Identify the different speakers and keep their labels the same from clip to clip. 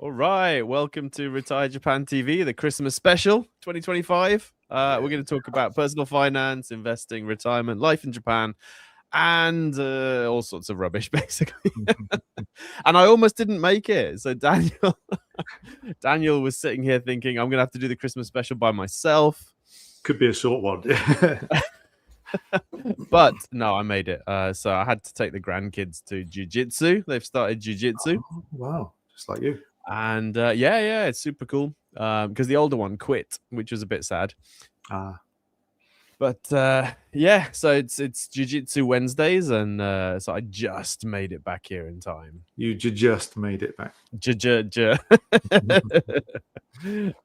Speaker 1: All right, welcome to RetireJapan TV, the Christmas Special 2025. We're going to talk about personal finance, investing, retirement, life in Japan, and all sorts of rubbish, basically. And I almost didn't make it. So Daniel was sitting here thinking, I'm going to have to do the Christmas Special by myself.
Speaker 2: Could be a short one.
Speaker 1: But no, I made it. So I had to take the grandkids to jiu-jitsu. They've started jiu-jitsu.
Speaker 2: Oh, wow, just like you.
Speaker 1: And yeah, it's super cool because the older one quit, which was a bit sad. But yeah, so it's Jiu-Jitsu Wednesdays, and so I just made it back here in time.
Speaker 2: You just made it back.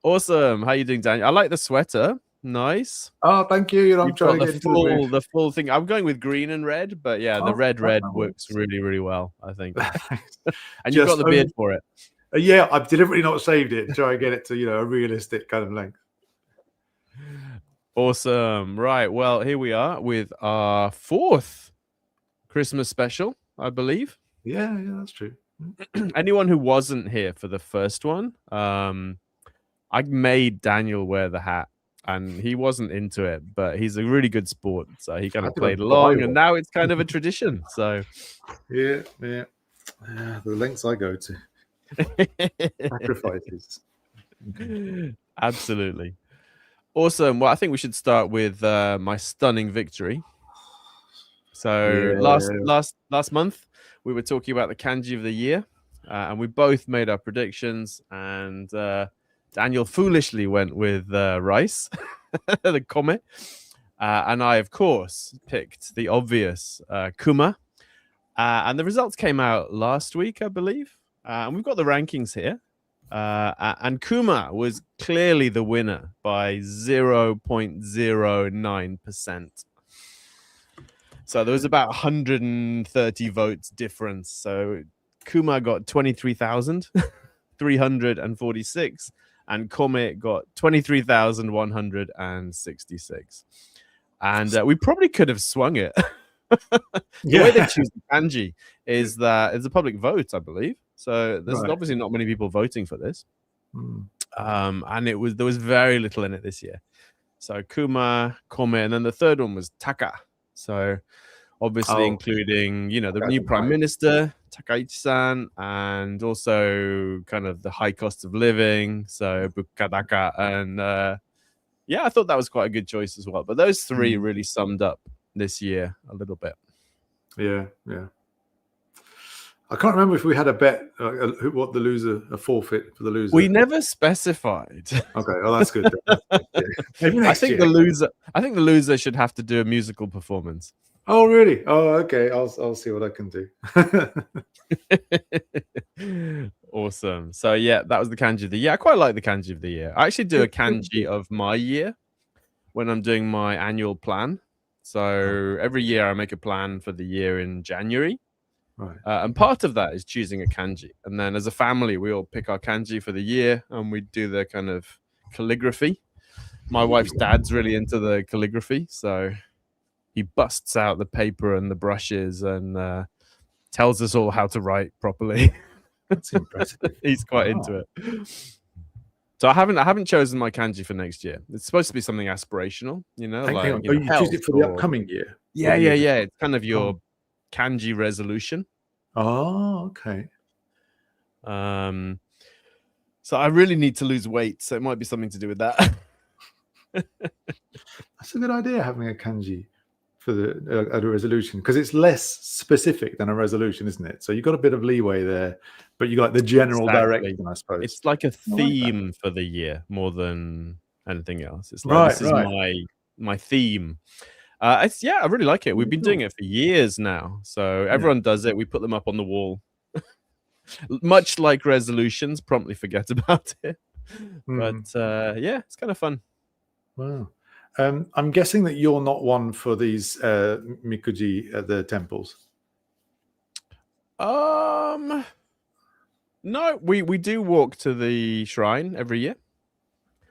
Speaker 1: Awesome. How you doing, Daniel? I like the sweater. Nice.
Speaker 2: Oh, thank you. I'm trying to get
Speaker 1: the full thing. I'm going with green and red, but yeah, the red works really, really well, I think. And you've got the beard for it.
Speaker 2: Yeah, I've deliberately not saved it to try and get it to, a realistic kind of length.
Speaker 1: Awesome. Right. Well, here we are with our fourth Christmas special, I believe.
Speaker 2: Yeah, that's true.
Speaker 1: Anyone who wasn't here for the first one, I made Daniel wear the hat, and he wasn't into it, but he's a really good sport, so he kind of played along, and now it's kind of a tradition. So
Speaker 2: yeah, the lengths I go to. Sacrifices.
Speaker 1: Absolutely. Awesome. Well, I think we should start with my stunning victory. So last month we were talking about the kanji of the year, and we both made our predictions, and Daniel foolishly went with rice, the kome, and I, of course, picked the obvious kuma, and the results came out last week, I believe. And we've got the rankings here. And Kuma was clearly the winner by 0.09%. So there was about 130 votes difference. So Kuma got 23,346 and Kome got 23,166. And we probably could have swung it. The way they choose the kanji is that it's a public vote, I believe. So there's obviously not many people voting for this. And there was very little in it this year. So Kuma, Kome, and then the third one was Taka. So obviously including, the new prime minister, Takaichi-san, and also kind of the high cost of living. So Bukkadaka. And yeah, I thought that was quite a good choice as well. But those three really summed up this year a little bit.
Speaker 2: Yeah. I can't remember if we had a bet, what the loser, a forfeit for the loser.
Speaker 1: We never specified.
Speaker 2: Okay, well that's good.
Speaker 1: I think the loser should have to do a musical performance.
Speaker 2: Oh really? Oh okay. I'll see what I can
Speaker 1: do. Awesome. So yeah, that was the kanji of the year. I quite like the kanji of the year. I actually do a kanji of my year when I'm doing my annual plan. So every year I make a plan for the year in January.
Speaker 2: Right.
Speaker 1: And part of that is choosing a kanji. And then as a family, we all pick our kanji for the year and we do the kind of calligraphy. My wife's dad's really into the calligraphy. So he busts out the paper and the brushes and tells us all how to write properly.
Speaker 2: That's impressive.
Speaker 1: He's quite into it. So I haven't chosen my kanji for next year. It's supposed to be something aspirational,
Speaker 2: you choose it for the upcoming year?
Speaker 1: Yeah. It's kind of your kanji resolution.
Speaker 2: Oh, okay.
Speaker 1: So I really need to lose weight, so it might be something to do with that.
Speaker 2: That's a good idea, having a kanji for a resolution, because it's less specific than a resolution, isn't it? So you've got a bit of leeway there, but you got the general direction, I suppose.
Speaker 1: It's like a theme for the year more than anything else. It's like this is my theme. I really like it. We've been doing it for years now. So everyone does it. We put them up on the wall. Much like resolutions, promptly forget about it. But yeah, it's kind of fun.
Speaker 2: Wow. I'm guessing that you're not one for these mikuji at the temples.
Speaker 1: No, we do walk to the shrine every year.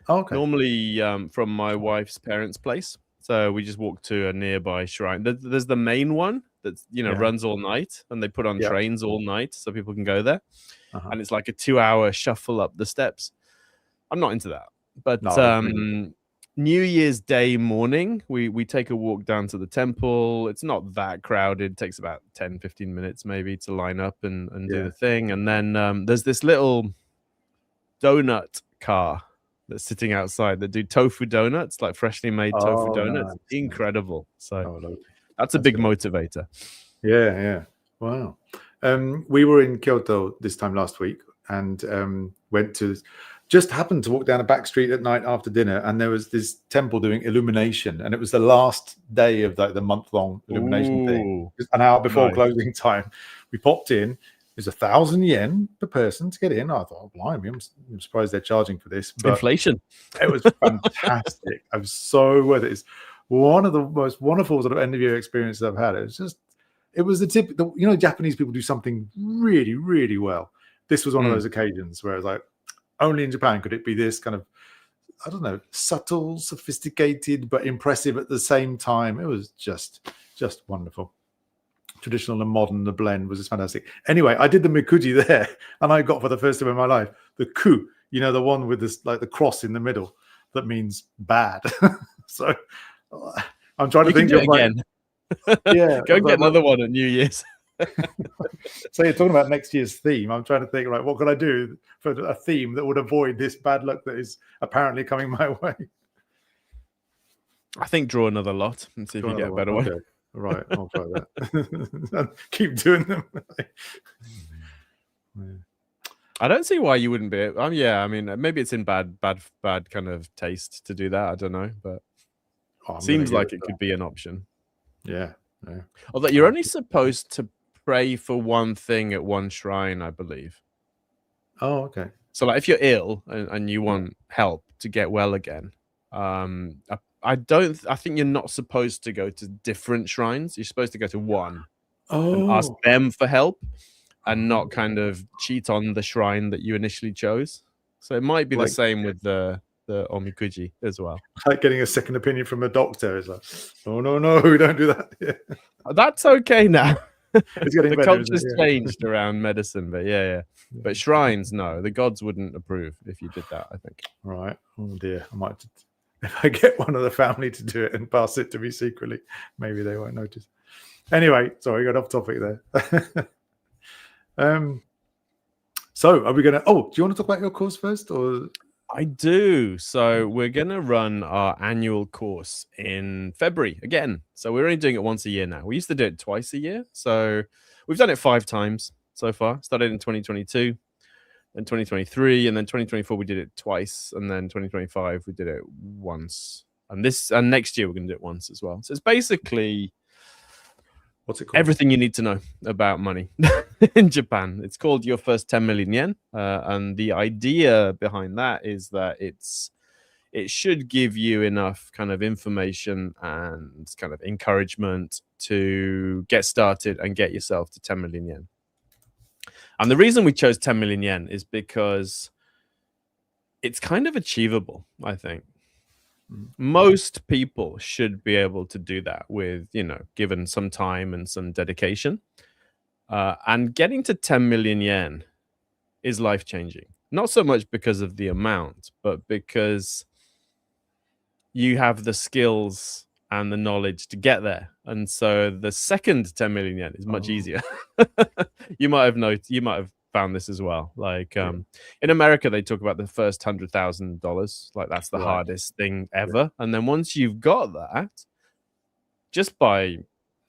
Speaker 2: Okay.
Speaker 1: Normally from my wife's parents' place. So we just walked to a nearby shrine. There's the main one that's runs all night, and they put on trains all night so people can go there. And it's like a 2-hour shuffle up the steps. I'm not into that, but New Year's Day morning, we take a walk down to the temple. It's not that crowded. It takes about 10-15 minutes maybe to line up and do the thing. And then there's this little donut car that's sitting outside that do tofu donuts, like freshly made tofu donuts. Nice. Incredible. So that's a big motivator.
Speaker 2: Yeah. Wow. We were in Kyoto this time last week and just happened to walk down a back street at night after dinner, and there was this temple doing illumination, and it was the last day of the month-long illumination thing. Just an hour before closing time, we popped in. It was 1,000 yen per person to get in. I thought, blimey, I'm surprised they're charging for this. But
Speaker 1: inflation.
Speaker 2: It was fantastic. I was so worth it. It's one of the most wonderful sort of end of year experiences I've had. It was the typical, Japanese people do something really, really well. This was one of those occasions where it's like, only in Japan could it be this kind of, I don't know, subtle, sophisticated, but impressive at the same time. It was just wonderful. Traditional and modern, the blend was just fantastic. Anyway, I did the mikuji there, and I got for the first time in my life the ku, the one with this like the cross in the middle that means bad. So I'm trying to think of
Speaker 1: again. Go and get another one at New Year's.
Speaker 2: So you're talking about next year's theme. I'm trying to think, right, what could I do for a theme that would avoid this bad luck that is apparently coming my way?
Speaker 1: I think draw another lot and see if you get a better one.
Speaker 2: Okay. Right, I'll try that. Keep doing them.
Speaker 1: I don't see why you wouldn't be. I mean, maybe it's in bad kind of taste to do that. I don't know, but seems like it could be an option.
Speaker 2: Yeah.
Speaker 1: Although you're only supposed to pray for one thing at one shrine, I believe.
Speaker 2: Oh, okay.
Speaker 1: So, like, if you're ill and you want help to get well again, I think you're not supposed to go to different shrines. You're supposed to go to one and ask them for help, and not kind of cheat on the shrine that you initially chose. So it might be the same with the omikuji as well.
Speaker 2: Like getting a second opinion from a doctor. It's like, oh no, we don't do that. Yeah.
Speaker 1: That's okay now.
Speaker 2: It's getting
Speaker 1: the
Speaker 2: better,
Speaker 1: culture's changed around medicine, but yeah. But shrines, no, the gods wouldn't approve if you did that, I think.
Speaker 2: Right. Oh dear. I might, if I get one of the family to do it and pass it to me secretly, maybe they won't notice. Anyway, sorry, I got off topic there. So are we gonna do you want to talk about your course first, or?
Speaker 1: I do. So we're gonna run our annual course in February again. So we're only doing it once a year now. We used to do it twice a year. So we've done it 5 times so far. Started in 2022, then 2023, and then 2024 we did it twice, and then 2025 we did it once. And next year we're gonna do it once as well. So it's basically
Speaker 2: what's it called?
Speaker 1: Everything you need to know about money in Japan. It's called Your First 10 Million Yen. And the idea behind that is that it should give you enough kind of information and kind of encouragement to get started and get yourself to 10 million yen. And the reason we chose 10 million yen is because it's kind of achievable, I think. Most people should be able to do that with, given some time and some dedication. And getting to 10 million yen is life-changing. Not so much because of the amount, but because you have the skills and the knowledge to get there. And so the second 10 million yen is much easier. You might have found this as well. Like in America, they talk about the first $100,000. Like that's the hardest thing ever. Yeah. And then once you've got that, just by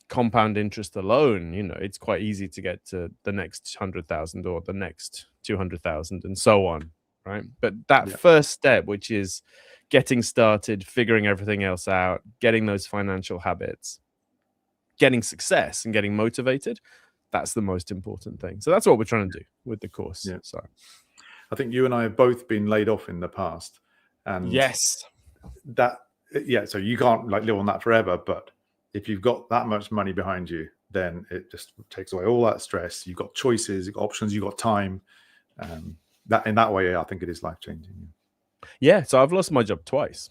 Speaker 1: compound interest alone, it's quite easy to get to the next 100,000 or the next 200,000 and so on, right? But that first step, which is getting started, figuring everything else out, getting those financial habits, getting success and getting motivated, that's the most important thing. So that's what we're trying to do with the course.
Speaker 2: Yeah.
Speaker 1: So
Speaker 2: I think you and I have both been laid off in the past. And
Speaker 1: yes,
Speaker 2: so you can't live on that forever, but if you've got that much money behind you, then it just takes away all that stress. You've got choices, you've got options, you've got time. That in that way, I think it is life-changing.
Speaker 1: Yeah, so I've lost my job twice.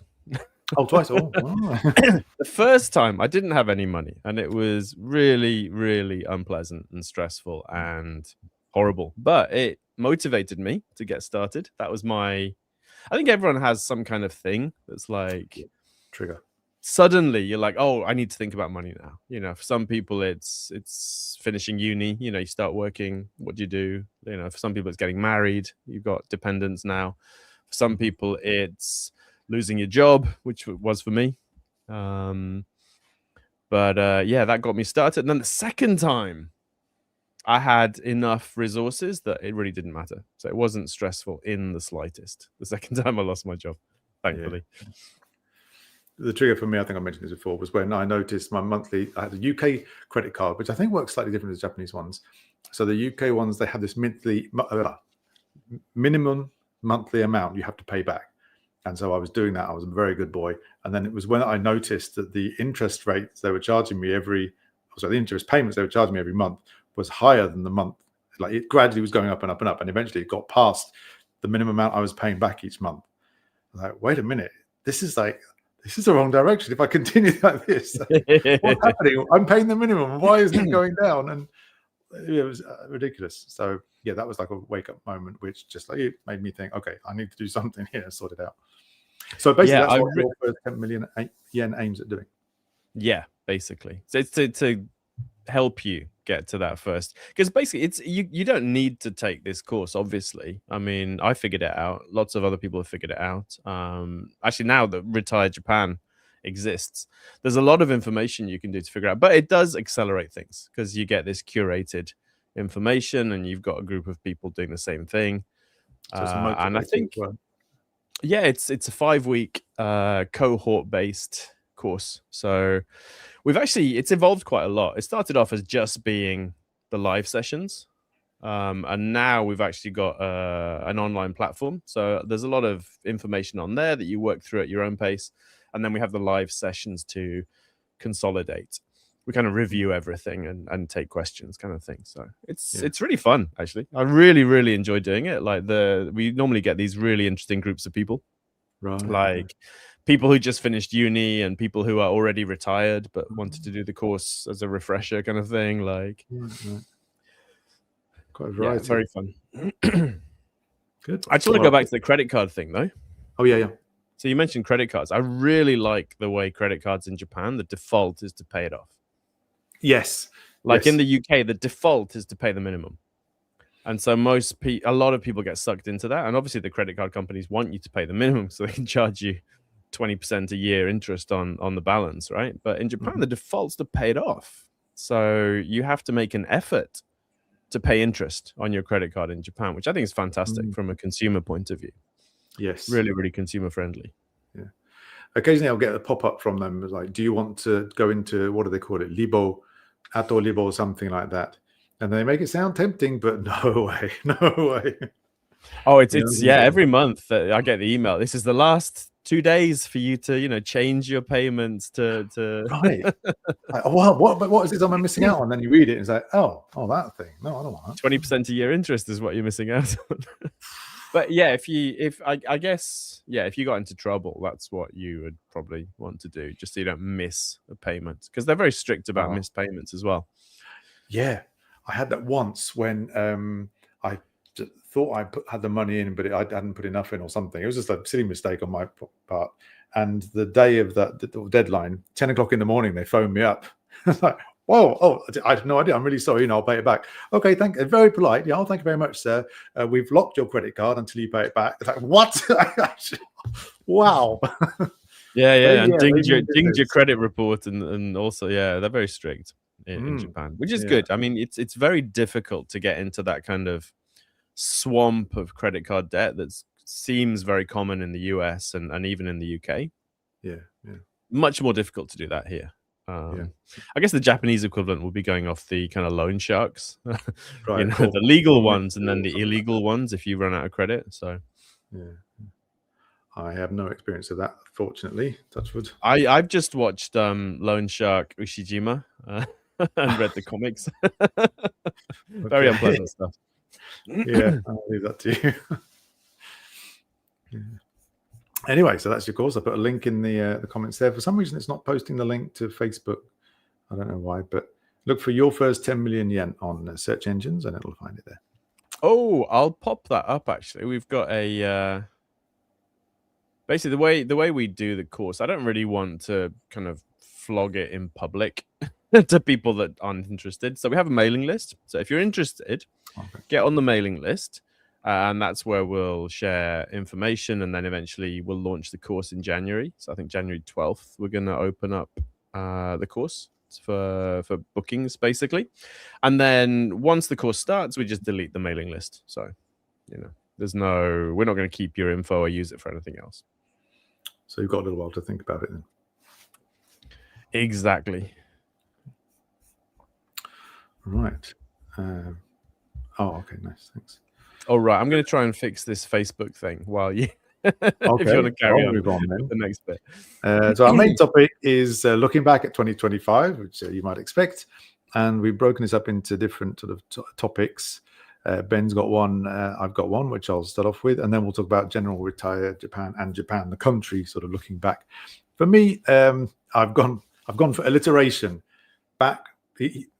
Speaker 2: Oh, twice. Oh, wow.
Speaker 1: The first time I didn't have any money, and it was really, really unpleasant and stressful and horrible. But it motivated me to get started. That was I think everyone has some kind of thing that's like
Speaker 2: trigger.
Speaker 1: Suddenly you're like, oh, I need to think about money now. You know, for some people it's finishing uni, you know, you start working, what do you do? You know, for some people it's getting married, you've got dependents now. For some people it's losing your job, which was for me. But yeah, that got me started. And then the second time I had enough resources that it really didn't matter. So it wasn't stressful in the slightest. The second time I lost my job, thankfully.
Speaker 2: Yeah. The trigger for me, I think I mentioned this before, was when I noticed I had a UK credit card, which I think works slightly different to the Japanese ones. So the UK ones, they have this minimum monthly amount you have to pay back. And so I was doing that. I was a very good boy. And then it was when I noticed that the interest rates they were charging me the interest payments they were charging me every month was higher than the month. Like it gradually was going up and up and up. And eventually it got past the minimum amount I was paying back each month. I was like, wait a minute, this is the wrong direction. If I continue like this, what's happening? I'm paying the minimum. Why isn't it going down? And it was ridiculous. So yeah, that was like a wake up moment, which just like it made me think, okay, I need to do something here and sort it out. So basically, that's what your first 10 million yen aims at doing.
Speaker 1: Yeah, basically. So it's to help you get to that first, because basically it's you don't need to take this course, obviously. I mean, I figured it out, lots of other people have figured it out. Actually, now that Retire Japan exists, there's a lot of information you can do to figure out, but it does accelerate things because you get this curated information and you've got a group of people doing the same thing. And I think yeah, it's a 5-week cohort based course. So it's evolved quite a lot. It started off as just being the live sessions, and now we've actually got an online platform. So there's a lot of information on there that you work through at your own pace, and then we have the live sessions to consolidate. We kind of review everything and take questions, kind of thing. So it's really fun, actually. I really, really enjoy doing it. Like we normally get these really interesting groups of people,
Speaker 2: right?
Speaker 1: Like people who just finished uni and people who are already retired but wanted to do the course as a refresher, kind of thing. Like,
Speaker 2: quite a variety.
Speaker 1: Yeah, very fun.
Speaker 2: Good.
Speaker 1: I just want to go back to the credit card thing, though.
Speaker 2: Oh yeah.
Speaker 1: So you mentioned credit cards. I really like the way credit cards in Japan, the default is to pay it off.
Speaker 2: Yes.
Speaker 1: Like in the UK, the default is to pay the minimum. And so a lot of people get sucked into that. And obviously the credit card companies want you to pay the minimum so they can charge you 20% a year interest on the balance, right? But in Japan, the default's to pay it off. So you have to make an effort to pay interest on your credit card in Japan, which I think is fantastic from a consumer point of view.
Speaker 2: Yes.
Speaker 1: Really, really consumer friendly.
Speaker 2: Yeah. Occasionally I'll get a pop-up from them like, do you want to go into, what do they call it? Libo, Ato Libo, something like that. And they make it sound tempting, but no way.
Speaker 1: Oh, it's every month I get the email. This is the last 2 days for you to, change your payments to
Speaker 2: right. Like, what is this I'm missing out on? Then you read it and it's like, oh, that thing. No, I don't want that.
Speaker 1: 20% a year interest is what you're missing out on. But yeah, if you got into trouble, that's what you would probably want to do, just so you don't miss a payment, because they're very strict about missed payments as well.
Speaker 2: Yeah, I had that once when I thought I had the money in, but I hadn't put enough in or something. It was just a silly mistake on my part. And the day of the deadline, 10 o'clock in the morning, they phoned me up. Like, whoa, I had no idea. I'm really sorry. I'll pay it back. Okay, thank you. Very polite. Yeah, thank you very much, sir. We've locked your credit card until you pay it back. It's like, what? Wow.
Speaker 1: Yeah. And dinged your credit report, and also, they're very strict in Japan, which is good. I mean, it's very difficult to get into that kind of swamp of credit card debt that seems very common in the US and even in the UK.
Speaker 2: Yeah.
Speaker 1: Much more difficult to do that here. I guess the Japanese equivalent will be going off the kind of loan sharks, right? The legal ones and then the illegal ones if you run out of credit. So
Speaker 2: I have no experience of that, fortunately. Touch wood.
Speaker 1: I've just watched Loan Shark Ushijima and read the comics. Very unpleasant stuff.
Speaker 2: Yeah, I'll leave that to you. Anyway, so that's your course. I put a link in the comments there. For some reason, it's not posting the link to Facebook. I don't know why, but look for your first 10 million yen on search engines and it'll find it there.
Speaker 1: Oh, I'll pop that up actually. We've got a basically the way we do the course, I don't really want to kind of flog it in public to people that aren't interested. So we have a mailing list. So if you're interested, get on the mailing list. And that's where we'll share information, and then eventually we'll launch the course in January. So I think January 12th, we're going to open up the course for bookings, basically. And then once the course starts, we just delete the mailing list. So, we're not going to keep your info or use it for anything else.
Speaker 2: So you've got a little while to think about it then.
Speaker 1: Exactly.
Speaker 2: Right. Okay, nice. Thanks.
Speaker 1: All right, I'm going to try and fix this Facebook thing while you. If you want to carry on,
Speaker 2: move on then.
Speaker 1: The next bit.
Speaker 2: So our main topic is looking back at 2025, which you might expect, and we've broken this up into different sort of topics. Ben's got one, I've got one, which I'll start off with, and then we'll talk about general retire Japan and Japan, the country, sort of looking back. For me, I've gone for alliteration.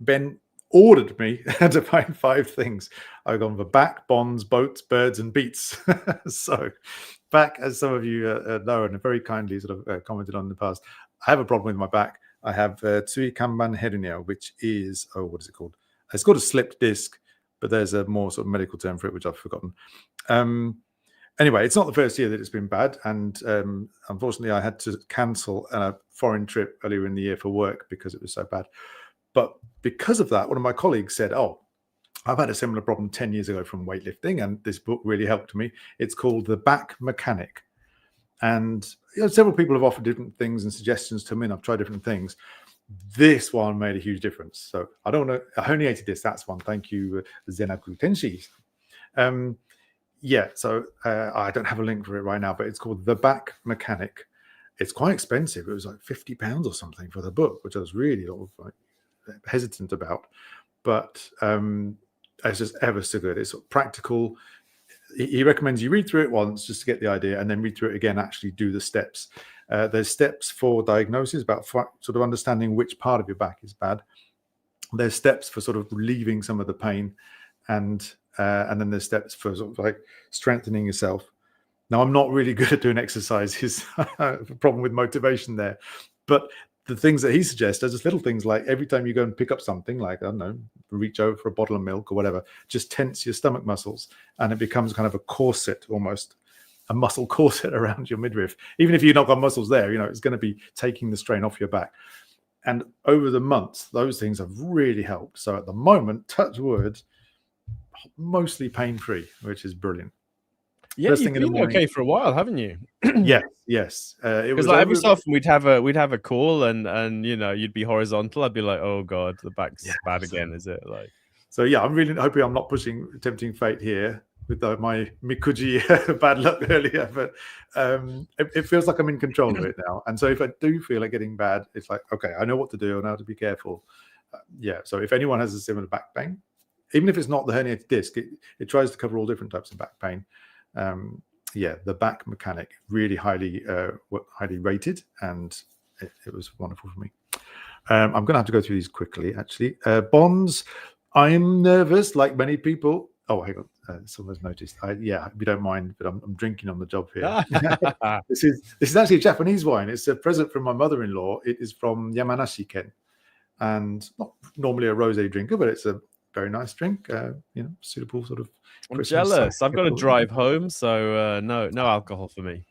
Speaker 2: Ben ordered me to find 5 things. I've gone for back, bonds, boats, birds, and beats. So back, as some of you know and have very kindly sort of commented on in the past, I have a problem with my back. I have tsui kanban hernia, which is, what is it called? It's called a slipped disc, but there's a more sort of medical term for it, which I've forgotten. Anyway, it's not the first year that it's been bad. And unfortunately, I had to cancel a foreign trip earlier in the year for work because it was so bad. But because of that, one of my colleagues said, I've had a similar problem 10 years ago from weightlifting, and this book really helped me. It's called The Back Mechanic. And several people have offered different things and suggestions to me, and I've tried different things. This one made a huge difference. So I don't know, a herniated disc, that's one. Thank you, Zenaku Tenshi. So I don't have a link for it right now, but it's called The Back Mechanic. It's quite expensive. It was like £50 or something for the book, which I was really hesitant about, but it's just ever so good. It's practical. He recommends you read through it once just to get the idea, and then read through it again, actually do the steps. There's steps for diagnosis, about sort of understanding which part of your back is bad. There's steps for sort of relieving some of the pain, and then there's steps for sort of like strengthening yourself. Now, I'm not really good at doing exercises. Problem with motivation there, but the things that he suggests are just little things like every time you go and pick up something, like, I don't know, reach over for a bottle of milk or whatever, just tense your stomach muscles, and it becomes kind of a corset, almost a muscle corset around your midriff. Even if you've not got muscles there, it's going to be taking the strain off your back. And over the months, those things have really helped. So at the moment, touch wood, mostly pain-free, which is brilliant.
Speaker 1: Yeah, you've been okay for a while, haven't you?
Speaker 2: Yes.
Speaker 1: Because like every so often we'd have a call, and you'd be horizontal. I'd be like, oh god, the back's bad again. Is it like?
Speaker 2: So yeah, I'm really hoping I'm not tempting fate here with my Mikuji bad luck earlier, but it feels like I'm in control of it now. And so if I do feel like getting bad, it's like, okay, I know what to do. I know how to be careful. So if anyone has a similar back pain, even if it's not the herniated disc, it tries to cover all different types of back pain. The Back Mechanic, really highly rated, and it was wonderful for me. I'm going to have to go through these quickly, actually. Bonds, I'm nervous, like many people. Oh, hang on, someone's noticed. If you don't mind, but I'm drinking on the job here. This is actually a Japanese wine. It's a present from my mother-in-law. It is from Yamanashi Ken, and not normally a rosé drinker, but it's a very nice drink. Suitable sort of.
Speaker 1: I'm jealous. I've got to drive home, so no alcohol for me.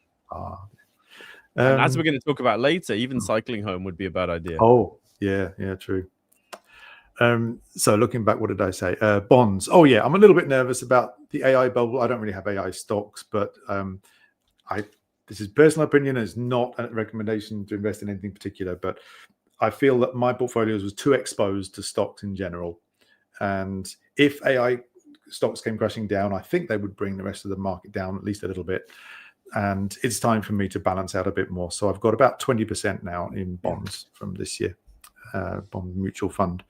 Speaker 1: And as we're going to talk about later, even cycling home would be a bad idea.
Speaker 2: Oh, yeah, true. So looking back, what did I say? Bonds. Oh, yeah, I'm a little bit nervous about the AI bubble. I don't really have AI stocks, but this is personal opinion. It's not a recommendation to invest in anything particular, but I feel that my portfolios was too exposed to stocks in general. And if AI stocks came crashing down, I think they would bring the rest of the market down at least a little bit. And it's time for me to balance out a bit more. So I've got about 20% now in bonds from this year, bond mutual fund.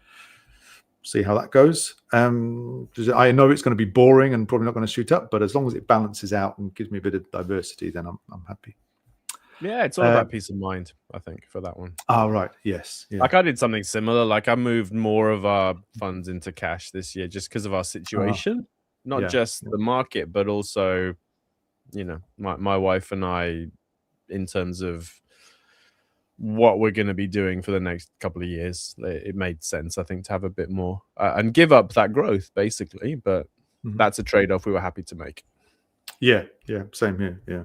Speaker 2: See how that goes. I know it's going to be boring and probably not going to shoot up, but as long as it balances out and gives me a bit of diversity, then I'm happy.
Speaker 1: Yeah, it's all about peace of mind, I think, for that one.
Speaker 2: Oh, right. Yes. Yeah.
Speaker 1: Like I did something similar. Like I moved more of our funds into cash this year just because of our situation. Not just the market, but also, you know, my wife and I, in terms of what we're going to be doing for the next couple of years, it made sense, I think, to have a bit more and give up that growth, basically. But that's a trade-off we were happy to make.
Speaker 2: Yeah. Yeah. Same here. Yeah.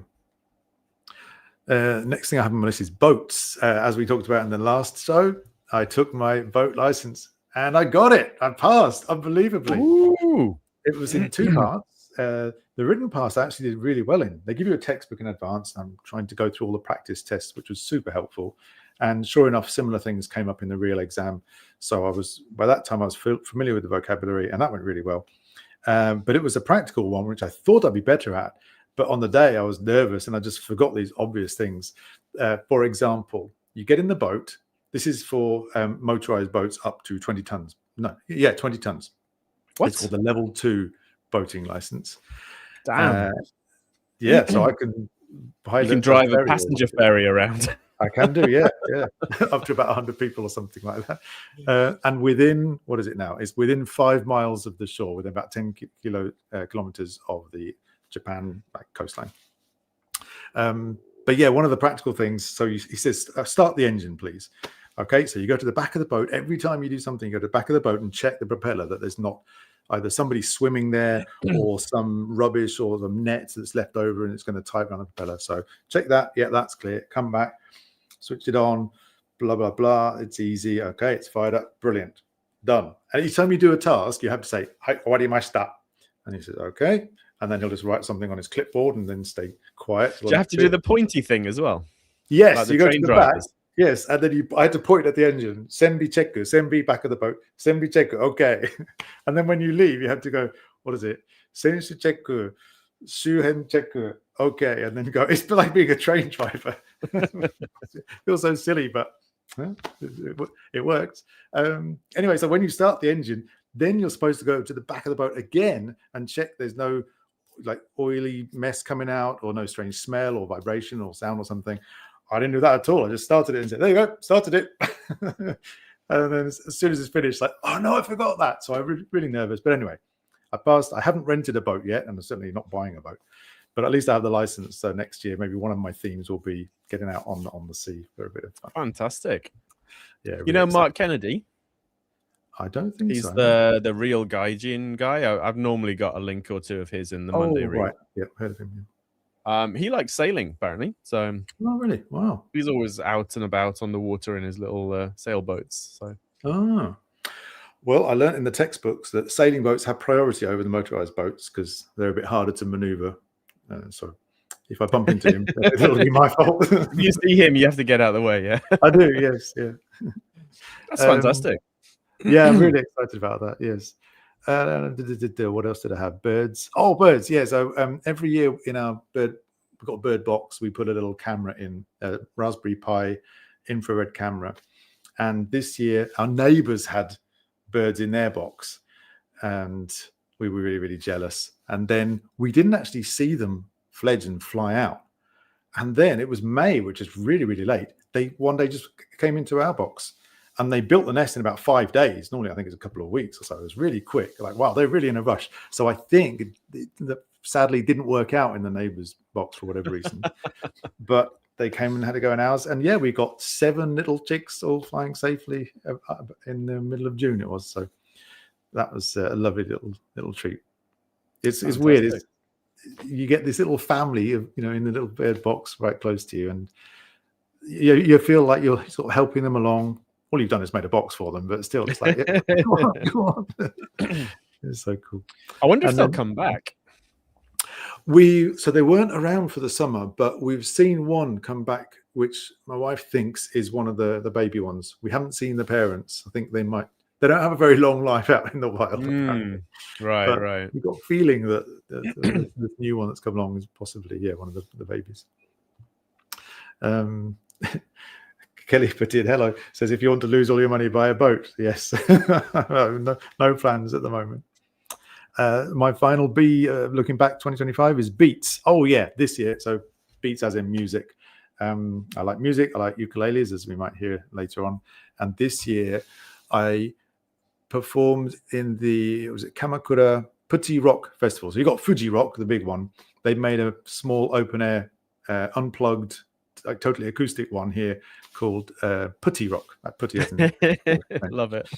Speaker 2: Next thing I have on my list is boats. As we talked about in the last show, I took my boat license and I got it. I passed, unbelievably.
Speaker 1: Ooh.
Speaker 2: It was in 2 parts. The written part I actually did really well in. They give you a textbook in advance. I'm trying to go through all the practice tests, which was super helpful. And sure enough, similar things came up in the real exam. So by that time, I was familiar with the vocabulary, and that went really well. But it was a practical one, which I thought I'd be better at. But on the day, I was nervous and I just forgot these obvious things. For example, you get in the boat. This is for motorized boats up to 20 tons. 20 tons.
Speaker 1: What?
Speaker 2: It's called the level 2 boating license.
Speaker 1: Damn.
Speaker 2: Yeah, so I can
Speaker 1: you can drive a passenger ferry around.
Speaker 2: I can do, yeah. Up to about 100 people or something like that. And within, what is it now? It's within 5 miles of the shore, within about 10 kilometers of the Japan coastline. But yeah, one of the practical things, so he says, start the engine, please. Okay, so you go to the back of the boat. Every time you do something, you go to the back of the boat and check the propeller that there's not either somebody swimming there or some rubbish or the net that's left over and it's going to tie around the propeller. So check that. Yeah, that's clear. Come back, switch it on, blah, blah, blah. It's easy. Okay, it's fired up. Brilliant. Done. And each time you do a task, you have to say, "Warimashita." And he says, okay. And then he'll just write something on his clipboard and then stay quiet.
Speaker 1: Do you have to do the pointy thing as well?
Speaker 2: Yes,
Speaker 1: like
Speaker 2: you go to the back. Yes, and then I had to point at the engine. Senbi cheku, senbi back of the boat. Senbi cheku, okay. And then when you leave, you have to go, what is it? Senshu cheku, shuhen cheku, okay. And then go, it's like being a train driver. It feels so silly, but it works. Anyway, so when you start the engine, then you're supposed to go to the back of the boat again and check there's no like oily mess coming out or no strange smell or vibration or sound or something. I didn't do that at all. I just started it and said, there you go, started it. And then as soon as it's finished, like, oh no, I forgot that. So I'm really nervous. But anyway, I passed. I haven't rented a boat yet, and I'm certainly not buying a boat. But at least I have the license. So next year, maybe one of my themes will be getting out on the sea for a bit of fun.
Speaker 1: Fantastic.
Speaker 2: Yeah. Really
Speaker 1: you know
Speaker 2: exciting.
Speaker 1: Mark Kennedy?
Speaker 2: I don't think
Speaker 1: he's
Speaker 2: so.
Speaker 1: He's the real gaijin guy. I've normally got a link or two of his in the Monday Reel.
Speaker 2: Right. Yeah, heard of him. Yeah.
Speaker 1: He likes sailing, apparently. So,
Speaker 2: oh, really? Wow.
Speaker 1: He's always out and about on the water in his little sailboats. So,
Speaker 2: well, I learned in the textbooks that sailing boats have priority over the motorized boats because they're a bit harder to maneuver. So, if I bump into him, it'll be my fault.
Speaker 1: If you see him, you have to get out of the way. Yeah,
Speaker 2: I do. Yes. Yeah.
Speaker 1: That's fantastic.
Speaker 2: Yeah, I'm really excited about that. Yes. What else did I have? Birds. Oh, birds. Yeah. So every year in our we've got a bird box. We put a little camera in, a Raspberry Pi infrared camera. And this year our neighbors had birds in their box and we were really, really jealous. And then we didn't actually see them fledge and fly out. And then it was May, which is really, really late. They one day just came into our box. And they built the nest in about 5 days. Normally, I think it's a couple of weeks or so. It was really quick. Like, wow, they're really in a rush. So I think that sadly didn't work out in the neighbor's box for whatever reason. But they came and had to go in ours. And yeah, we got 7 little chicks all flying safely in the middle of June it was. So that was a lovely little treat. It's weird. You get this little family of, in the little bird box right close to you. And you feel like you're sort of helping them along. All you've done is made a box for them, but still, it's like, yeah, go on. It's so cool.
Speaker 1: I wonder if they'll come back.
Speaker 2: So they weren't around for the summer, but we've seen one come back, which my wife thinks is one of the baby ones. We haven't seen the parents. I think they don't have a very long life out in the wild.
Speaker 1: Right.
Speaker 2: We've got a feeling that the new one that's come along is possibly, one of the babies. Kelly Petit, hello, says, if you want to lose all your money, buy a boat. Yes. no plans at the moment. My final B, looking back 2025, is Beats. Oh, yeah, this year. So Beats as in music. I like music. I like ukuleles, as we might hear later on. And this year, I performed in the Kamakura Putty Rock Festival. So you got Fuji Rock, the big one. They made a small open air, unplugged, like totally acoustic one here called Putty Rock. Putty,
Speaker 1: love it.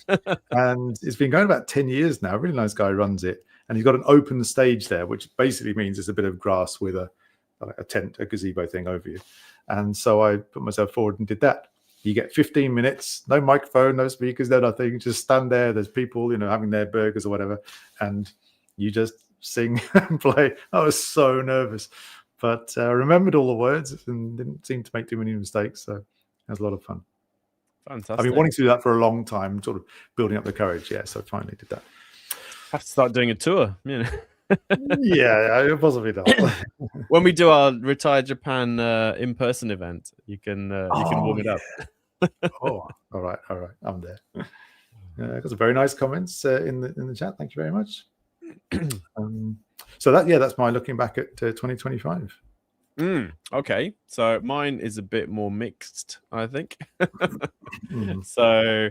Speaker 2: And it's been going about 10 years now. A really nice guy runs it, and he's got an open stage there, which basically means it's a bit of grass with a tent, a gazebo thing over you. And so I put myself forward and did that. You get 15 minutes, no microphone, no speakers, no nothing. Just stand there. There's people, having their burgers or whatever, and you just sing and play. I was so nervous, but I remembered all the words and didn't seem to make too many mistakes. So it was a lot of fun.
Speaker 1: Fantastic.
Speaker 2: I've been wanting to do that for a long time, sort of building up the courage. Yeah, so I finally did that.
Speaker 1: Have to start doing a tour.
Speaker 2: Yeah, possibly not.
Speaker 1: When we do our Retire Japan in-person event, you can warm it up.
Speaker 2: Oh, all right, I'm there. Got some very nice comments in the chat. Thank you very much. So that's my looking back at 2025.
Speaker 1: Okay, so mine is a bit more mixed, I think. So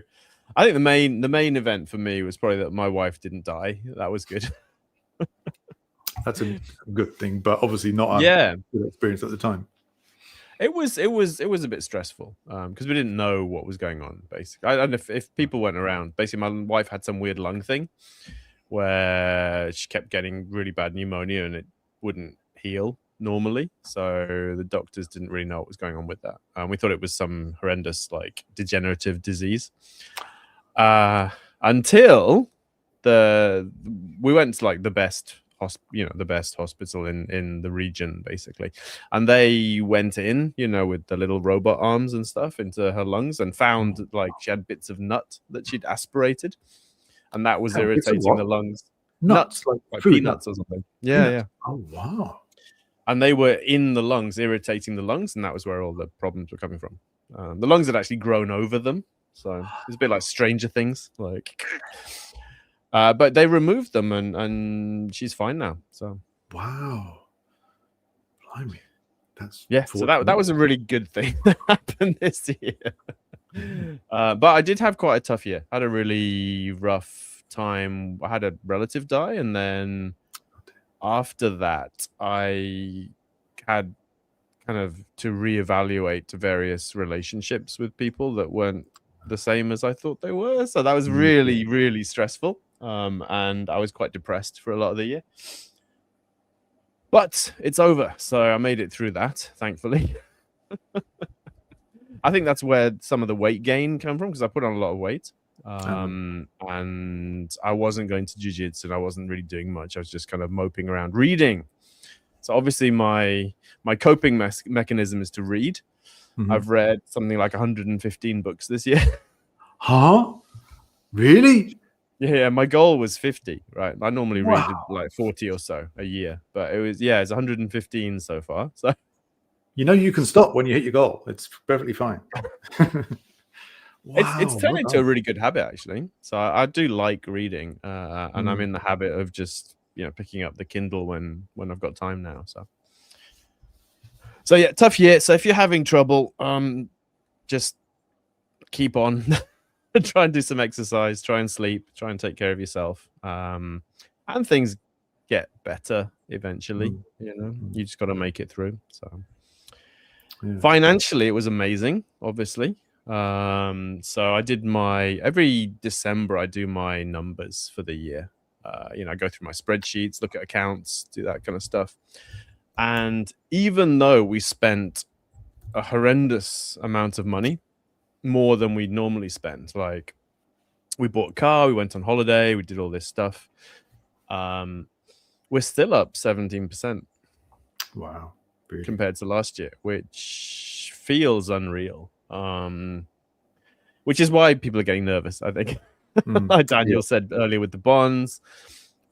Speaker 1: I think the main event for me was probably that my wife didn't die. That was good.
Speaker 2: That's a good thing, but obviously not a good experience at the time.
Speaker 1: It was a bit stressful because we didn't know what was going on. Basically, I don't know if people went around. Basically, my wife had some weird lung thing where she kept getting really bad pneumonia and it wouldn't heal normally. So the doctors didn't really know what was going on with that. We thought it was some horrendous like degenerative disease until we went to like the best hospital in the region, basically, and they went in, with the little robot arms and stuff into her lungs and found like she had bits of nut that she'd aspirated, and that was irritating the lungs.
Speaker 2: Nuts
Speaker 1: like peanuts or something. Yeah.
Speaker 2: Oh wow.
Speaker 1: And they were in the lungs, irritating the lungs, and that was where all the problems were coming from. The lungs had actually grown over them, so it's a bit like Stranger Things, like. But they removed them, and she's fine now. So
Speaker 2: wow, blimey, that's
Speaker 1: So that was a really good thing that happened this year. But I did have quite a tough year. I had a really rough time. I had a relative die, and then after that, I had kind of to reevaluate various relationships with people that weren't the same as I thought they were. So that was really, really stressful. And I was quite depressed for a lot of the year. But it's over, so I made it through that, thankfully. I think that's where some of the weight gain came from, because I put on a lot of weight. And I wasn't going to jiu-jitsu, and I wasn't really doing much. I was just kind of moping around reading. So obviously my coping mechanism is to read. I've read something like 115 books this year.
Speaker 2: Huh? Really?
Speaker 1: Yeah, my goal was 50, right? I normally read like 40 or so a year, but it's 115 so far. So
Speaker 2: you can stop when you hit your goal. It's perfectly fine.
Speaker 1: It's turned into a really good habit, actually. So I do like reading, and I'm in the habit of just picking up the Kindle when I've got time now. So yeah, tough year. So if you're having trouble, just keep on. Try and do some exercise, try and sleep, try and take care of yourself, and things get better eventually. You just got to make it through. So financially it was amazing, obviously. So I did every December I do my numbers for the year. I go through my spreadsheets, look at accounts, do that kind of stuff. And even though we spent a horrendous amount of money, more than we'd normally spend, like we bought a car, we went on holiday, we did all this stuff, we're still up 17%.
Speaker 2: Wow. Really?
Speaker 1: Compared to last year, which feels unreal, which is why people are getting nervous, I think. Like Daniel said earlier with the bonds,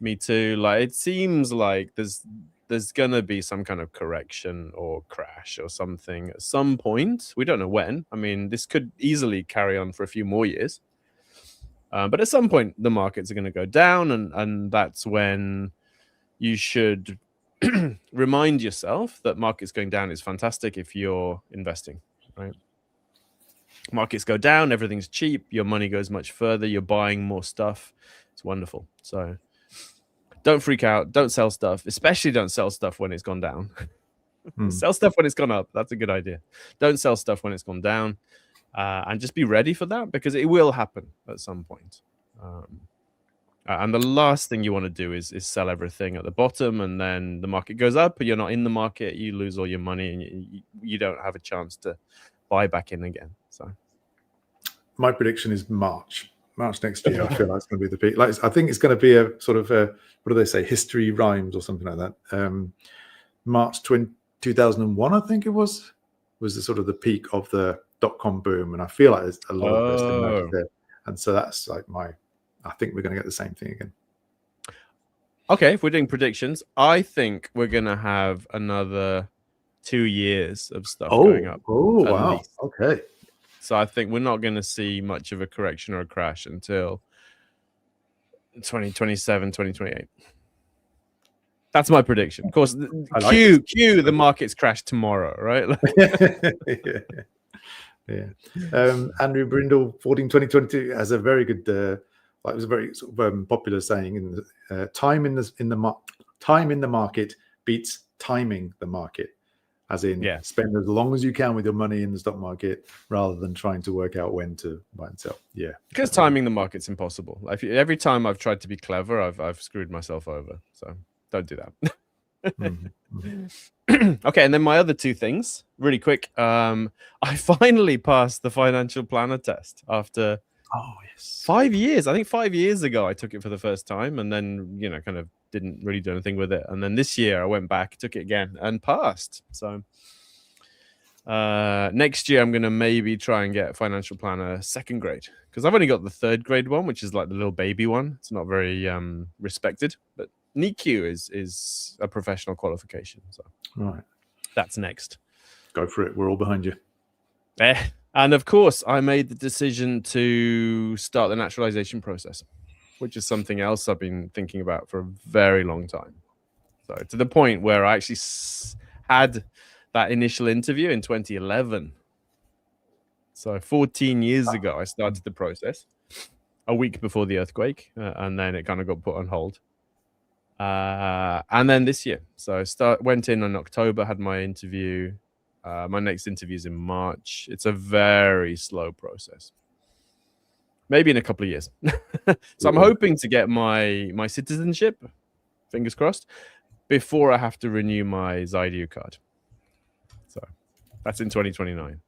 Speaker 1: me too, like it seems like there's gonna be some kind of correction or crash or something at some point. We don't know when. I mean, this could easily carry on for a few more years. But at some point, the markets are going to go down, and that's when you should remind yourself that markets going down is fantastic if you're investing, right? Markets go down, everything's cheap, your money goes much further, you're buying more stuff. It's wonderful. So don't freak out, don't sell stuff, especially don't sell stuff when it's gone down. Sell stuff when it's gone up. That's a good idea. Don't sell stuff when it's gone down, and just be ready for that, because it will happen at some point. And the last thing you want to do is sell everything at the bottom, and then the market goes up, but you're not in the market, you lose all your money, and you don't have a chance to buy back in again. So
Speaker 2: my prediction is March next year. I feel like it's going to be the peak. Like, I think it's going to be a sort of what do they say, history rhymes or something like that. March 2001, I think it was the sort of the peak of the .com boom, and I feel like there's a lot of this there. And so that's like I think we're going to get the same thing again.
Speaker 1: Okay, if we're doing predictions, I think we're going to have another 2 years of stuff going up.
Speaker 2: Oh, wow. Least. Okay.
Speaker 1: So I think we're not going to see much of a correction or a crash until 2027, 2028. That's my prediction. Of course, the markets crash tomorrow, right?
Speaker 2: Yeah. Andrew Brindle, 2022 has a very good, it was a very sort of, popular saying in time in the market beats timing the market, as in spend as long as you can with your money in the stock market rather than trying to work out when to buy and sell. Yeah,
Speaker 1: because timing the market's impossible. Every time I've tried to be clever, I've screwed myself over. So don't do that. Okay, and then my other two things, really quick. I finally passed the financial planner test after 5 years. I think 5 years ago I took it for the first time, and then kind of didn't really do anything with it. And then this year I went back, took it again, and passed. So next year I'm going to maybe try and get financial planner 2nd grade, because I've only got the 3rd grade one, which is like the little baby one. It's not very respected, but NICU is a professional qualification. So that's next.
Speaker 2: Go for it. We're all behind you.
Speaker 1: And of course, I made the decision to start the naturalization process, which is something else I've been thinking about for a very long time. So to the point where I actually had that initial interview in 2011. So 14 years ago, I started the process, a week before the earthquake, and then it kind of got put on hold. And then this year, so I went in October, had my interview. My next interview is in March. It's a very slow process. Maybe in a couple of years. So I'm hoping to get my citizenship, fingers crossed, before I have to renew my Zydu card. So that's in 2029.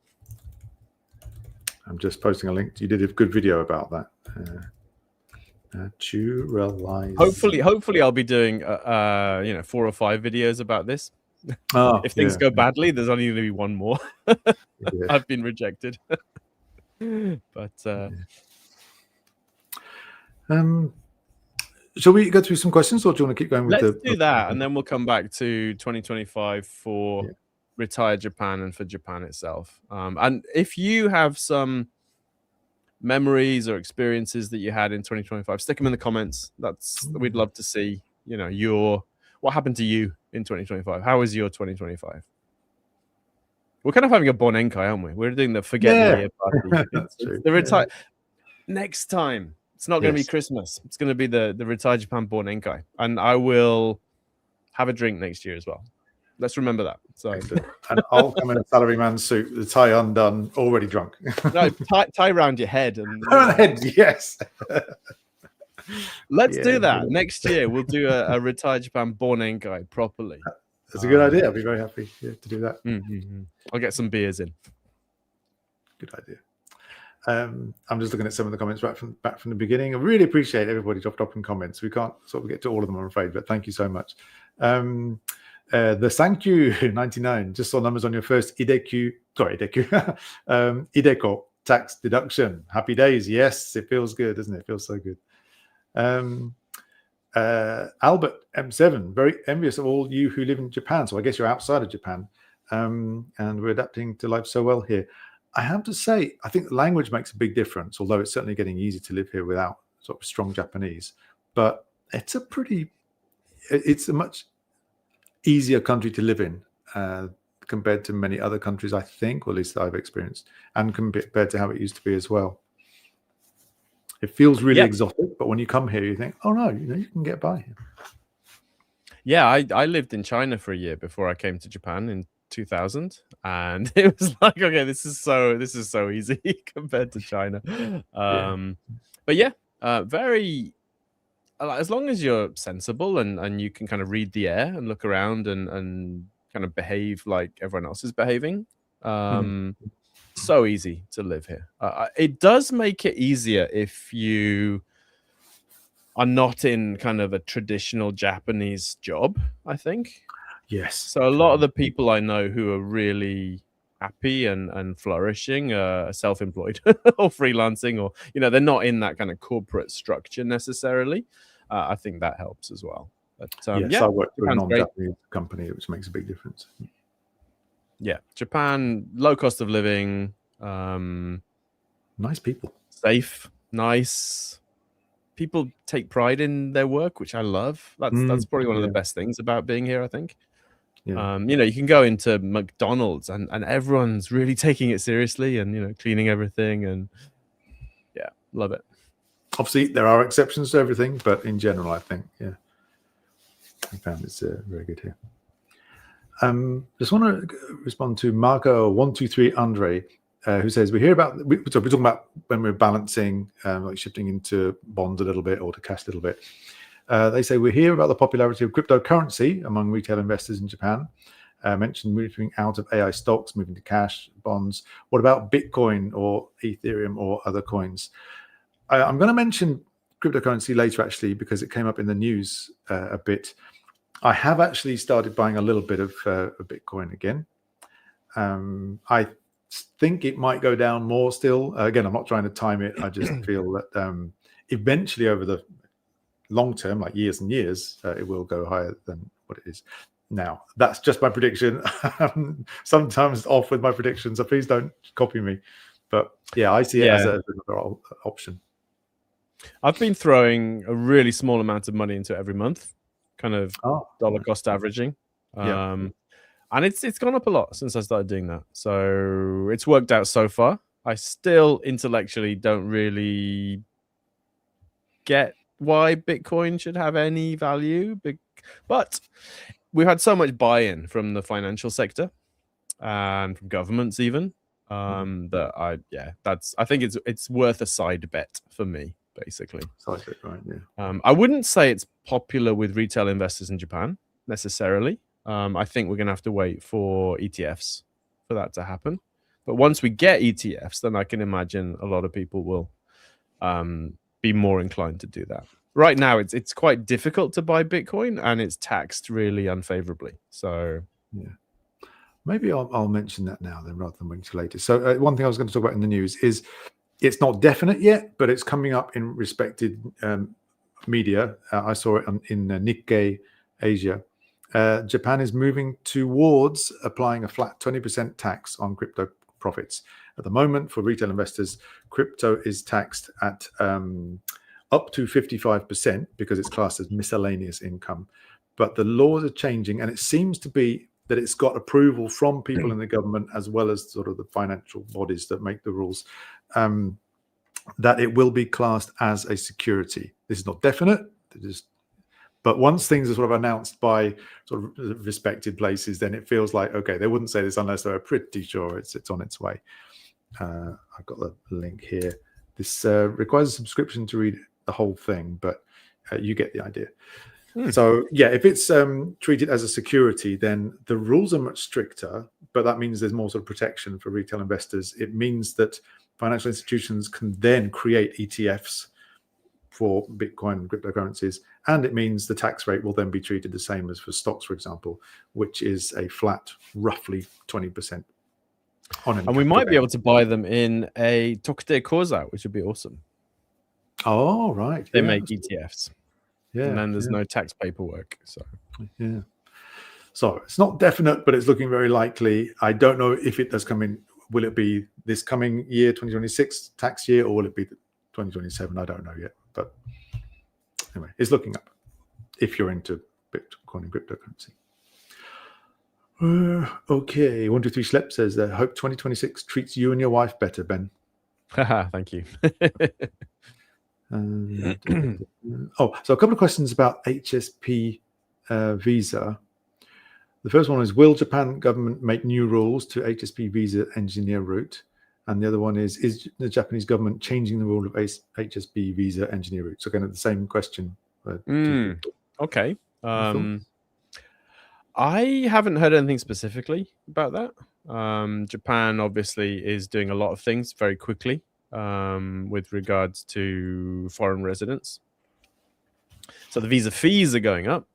Speaker 2: I'm just posting a link. You did a good video about that. Naturalize.
Speaker 1: Hopefully I'll be doing 4 or 5 videos about this. If things go badly, there's only going to be one more. I've been rejected. But
Speaker 2: shall we go through some questions, or do you want to keep going with
Speaker 1: let's do that, and then we'll come back to 2025 for Retire Japan and for Japan itself. And if you have some memories or experiences that you had in 2025, stick them in the comments. We'd love to see what happened to you in 2025. How was your 2025? We're kind of having a Bonenkai, aren't we? We're doing the forget the year party. It's the retire next time. It's not going to be Christmas. It's going to be the Retire Japan Bonenkai, and I will have a drink next year as well. Let's remember that. So,
Speaker 2: and I'll come in a salaryman suit, the tie undone, already drunk.
Speaker 1: No, tie around your head and
Speaker 2: head. Yes.
Speaker 1: Let's do that next year. We'll do a Retire Japan Bonenkai properly.
Speaker 2: That's a good idea. I'd be very happy to do that.
Speaker 1: I'll get some beers in.
Speaker 2: Good idea. I'm just looking at some of the comments back from the beginning. I really appreciate everybody dropping comments. We can't sort of get to all of them, I'm afraid, but thank you so much. The thank you 99 just saw numbers on your first Ideco tax deduction. Happy days. Yes, it feels good, doesn't it? It feels so good. Albert M7, very envious of all you who live in Japan. So I guess you're outside of Japan, and we're adapting to life so well here. I have to say, I think the language makes a big difference, although it's certainly getting easy to live here without sort of strong Japanese. But it's a much easier country to live in compared to many other countries, I think, or at least that I've experienced, and compared to how it used to be as well. It feels really exotic, but when you come here, you think, oh no, you can get by here.
Speaker 1: Yeah, I lived in China for a year before I came to Japan in 2000, and it was like, okay, this is so easy compared to China. But yeah, very. As long as you're sensible and you can kind of read the air and look around and kind of behave like everyone else is behaving, so easy to live here. It does make it easier if you are not in kind of a traditional Japanese job, I think.
Speaker 2: Yes.
Speaker 1: So a lot of the people I know who are really happy and flourishing self-employed or freelancing, or they're not in that kind of corporate structure necessarily. I think that helps as well. But
Speaker 2: yes, I work for a non-Japanese company, which makes a big difference.
Speaker 1: Yeah, Japan, low cost of living,
Speaker 2: nice people,
Speaker 1: safe, nice. People take pride in their work, which I love. That's probably one of the best things about being here, I think.
Speaker 2: Yeah.
Speaker 1: You can go into McDonald's and everyone's really taking it seriously and cleaning everything, and yeah, love it.
Speaker 2: Obviously, there are exceptions to everything, but in general, I think, I found it's very good here. Just want to respond to Marco123 Andre, who says, we're talking about when we're balancing, like shifting into bonds a little bit or to cash a little bit. They say, we hear about the popularity of cryptocurrency among retail investors in Japan. Mentioned moving out of AI stocks, moving to cash, bonds. What about Bitcoin or Ethereum or other coins? I'm going to mention cryptocurrency later, actually, because it came up in the news a bit. I have actually started buying a little bit of Bitcoin again. I think it might go down more still. Again, I'm not trying to time it. I just feel that eventually over the long term, like years and years, it will go higher than what it is now. That's just my prediction. Sometimes off with my predictions, so please don't copy me. But yeah, I see it as another option.
Speaker 1: I've been throwing a really small amount of money into it every month, kind of dollar cost averaging. And it's gone up a lot since I started doing that. So it's worked out so far. I still intellectually don't really get why Bitcoin should have any value, but we've had so much buy-in from the financial sector and from governments even, that I think it's worth a side bet for me, basically.
Speaker 2: Side bet, right? Yeah.
Speaker 1: I wouldn't say it's popular with retail investors in Japan necessarily. I think we're going to have to wait for ETFs for that to happen. But once we get ETFs, then I can imagine a lot of people will be more inclined to do that. Right now, it's quite difficult to buy Bitcoin, and it's taxed really unfavorably. So
Speaker 2: yeah, maybe I'll mention that now then, rather than waiting till later. So one thing I was going to talk about in the news is it's not definite yet, but it's coming up in respected media. I saw it in Nikkei Asia. Japan is moving towards applying a flat 20% tax on crypto profits. At the moment, for retail investors, crypto is taxed at up to 55% because it's classed as miscellaneous income. But the laws are changing, and it seems to be that it's got approval from people in the government as well as sort of the financial bodies that make the rules, that it will be classed as a security. This is not definite. But once things are sort of announced by sort of respected places, then it feels like, okay, they wouldn't say this unless they're pretty sure it's on its way. I've got the link here. This requires a subscription to read the whole thing, but you get the idea. So yeah, if it's treated as a security, then the rules are much stricter, but that means there's more sort of protection for retail investors. It means that financial institutions can then create ETFs for Bitcoin and cryptocurrencies, and it means the tax rate will then be treated the same as for stocks, for example, which is a flat, roughly 20% on an.
Speaker 1: And we might be able to buy them in a Tokute Koza, which would be awesome.
Speaker 2: Oh, right.
Speaker 1: They make ETFs.
Speaker 2: Yeah.
Speaker 1: And then there's no tax paperwork. So
Speaker 2: yeah. So it's not definite, but it's looking very likely. I don't know if it does come in. Will it be this coming year, 2026 tax year, or will it be 2027? I don't know yet. But anyway, it's looking up if you're into Bitcoin and cryptocurrency. Okay, 123 Schlep says that hope 2026 treats you and your wife better, Ben.
Speaker 1: Thank you.
Speaker 2: So a couple of questions about HSP visa. The first one is, will Japan government make new rules to HSP visa engineer route? And the other one is the Japanese government changing the rule of HSP visa engineer route? So kind of the same question.
Speaker 1: Okay. I haven't heard anything specifically about that. Japan obviously is doing a lot of things very quickly with regards to foreign residents. So the visa fees are going up.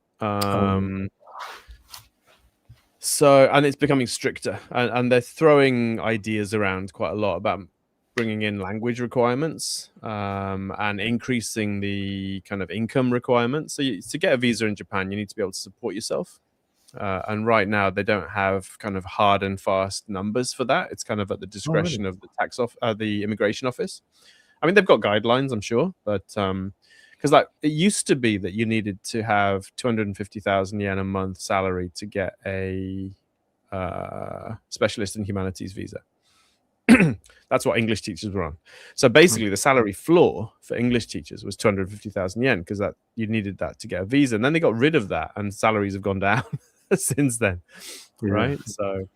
Speaker 1: So, and it's becoming stricter, and they're throwing ideas around quite a lot about bringing in language requirements and increasing the kind of income requirements. So to get a visa in Japan, you need to be able to support yourself. And right now, they don't have kind of hard and fast numbers for that. It's kind of at the discretion of the the immigration office. I mean, they've got guidelines, I'm sure, but because like it used to be that you needed to have 250,000 yen a month salary to get a specialist in humanities visa. That's what English teachers were on. So basically, the salary floor for English teachers was 250,000 yen because that you needed that to get a visa. And then they got rid of that, and salaries have gone down since then, right? So,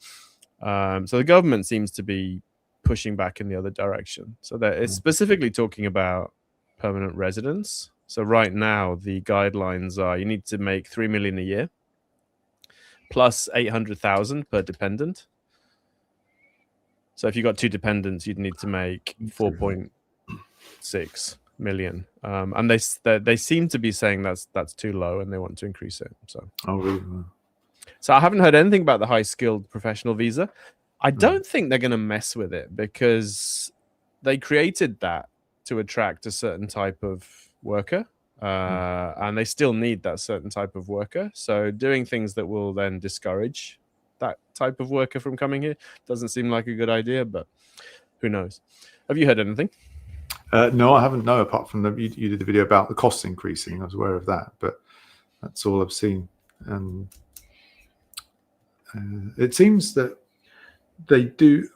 Speaker 1: so the government seems to be pushing back in the other direction. So that it's specifically talking about permanent residence. So right now, the guidelines are you need to make 3 million a year plus 800,000 per dependent. So if you got 2 dependents, you'd need to make 4.6 million. And they seem to be saying that's too low, and they want to increase it. So so I haven't heard anything about the high skilled professional visa. I don't think they're going to mess with it because they created that to attract a certain type of worker, and they still need that certain type of worker. So doing things that will then discourage that type of worker from coming here doesn't seem like a good idea, but who knows? Have you heard anything?
Speaker 2: No, I haven't. No, apart from you did the video about the costs increasing. I was aware of that, but that's all I've seen. And it seems that they do,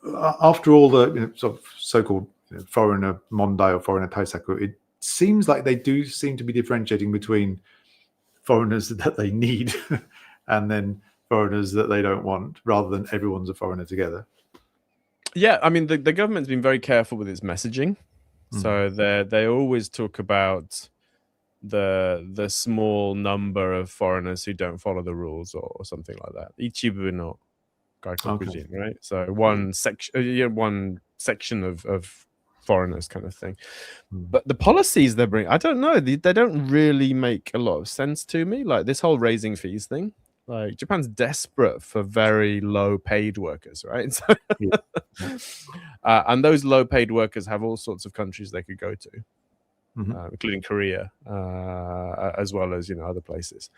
Speaker 2: after all the sort of so-called foreigner mondai or foreigner taisaku, it seems like they do seem to be differentiating between foreigners that they need and then foreigners that they don't want, rather than everyone's a foreigner together.
Speaker 1: Yeah, I mean, the government's been very careful with its messaging. So they always talk about the small number of foreigners who don't follow the rules or something like that. Ichibu no gaikokujin, right? So one section of foreigners kind of thing. But the policies they bring, I don't know. They don't really make a lot of sense to me. Like this whole raising fees thing. Like Japan's desperate for very low paid workers, right? So, and those low paid workers have all sorts of countries they could go to, including Korea, as well as other places.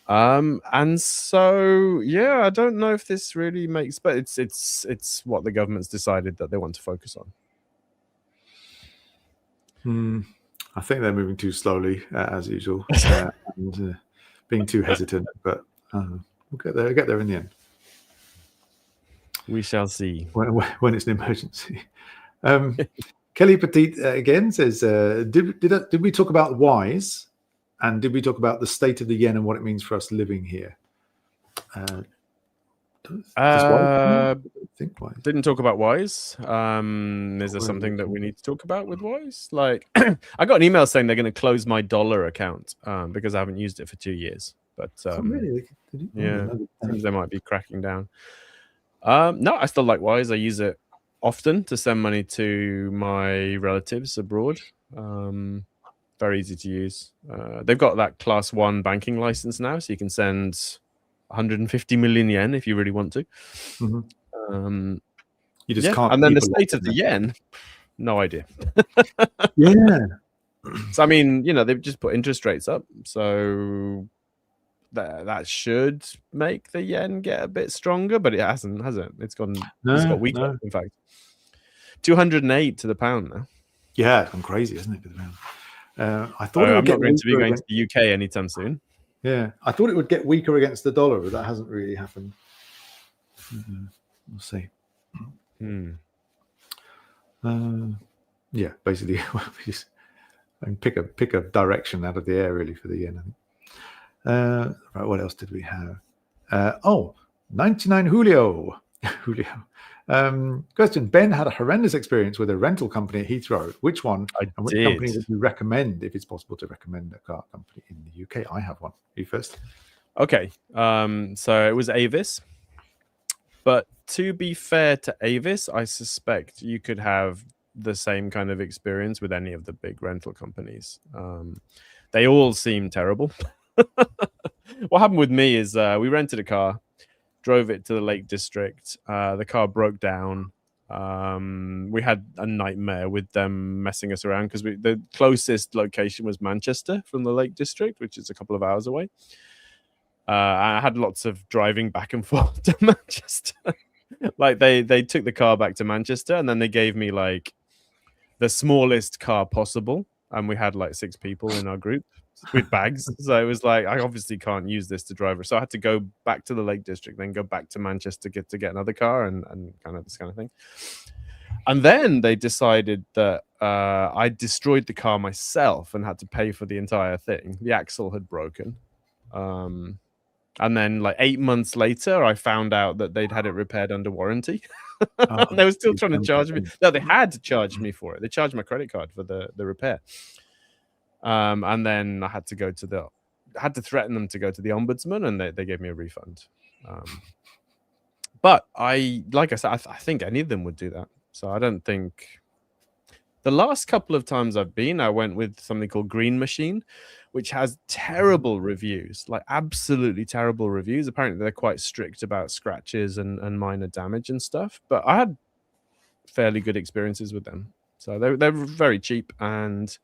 Speaker 1: And so yeah, I don't know if this really makes, but it's what the government's decided that they want to focus
Speaker 2: on. I think they're moving too slowly, as usual, and being too hesitant, but we'll get there in the end.
Speaker 1: We shall see
Speaker 2: when it's an emergency. Kelly Petit again says, did we talk about WISE, and did we talk about the state of the yen and what it means for us living here?
Speaker 1: Didn't talk about WISE. Is there something that we need to talk about with WISE? Like, I got an email saying they're going to close my dollar account because I haven't used it for 2 years. But
Speaker 2: really?
Speaker 1: Yeah, seems they might be cracking down. No, I still like WISE. I use it often to send money to my relatives abroad. Very easy to use. They've got that class 1 banking license now, so you can send 150 million yen if you really want to.
Speaker 2: You just can't.
Speaker 1: And then the state of the yen, no idea. So I mean, they've just put interest rates up, so that should make the yen get a bit stronger, but it hasn't, has it? It's got weaker. In fact, 208 to the pound now.
Speaker 2: Yeah, it's gone crazy, isn't it? To the pound. I thought
Speaker 1: I'm not going to be going to the UK anytime soon.
Speaker 2: Yeah, I thought it would get weaker against the dollar, but that hasn't really happened. We'll see.
Speaker 1: Hmm.
Speaker 2: Yeah, basically, and pick a direction out of the air really for the yen. I think. Right, what else did we have? 99 Julio. Question: Ben had a horrendous experience with a rental company at Heathrow. Which one and which company would you recommend if it's possible to recommend a car company in the UK? I have one. You first.
Speaker 1: Okay. So it was Avis. But to be fair to Avis, I suspect you could have the same kind of experience with any of the big rental companies. They all seem terrible. What happened with me is we rented a car, drove it to the Lake District. The car broke down. We had a nightmare with them messing us around because the closest location was Manchester from the Lake District, which is a couple of hours away. I had lots of driving back and forth to Manchester. Like they took the car back to Manchester and then they gave me like the smallest car possible, and we had like 6 people in our group with bags. So it was like, I obviously can't use this to drive. So I had to go back to the Lake District, then go back to Manchester to get another car and kind of this kind of thing. And then they decided that I destroyed the car myself and had to pay for the entire thing. The axle had broken. And then like 8 months later, I found out that they'd had it repaired under warranty. And they were still trying to charge me. No, they had charged me for it. They charged my credit card for the repair. And then I had to threaten them to go to the ombudsman, and they gave me a refund. But like I said, I think any of them would do that. So I don't think. The last couple of times I've been, I went with something called Green Machine, which has terrible reviews, like absolutely terrible reviews. Apparently, they're quite strict about scratches and minor damage and stuff. But I had fairly good experiences with them. So they're very cheap and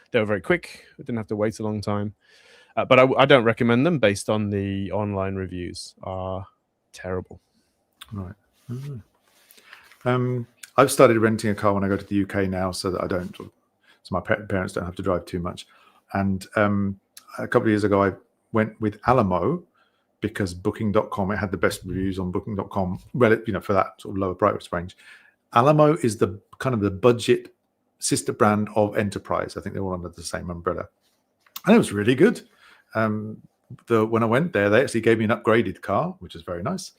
Speaker 1: they were very quick. I didn't have to wait a long time. But I don't recommend them based on the online reviews are terrible.
Speaker 2: Right. I've started renting a car when I go to the UK now, so that my parents don't have to drive too much. And a couple of years ago, I went with Alamo because Booking.com, it had the best reviews on Booking.com, for that sort of lower price range. Alamo is the kind of the budget sister brand of Enterprise. I think they're all under the same umbrella, and it was really good. When I went there, they actually gave me an upgraded car, which is very nice.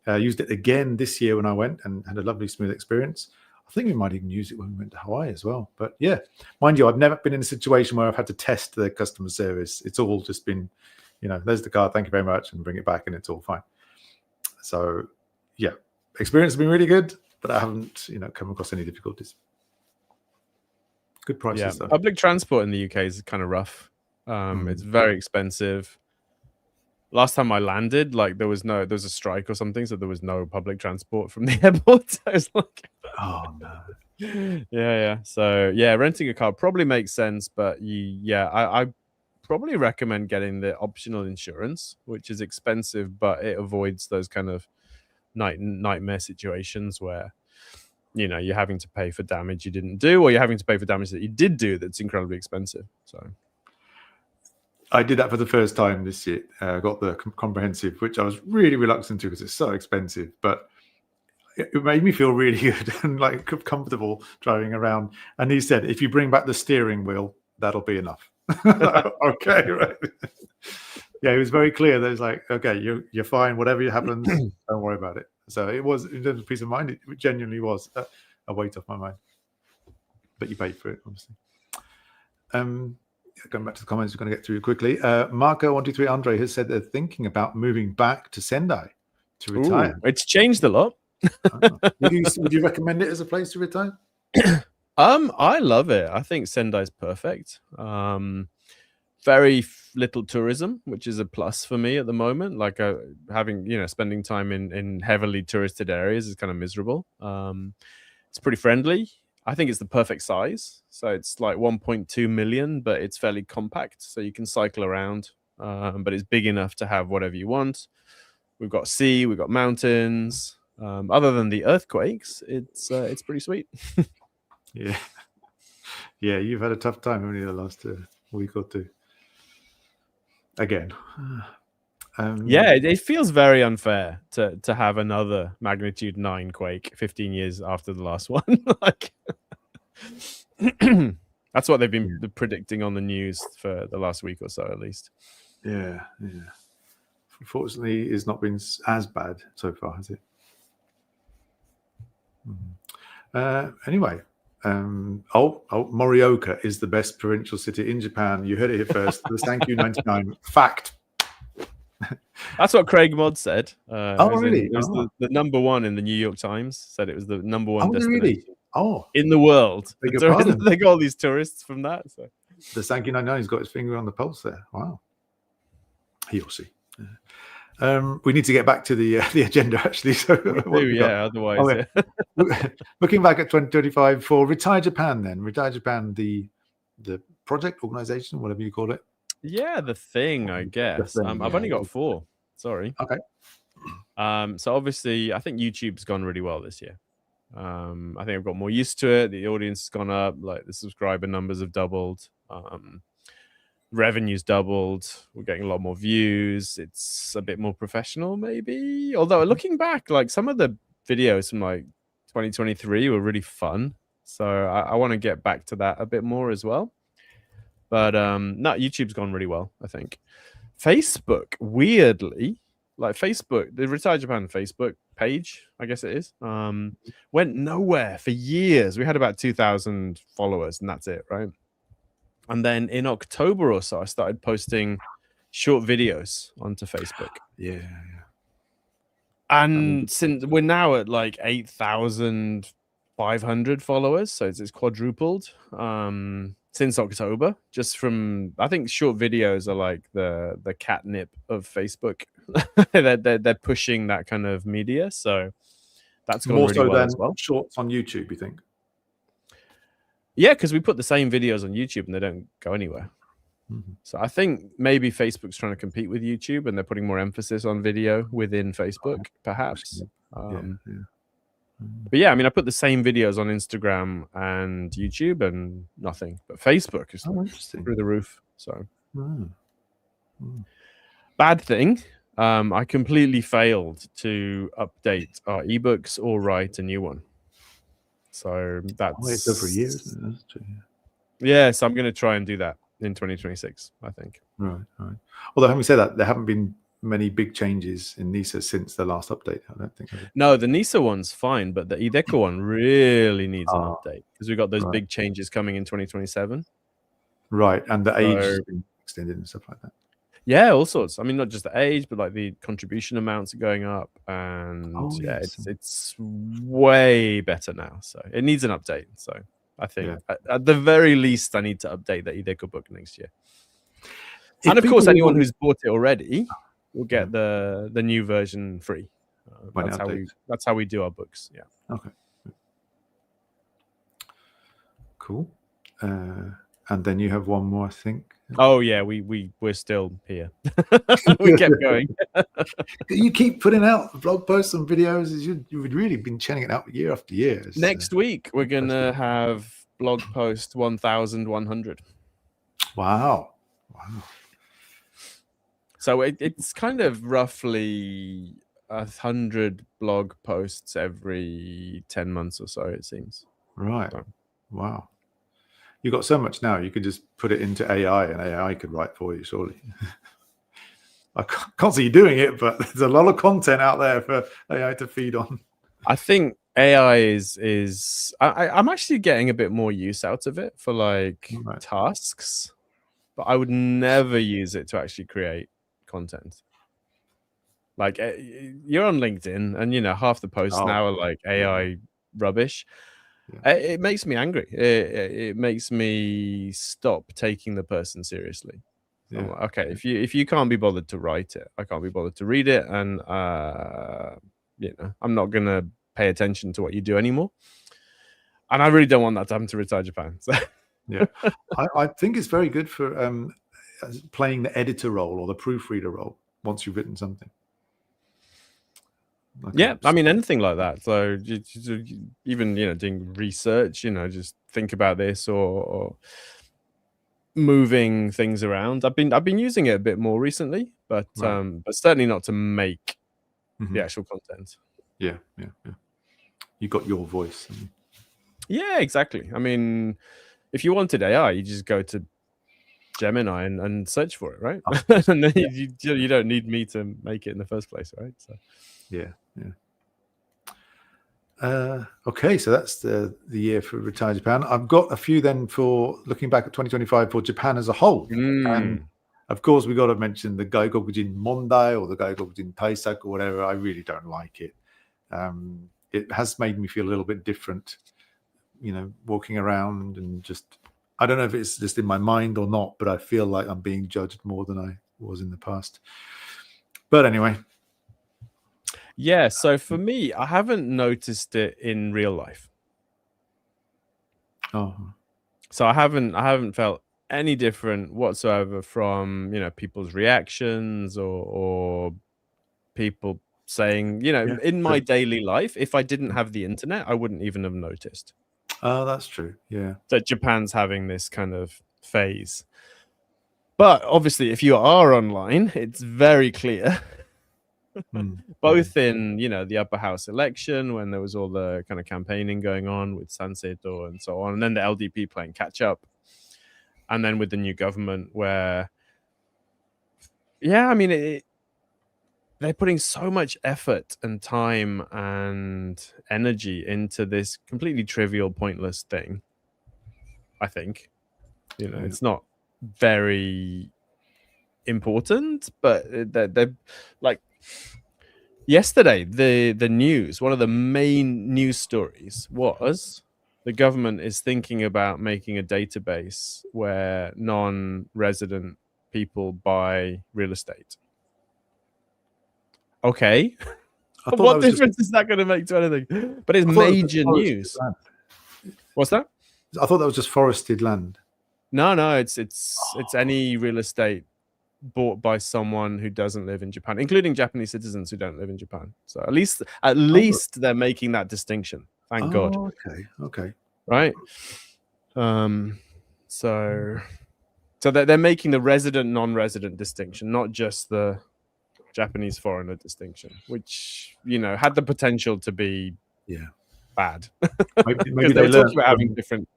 Speaker 2: Used it again this year when I went and had a lovely, smooth experience. I think we might even use it when we went to Hawaii as well. But yeah, mind you, I've never been in a situation where I've had to test the customer service. It's all just been, there's the car, thank you very much, and bring it back, and it's all fine. So yeah, experience has been really good, but I haven't, come across any difficulties. Good prices though.
Speaker 1: Public transport in the UK is kind of rough. It's very expensive. Last time I landed, like there was a strike or something, so there was no public transport from the airport. So I was like,
Speaker 2: oh no.
Speaker 1: Yeah. So yeah, renting a car probably makes sense, but I probably recommend getting the optional insurance, which is expensive, but it avoids those kind of nightmare situations where you're having to pay for damage you didn't do, or you're having to pay for damage that you did do that's incredibly expensive. So
Speaker 2: I did that for the first time this year. I got the comprehensive, which I was really reluctant to because it's so expensive, but it made me feel really good and like comfortable driving around. And he said, if you bring back the steering wheel, that'll be enough. Okay, right. Yeah, he was very clear. That it's like, okay, you're fine. Whatever happens, don't worry about it. So it was, in terms of peace of mind, it genuinely was a weight off my mind. But you paid for it, obviously. Going back to the comments, we're going to get through quickly. Marco123 Andre has said they're thinking about moving back to Sendai to retire.
Speaker 1: Ooh, it's changed a lot.
Speaker 2: Would you recommend it as a place to retire?
Speaker 1: I love it. I think Sendai's perfect. Very little tourism, which is a plus for me at the moment. Like having, spending time in heavily touristed areas is kind of miserable. It's pretty friendly. I think it's the perfect size. So it's like 1.2 million, but it's fairly compact. So you can cycle around, but it's big enough to have whatever you want. We've got sea, we've got mountains. Other than the earthquakes, it's pretty sweet.
Speaker 2: Yeah. You've had a tough time, haven't you, the last week or two? Again.
Speaker 1: Yeah, it feels very unfair to have another magnitude 9 quake 15 years after the last one. Like, that's what they've been predicting on the news for the last week or so, at least.
Speaker 2: Yeah. Unfortunately, it's not been as bad so far, has it? Anyway, Morioka is the best provincial city in Japan. You heard it here first. The Sankyu 99 fact.
Speaker 1: That's what Craig Mod said.
Speaker 2: Really?
Speaker 1: It was the number one in the New York Times. Said it was the number one destination in the world. They got all these tourists from that. So
Speaker 2: the Sankyu 99's got his finger on the pulse there. Wow. He or she. We need to get back to the agenda, actually. So
Speaker 1: otherwise.
Speaker 2: Looking back at 2025 for Retire Japan, then Retire Japan, the project, organization, whatever you call it.
Speaker 1: Yeah, the thing, I guess. I've only got 4. Sorry.
Speaker 2: Okay.
Speaker 1: So obviously, I think YouTube's gone really well this year. I think I've got more used to it. The audience has gone up. Like, the subscriber numbers have doubled. Revenue's doubled. We're getting a lot more views. It's a bit more professional, maybe. Although looking back, like, some of the videos from like 2023 were really fun. So I want to get back to that a bit more as well. But no, YouTube's gone really well, I think. Facebook, weirdly, like Facebook, the Retire Japan Facebook page, I guess it is, went nowhere for years. We had about 2,000 followers, and that's it, right? And then in October or so, I started posting short videos onto Facebook.
Speaker 2: Yeah.
Speaker 1: And since we're now at like 8,500 followers, so it's quadrupled since October. Just from, I think short videos are like the catnip of Facebook. they're pushing that kind of media, so that's gone
Speaker 2: more
Speaker 1: really
Speaker 2: so
Speaker 1: well
Speaker 2: than
Speaker 1: as well.
Speaker 2: Shorts on YouTube, you think?
Speaker 1: Yeah, because we put the same videos on YouTube and they don't go anywhere. So I think maybe Facebook's trying to compete with YouTube and they're putting more emphasis on video within Facebook, perhaps. But yeah, I mean, I put the same videos on Instagram and YouTube and nothing. But Facebook is through the roof. So bad thing. I completely failed to update our ebooks or write a new one. So that's
Speaker 2: over a year, isn't it? That's true,
Speaker 1: yeah, so I'm going to try and do that in 2026, I think.
Speaker 2: Right. Although having said that, there haven't been many big changes in NISA since the last update, I don't think.
Speaker 1: No, the NISA one's fine, but the IDECO one really needs an update because we've got those big changes coming in 2027.
Speaker 2: Right, and the age has been extended and stuff like that.
Speaker 1: Yeah, all sorts. I mean, not just the age, but like the contribution amounts are going up, and it's way better now. So it needs an update. So I think at the very least, I need to update the IDECO book next year. And of course, anyone who's bought it already will get the new version free. That's how we do our books. Yeah.
Speaker 2: Okay. Cool. And then you have one more, I think.
Speaker 1: Oh yeah, we're still here. We kept going.
Speaker 2: You keep putting out blog posts and videos. You've really been churning it out year after year.
Speaker 1: Next week we're gonna have blog post 1,100.
Speaker 2: Wow.
Speaker 1: So it's kind of roughly 100 blog posts every 10 months or so, it seems.
Speaker 2: Right. So. Wow. You've got so much now. You could just put it into AI, and AI could write for you, surely. I can't see you doing it, but there's a lot of content out there for AI to feed on.
Speaker 1: I think AI is. I'm actually getting a bit more use out of it for like tasks, but I would never use it to actually create content. Like, you're on LinkedIn, and half the posts now are like AI rubbish. Yeah. It makes me angry. It makes me stop taking the person seriously. Yeah. Like, okay, if you can't be bothered to write it, I can't be bothered to read it, and I'm not gonna pay attention to what you do anymore. And I really don't want that to happen to Retire Japan. So.
Speaker 2: Yeah, I think it's very good for playing the editor role or the proofreader role once you've written something.
Speaker 1: Yeah, I mean, anything like that. So even doing research, just think about this, or moving things around. I've been using it a bit more recently, but certainly not to make the actual content.
Speaker 2: Yeah. You got your voice.
Speaker 1: Yeah, exactly. I mean, if you wanted AI, you just go to Gemini and search for it, right? And then you don't need me to make it in the first place, right? So
Speaker 2: yeah. Okay, so that's the year for Retire Japan. I've got a few then for looking back at 2025 for Japan as a whole. And of course, we got to mention the Gaikokujin Mondai or the Gaikokujin Taisaku or whatever. I really don't like it. It has made me feel a little bit different, walking around and just, I don't know if it's just in my mind or not, but I feel like I'm being judged more than I was in the past. But anyway.
Speaker 1: Yeah, so for me, I haven't noticed it in real life.
Speaker 2: Oh.
Speaker 1: So I haven't felt any different whatsoever from, people's reactions or people saying, in my daily life, if I didn't have the internet, I wouldn't even have noticed.
Speaker 2: Oh, that's true. Yeah.
Speaker 1: That Japan's having this kind of phase. But obviously, if you are online, it's very clear. Both in, the upper house election, when there was all the kind of campaigning going on with Sanseito and so on, and then the LDP playing catch up. And then with the new government where, they're putting so much effort and time and energy into this completely trivial, pointless thing. I think, it's not very important, but they're like yesterday, the news, one of the main news stories was the government is thinking about making a database where non-resident people buy real estate. Okay. What difference is that going to make to anything? But it's major news. What's that?
Speaker 2: I thought that was just forested land.
Speaker 1: No, it's any real estate bought by someone who doesn't live in Japan, including Japanese citizens who don't live in Japan. So at least they're making that distinction. Thank God.
Speaker 2: Okay.
Speaker 1: Right. So they're making the resident non-resident distinction, not just the Japanese foreigner distinction, which had the potential to be bad.
Speaker 2: Maybe they learned about having different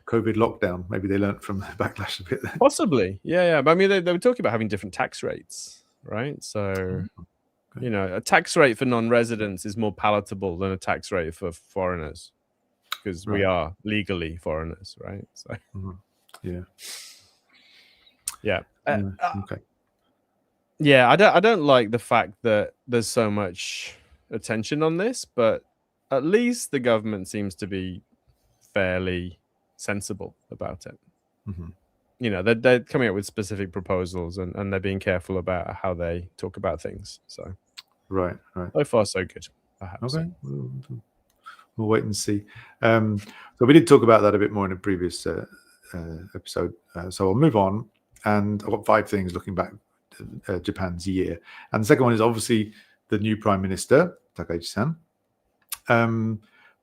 Speaker 2: COVID lockdown. Maybe they learned from the backlash a bit there.
Speaker 1: Possibly, yeah. But I mean, they were talking about having different tax rates, right? So, a tax rate for non-residents is more palatable than a tax rate for foreigners because we are legally foreigners, right? So,
Speaker 2: okay.
Speaker 1: Yeah, I don't like the fact that there's so much attention on this, but at least the government seems to be fairly sensible about it. They're coming up with specific proposals and they're being careful about how they talk about things. So
Speaker 2: right.
Speaker 1: So far, so good. Perhaps.
Speaker 2: Okay, we'll wait and see. So we did talk about that a bit more in a previous episode. So I'll move on, and I've got 5 things looking back to Japan's year, and the second one is obviously the new Prime Minister Takaichi-san.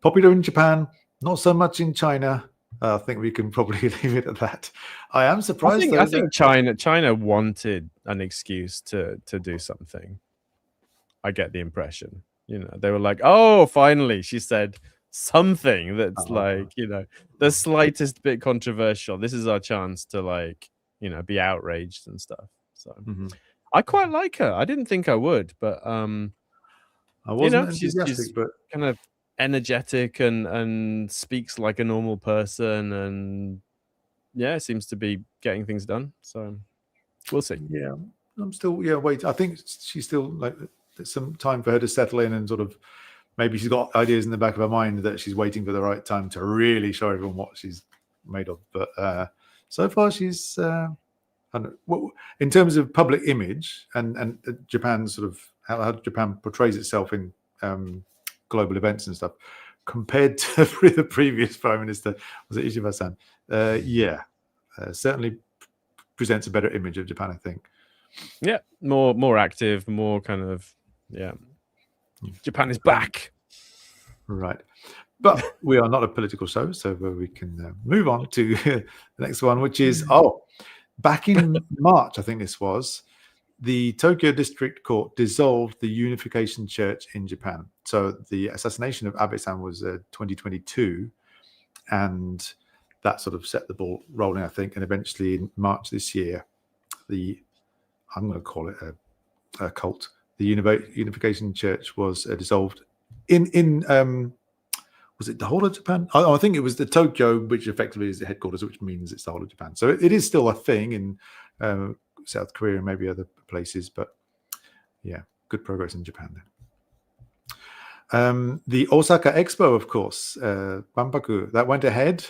Speaker 2: Popular in Japan, not so much in China. I think we can probably leave it at that. I am surprised.
Speaker 1: I think China wanted an excuse to do something. I get the impression, they were like, "Oh, finally," she said something that's the slightest bit controversial. This is our chance to be outraged and stuff. So I quite like her. I didn't think I would, but
Speaker 2: I wasn't enthusiastic,
Speaker 1: she's
Speaker 2: but
Speaker 1: kind of energetic and speaks like a normal person, and seems to be getting things done. So we'll see.
Speaker 2: Yeah, I'm still wait. I think she's still there's some time for her to settle in and sort of maybe she's got ideas in the back of her mind that she's waiting for the right time to really show everyone what she's made of. But so far she's in terms of public image and Japan's sort of how Japan portrays itself in global events and stuff compared to the previous Prime Minister, was it Ishima-san? Certainly presents a better image of Japan, I think.
Speaker 1: Yeah, more active, more kind of Japan is back.
Speaker 2: Right. But we are not a political show, so we can move on to the next one, which is, back in March, I think this was, the Tokyo District Court dissolved the Unification Church in Japan. So the assassination of Abe-san was 2022, and that sort of set the ball rolling, I think. And eventually in March this year, I'm going to call it a cult, the Unification Church was dissolved in was it the whole of Japan? I think it was the Tokyo, which effectively is the headquarters, which means it's the whole of Japan. So it is still a thing in South Korea and maybe other places, but yeah, good progress in Japan then. The Osaka Expo, of course, Banpaku, that went ahead.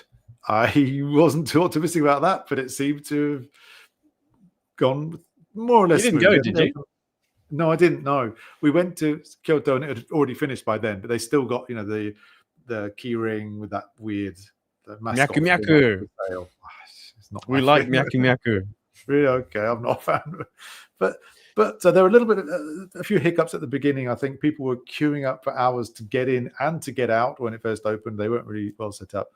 Speaker 2: I wasn't too optimistic about that, but it seemed to have gone more or less.
Speaker 1: You didn't go, did you?
Speaker 2: No, I didn't. No, we went to Kyoto and it had already finished by then, but they still got, the key ring with that weird mascot.
Speaker 1: Myaku. We like Myaku.
Speaker 2: Really? Okay, I'm not a fan. But there were a few hiccups at the beginning. I think people were queuing up for hours to get in and to get out when it first opened. They weren't really well set up.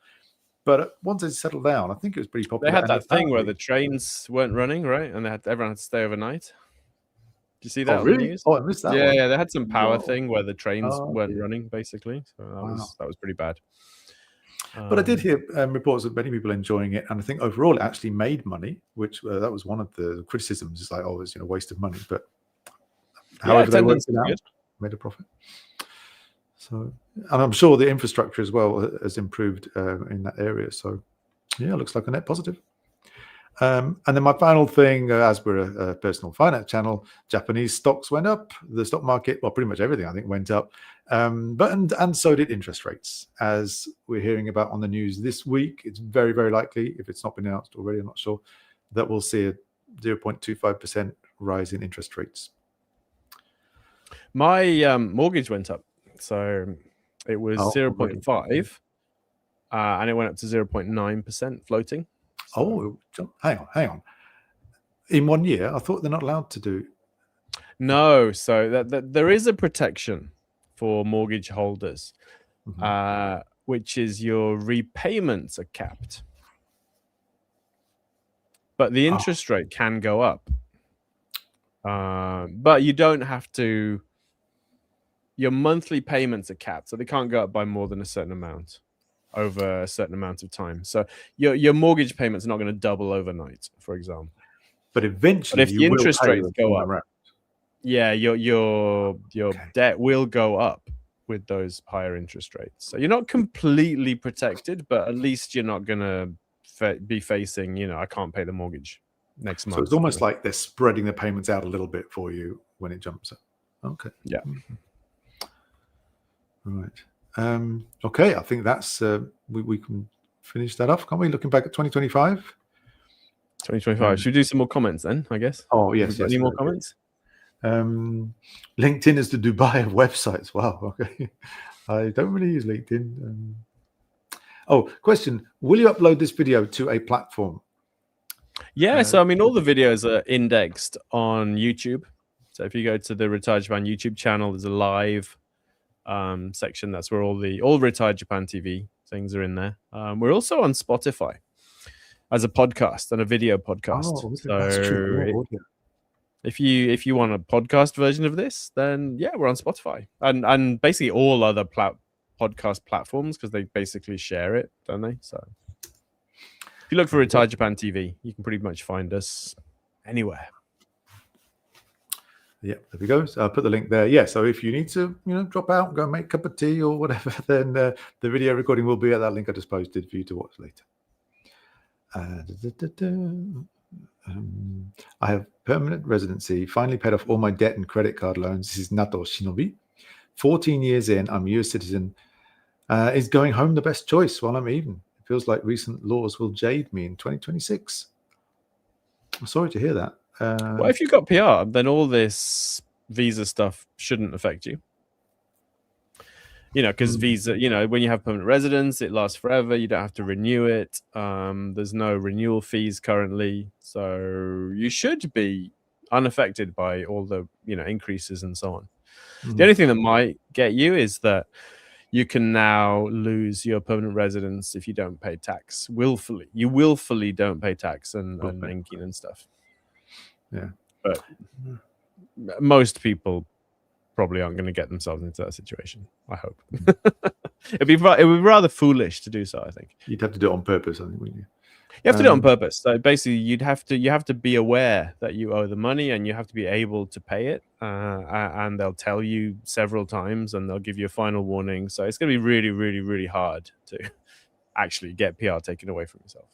Speaker 2: But once it settled down, I think it was pretty popular.
Speaker 1: They had that thing where the trains weren't running, right? And everyone had to stay overnight. Did you see that on the news?
Speaker 2: Oh, I missed that one.
Speaker 1: Yeah, they had some power thing where the trains weren't running, basically. So that was pretty bad.
Speaker 2: But I did hear reports of many people enjoying it, and I think overall it actually made money, which that was one of the criticisms. It's like, it's a waste of money, but however they worked it out, made a profit. So, and I'm sure the infrastructure as well has improved in that area. So, yeah, it looks like a net positive. And then my final thing, as we're a personal finance channel, Japanese stocks went up. The stock market, well, pretty much everything I think went up, and so did interest rates, as we're hearing about on the news this week. It's very, very likely, if it's not been announced already, I'm not sure, that we'll see a 0.25% rise in interest rates.
Speaker 1: My mortgage went up, so it was 0.5, and it went up to 0.9% floating.
Speaker 2: So. Hang on. In 1 year, I thought they're not allowed to do.
Speaker 1: No, so that there is a protection for mortgage holders, which is your repayments are capped, but the interest rate can go up. But you don't have to. Your monthly payments are capped, so they can't go up by more than a certain amount over a certain amount of time. So your mortgage payments are not going to double overnight, for example.
Speaker 2: But eventually,
Speaker 1: if the interest rates go up, your debt will go up with those higher interest rates. So you're not completely protected, but at least you're not going to be facing, I can't pay the mortgage next month.
Speaker 2: So it's almost like they're spreading the payments out a little bit for you when it jumps up. Okay.
Speaker 1: Yeah.
Speaker 2: Right. Okay, I think that's we can finish that off, can't we? Looking back at 2025.
Speaker 1: 2025. Should we do some more comments then, I guess?
Speaker 2: Oh, yes.
Speaker 1: Any more comments?
Speaker 2: LinkedIn is the Dubai of websites. Wow. Okay. I don't really use LinkedIn. Question. Will you upload this video to a platform?
Speaker 1: Yeah, so I mean, all the videos are indexed on YouTube. So if you go to the RetireJapan YouTube channel, there's a live section. That's where all RetireJapan TV things are in there. We're also on Spotify as a podcast and a video podcast.
Speaker 2: That's true.
Speaker 1: If you want a podcast version of this, then yeah, we're on Spotify and basically all other podcast platforms, because they basically share it, don't they? So if you look for RetireJapan TV, you can pretty much find us anywhere.
Speaker 2: Yeah, there we go. So I'll put the link there. Yeah, so if you need to, drop out and go make a cup of tea or whatever, then the video recording will be at that link I just posted for you to watch later. I have permanent residency, finally paid off all my debt and credit card loans. This is Nato Shinobi. 14 years in, I'm a US citizen. Is going home the best choice while I'm even? It feels like recent laws will jade me in 2026. I'm sorry to hear that.
Speaker 1: Well, if you've got PR, then all this visa stuff shouldn't affect you. Because visa, when you have permanent residence, it lasts forever. You don't have to renew it. There's no renewal fees currently. So you should be unaffected by all the, increases and so on. The only thing that might get you is that you can now lose your permanent residence if you don't pay tax willfully. You willfully don't pay tax and Enkin and stuff.
Speaker 2: Yeah.
Speaker 1: But most people probably aren't going to get themselves into that situation. I hope. It would be rather foolish to do so, I think.
Speaker 2: You'd have to do it on purpose, I think, wouldn't you?
Speaker 1: You have to do it on purpose. So basically, you have to be aware that you owe the money, and you have to be able to pay it. And they'll tell you several times, and they'll give you a final warning. So it's going to be really, really, really hard to actually get PR taken away from yourself.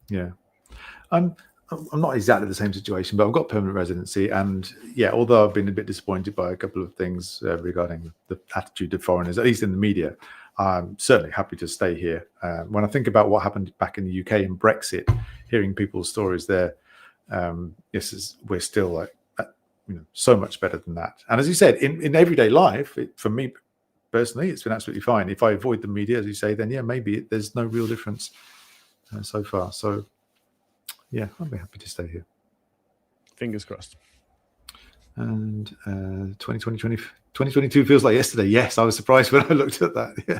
Speaker 2: Yeah, I'm not exactly the same situation, but I've got permanent residency, and yeah, although I've been a bit disappointed by a couple of things regarding the attitude of foreigners, at least in the media, I'm certainly happy to stay here. When I think about what happened back in the UK and Brexit, hearing people's stories there, we're still like, so much better than that. And as you said, in everyday life, for me personally, it's been absolutely fine. If I avoid the media, as you say, then yeah, maybe there's no real difference so far. So yeah, I'll be happy to stay here.
Speaker 1: Fingers crossed.
Speaker 2: And 2022 feels like yesterday. Yes, I was surprised when I looked at that. Yeah.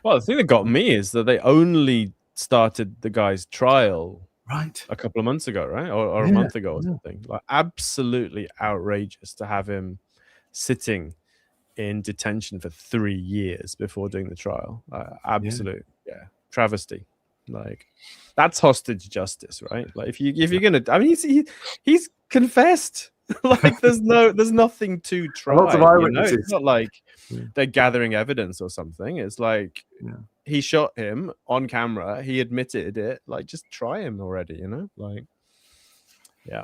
Speaker 1: Well, the thing that got me is that they only started the guy's trial a couple of months ago, right? Or a month ago or something. Like, absolutely outrageous to have him sitting in detention for 3 years before doing the trial. Absolute travesty. Like, that's hostage justice, right? Like, if you're gonna, I mean, he's confessed. Like, there's nothing to try.
Speaker 2: Lots of eyewitnesses.
Speaker 1: It's not like they're gathering evidence or something. It's like he shot him on camera. He admitted it. Like, just try him already, Like, yeah.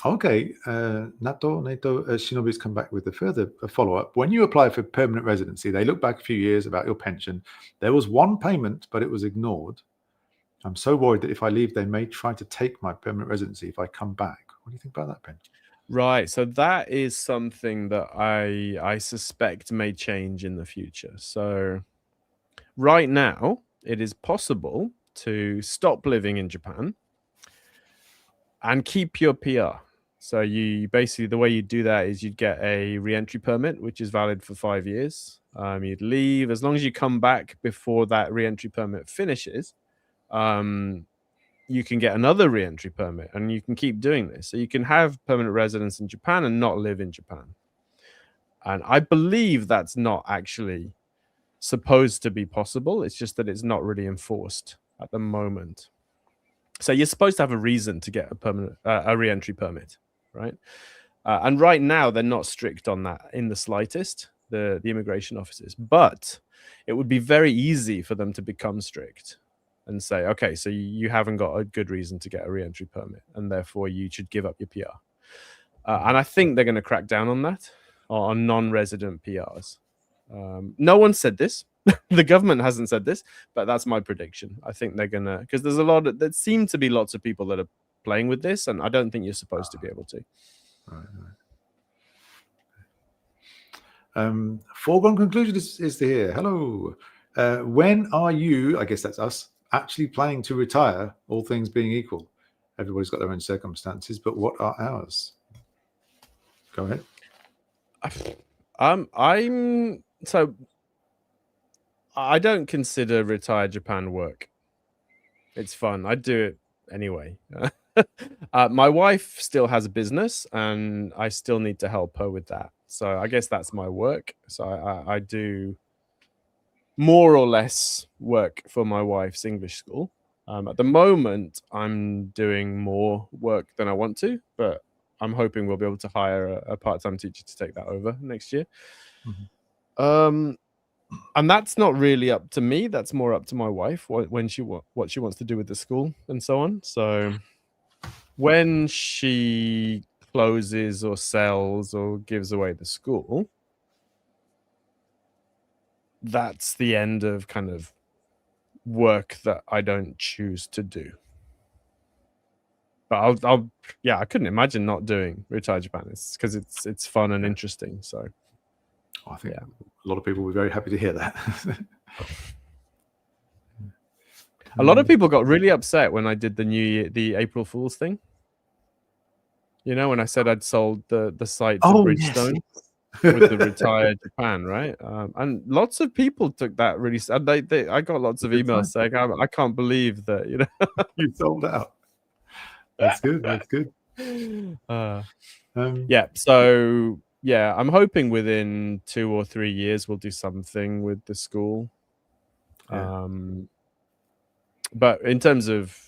Speaker 2: Okay. Nato Shinobi's come back with a follow-up. When you apply for permanent residency, they look back a few years about your pension. There was one payment, but it was ignored. I'm so worried that if I leave, they may try to take my permanent residency if I come back. What do you think about that, Ben?
Speaker 1: Right. So that is something that I suspect may change in the future. So right now, it is possible to stop living in Japan and keep your PR. So you basically, the way you do that is you'd get a re-entry permit, which is valid for 5 years. You'd leave. As long as you come back before that re-entry permit finishes, you can get another re-entry permit, and you can keep doing this. So you can have permanent residence in Japan and not live in Japan. And I believe that's not actually supposed to be possible. It's just that it's not really enforced at the moment. So you're supposed to have a reason to get a re-entry permit, right? And right now they're not strict on that in the slightest, the immigration officers. But it would be very easy for them to become strict and say, okay, so you haven't got a good reason to get a re-entry permit, and therefore you should give up your PR. And I think they're going to crack down on that, on non-resident PRs. No one said this. The government hasn't said this, but that's my prediction. I think they're going to, because there seem to be lots of people that are playing with this, and I don't think you're supposed to be able to.
Speaker 2: Right. Foregone conclusion is to hear. Hello. When are you, I guess that's us, actually planning to retire, all things being equal? Everybody's got their own circumstances, but what are ours? Go ahead.
Speaker 1: I don't consider RetireJapan work. It's fun. I do it anyway. My wife still has a business, and I still need to help her with that. So I guess that's my work. So I do more or less work for my wife's English school. At the moment, I'm doing more work than I want to, but I'm hoping we'll be able to hire a part-time teacher to take that over next year. Mm-hmm. And that's not really up to me. That's more up to my wife, what she wants to do with the school and so on. So when she closes or sells or gives away the school, that's the end of kind of work that I don't choose to do. But I couldn't imagine not doing RetireJapan. It's because it's fun and interesting. So
Speaker 2: I think a lot of people will be very happy to hear that.
Speaker 1: A lot of people got really upset when I did the April Fool's thing. When I said I'd sold the site to Bridgestone. with the Retire Japan, right? And lots of people took that really. I got lots of emails saying, "I can't believe that
Speaker 2: you sold out." That's good. That's good.
Speaker 1: Yeah. So yeah, I'm hoping within 2 or 3 years we'll do something with the school.
Speaker 2: Yeah.
Speaker 1: But in terms of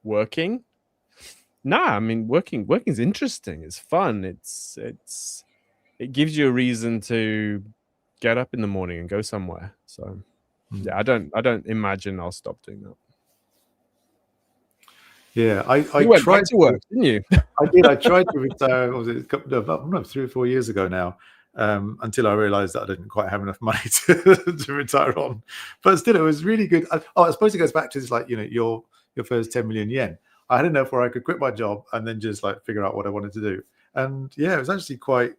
Speaker 1: working, I mean working's interesting. It's fun. It gives you a reason to get up in the morning and go somewhere. So yeah, I don't imagine I'll stop doing that.
Speaker 2: Yeah, I
Speaker 1: You went
Speaker 2: tried
Speaker 1: back to work, didn't you?
Speaker 2: I did. I tried to retire. Was it a couple of 3 or 4 years ago now? Until I realised that I didn't quite have enough money to retire on. But still, it was really good. I suppose it goes back to this, like, your first 10 million yen. I had enough where I could quit my job and then just like figure out what I wanted to do. And yeah, it was actually quite.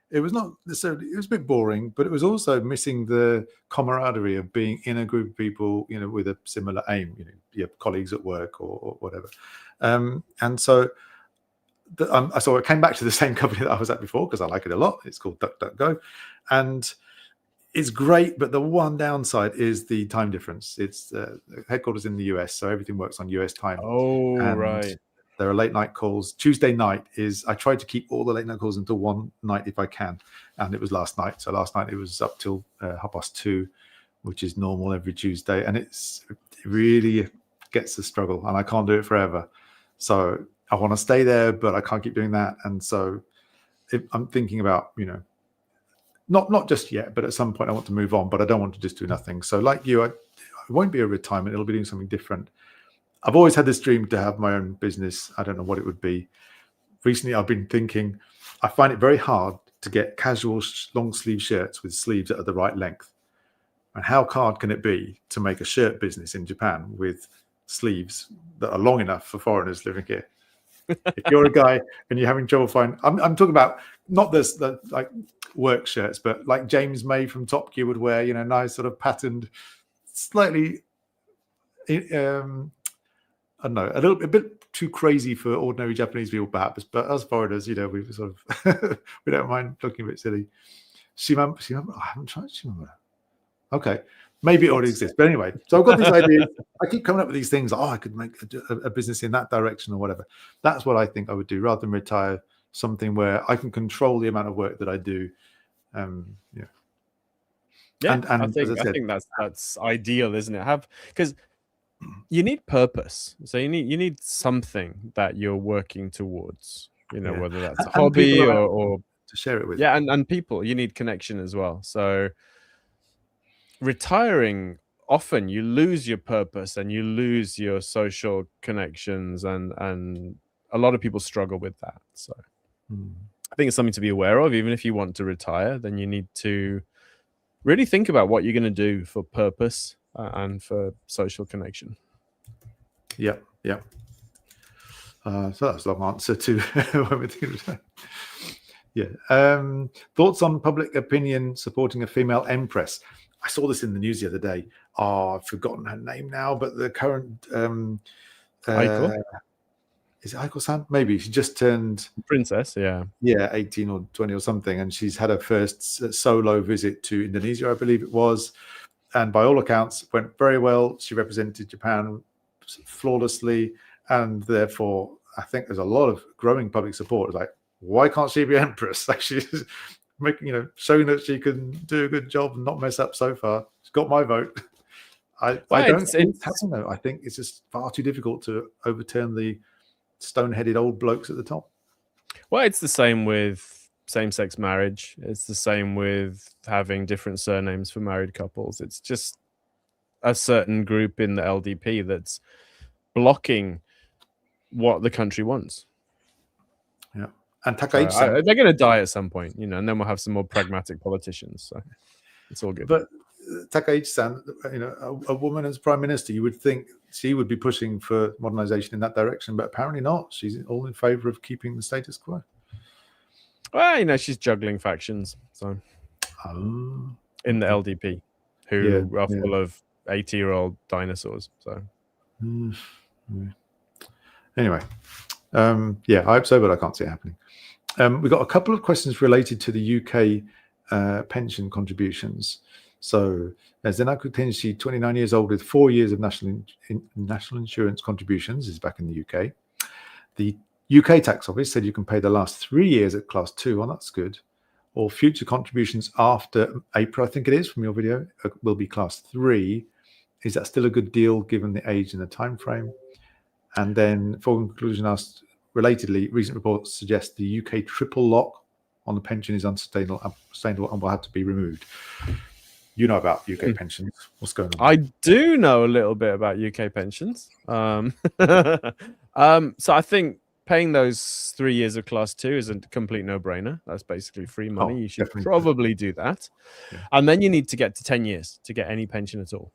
Speaker 2: It was not necessarily. It was a bit boring, but it was also missing the camaraderie of being in a group of people, with a similar aim. Your colleagues at work or whatever. And so. So I came back to the same company that I was at before because I like it a lot. It's called DuckDuckGo, and it's great. But the one downside is the time difference. It's headquarters in the US, so everything works on US time.
Speaker 1: Oh,
Speaker 2: and
Speaker 1: right.
Speaker 2: There are late night calls. Tuesday night I try to keep all the late night calls until one night if I can, and it was last night. So last night it was up till 2:30, which is normal every Tuesday, and it really gets the struggle, and I can't do it forever. So I want to stay there, but I can't keep doing that. And so I'm thinking about, not just yet, but at some point I want to move on, but I don't want to just do nothing. So like you, it won't be a retirement. It'll be doing something different. I've always had this dream to have my own business. I don't know what it would be. Recently, I've been thinking, I find it very hard to get casual long sleeve shirts with sleeves that are the right length. And how hard can it be to make a shirt business in Japan with sleeves that are long enough for foreigners living here? If you're a guy and you're having trouble finding, I'm talking about not the like work shirts, but like James May from Top Gear would wear, nice sort of patterned, slightly, I don't know, a bit too crazy for ordinary Japanese people, perhaps. But as foreigners, we sort of we don't mind looking a bit silly. Shimamura, I haven't tried Shimamura. Okay. Maybe it already exists. But anyway, so I've got these ideas. I keep coming up with these things. I could make a business in that direction or whatever. That's what I think I would do rather than retire something where I can control the amount of work that I do. Yeah.
Speaker 1: And I think that's ideal, isn't it? Because you need purpose. So you need something that you're working towards, whether that's a hobby or
Speaker 2: to share it with.
Speaker 1: Yeah. And people, you need connection as well. So retiring, often you lose your purpose and you lose your social connections, and a lot of people struggle with that. So I think it's something to be aware of. Even if you want to retire, then you need to really think about what you're going to do for purpose and for social connection.
Speaker 2: Yeah. So that's a long answer to when we're thinking of that. Yeah. Thoughts on public opinion supporting a female empress? I saw this in the news the other day. I've forgotten her name now, but the current
Speaker 1: Aiko?
Speaker 2: Is it Aiko-san? Maybe she just turned
Speaker 1: princess. Yeah,
Speaker 2: 18 or 20 or something, and she's had her first solo visit to Indonesia, I believe it was, and by all accounts went very well. She represented Japan flawlessly, and therefore I think there's a lot of growing public support. It's like, why can't she be empress? Like, she's making, showing that she can do a good job and not mess up so far. She's got my vote. I don't think it's happening, though. I think it's just far too difficult to overturn the stone-headed old blokes at the top.
Speaker 1: Well, it's the same with same-sex marriage. It's the same with having different surnames for married couples. It's just a certain group in the LDP that's blocking what the country wants.
Speaker 2: Yeah. And Takaichi-san,
Speaker 1: they're going to die at some point, and then we'll have some more pragmatic politicians. So it's all good.
Speaker 2: But Takaichi-san, a woman as prime minister, you would think she would be pushing for modernization in that direction, but apparently not. She's all in favor of keeping the status quo.
Speaker 1: Well, she's juggling factions. So in the LDP, who are full of 80-year-old dinosaurs. So
Speaker 2: anyway, I hope so, but I can't see it happening. We've got a couple of questions related to the UK pension contributions. So, Zenaku Tenshi, 29 years old with 4 years of national insurance contributions, is back in the UK. The UK tax office said you can pay the last 3 years at class 2. Well, that's good. Or future contributions after April, I think it is, from your video, will be class 3. Is that still a good deal given the age and the time frame? And then, for conclusion, asked, relatedly, recent reports suggest the UK triple lock on the pension is unsustainable and will have to be removed. You know about UK pensions. What's going on?
Speaker 1: I do know a little bit about UK pensions. So I think paying those 3 years of class 2 is a complete no-brainer. That's basically free money. You should probably do that. Yeah. And then you need to get to 10 years to get any pension at all.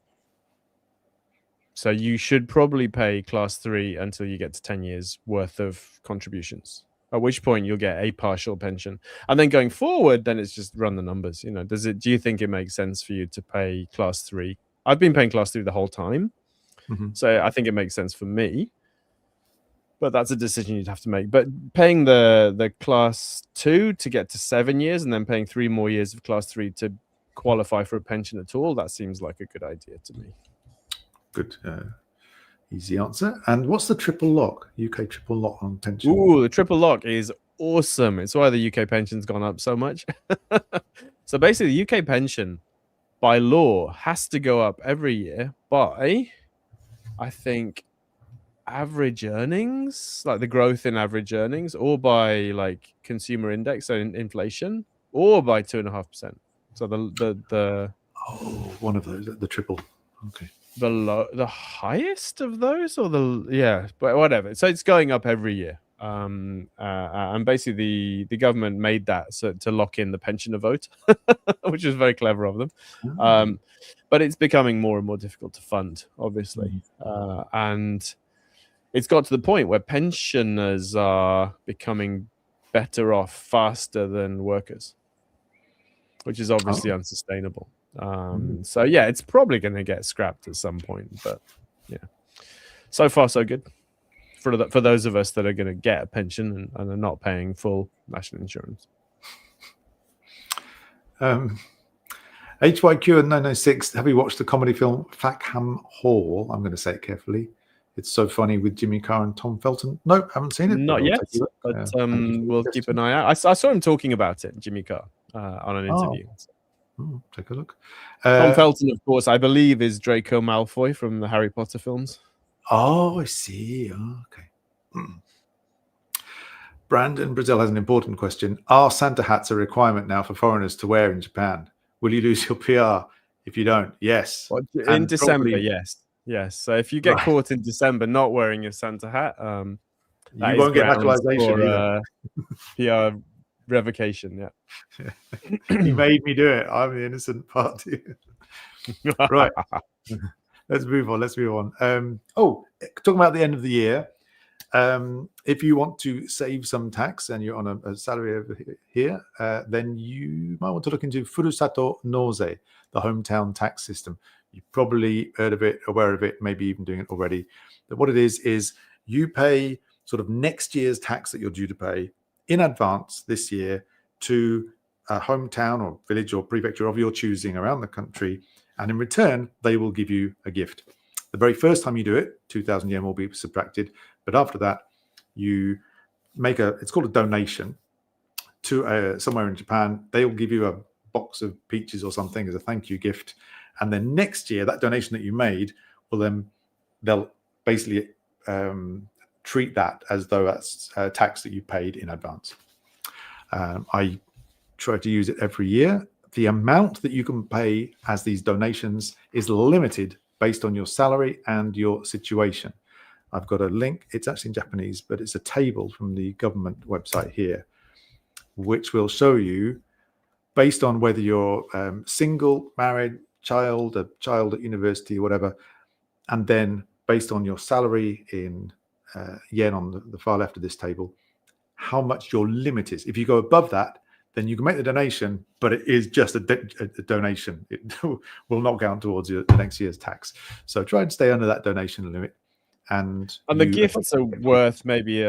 Speaker 1: So you should probably pay class 3 until you get to 10 years worth of contributions, at which point you'll get a partial pension. And then going forward, then it's just run the numbers. You know, do you think it makes sense for you to pay class 3? I've been paying class 3 the whole time. So I think it makes sense for me. But that's a decision you'd have to make. But paying the class 2 to get to 7 years and then paying 3 more years of class 3 to qualify for a pension at all, that seems like a good idea to me.
Speaker 2: Good. Easy answer. And what's the triple lock? UK triple lock on pension?
Speaker 1: Ooh, the triple lock is awesome. It's why the UK pension's gone up so much. So basically, the UK pension, by law, has to go up every year by, I think, average earnings, like the growth in average earnings, or by like consumer index, so inflation, or by 2.5%. So the
Speaker 2: one of those, the triple. Okay.
Speaker 1: The highest of those, or but whatever. So it's going up every year, and basically the government made that so to lock in the pensioner vote, which was very clever of them. But it's becoming more and more difficult to fund, obviously, and it's got to the point where pensioners are becoming better off faster than workers, which is obviously unsustainable. So yeah, it's probably going to get scrapped at some point, but yeah, so far so good for those of us that are going to get a pension and are not paying full national insurance.
Speaker 2: HYQ and 906, have you watched the comedy film Fackham Hall? I'm going to say it carefully. It's so funny with Jimmy Carr and Tom Felton. Nope, haven't seen it.
Speaker 1: Not yet, but we'll keep an eye out. I saw him talking about it, Jimmy Carr, on an interview.
Speaker 2: Take a look.
Speaker 1: Tom Felton, of course, I believe, is Draco Malfoy from the Harry Potter films.
Speaker 2: Oh, I see. Oh, okay. Brandon Brazil has an important question. Are Santa hats a requirement now for foreigners to wear in Japan? Will you lose your PR if you don't? Yes.
Speaker 1: Well, in December, yes. Yes. So if you get caught in December not wearing your Santa hat,
Speaker 2: you won't get naturalization either.
Speaker 1: PR revocation, yeah.
Speaker 2: He made me do it. I'm the innocent party. Right. Let's move on. Talking about the end of the year. If you want to save some tax and you're on a salary over here, then you might want to look into Furusato Nose, the hometown tax system. You've probably heard of it, aware of it, maybe even doing it already. But what it is you pay sort of next year's tax that you're due to pay in advance this year to a hometown or village or prefecture of your choosing around the country. And in return, they will give you a gift. The very first time you do it, 2,000 yen will be subtracted. But after that, you make it's called a donation to somewhere in Japan. They will give you a box of peaches or something as a thank you gift. And then next year, that donation that you made they'll basically treat that as though that's tax that you paid in advance. I try to use it every year. The amount that you can pay as these donations is limited based on your salary and your situation. I've got a link. It's actually in Japanese, but it's a table from the government website here, which will show you based on whether you're single, married, a child at university, whatever, and then based on your salary in yen on the far left of this table, how much your limit is. If you go above that, then you can make the donation, but it is just a donation. It will not count towards the next year's tax. So try and stay under that donation limit. And
Speaker 1: the gifts are worth maybe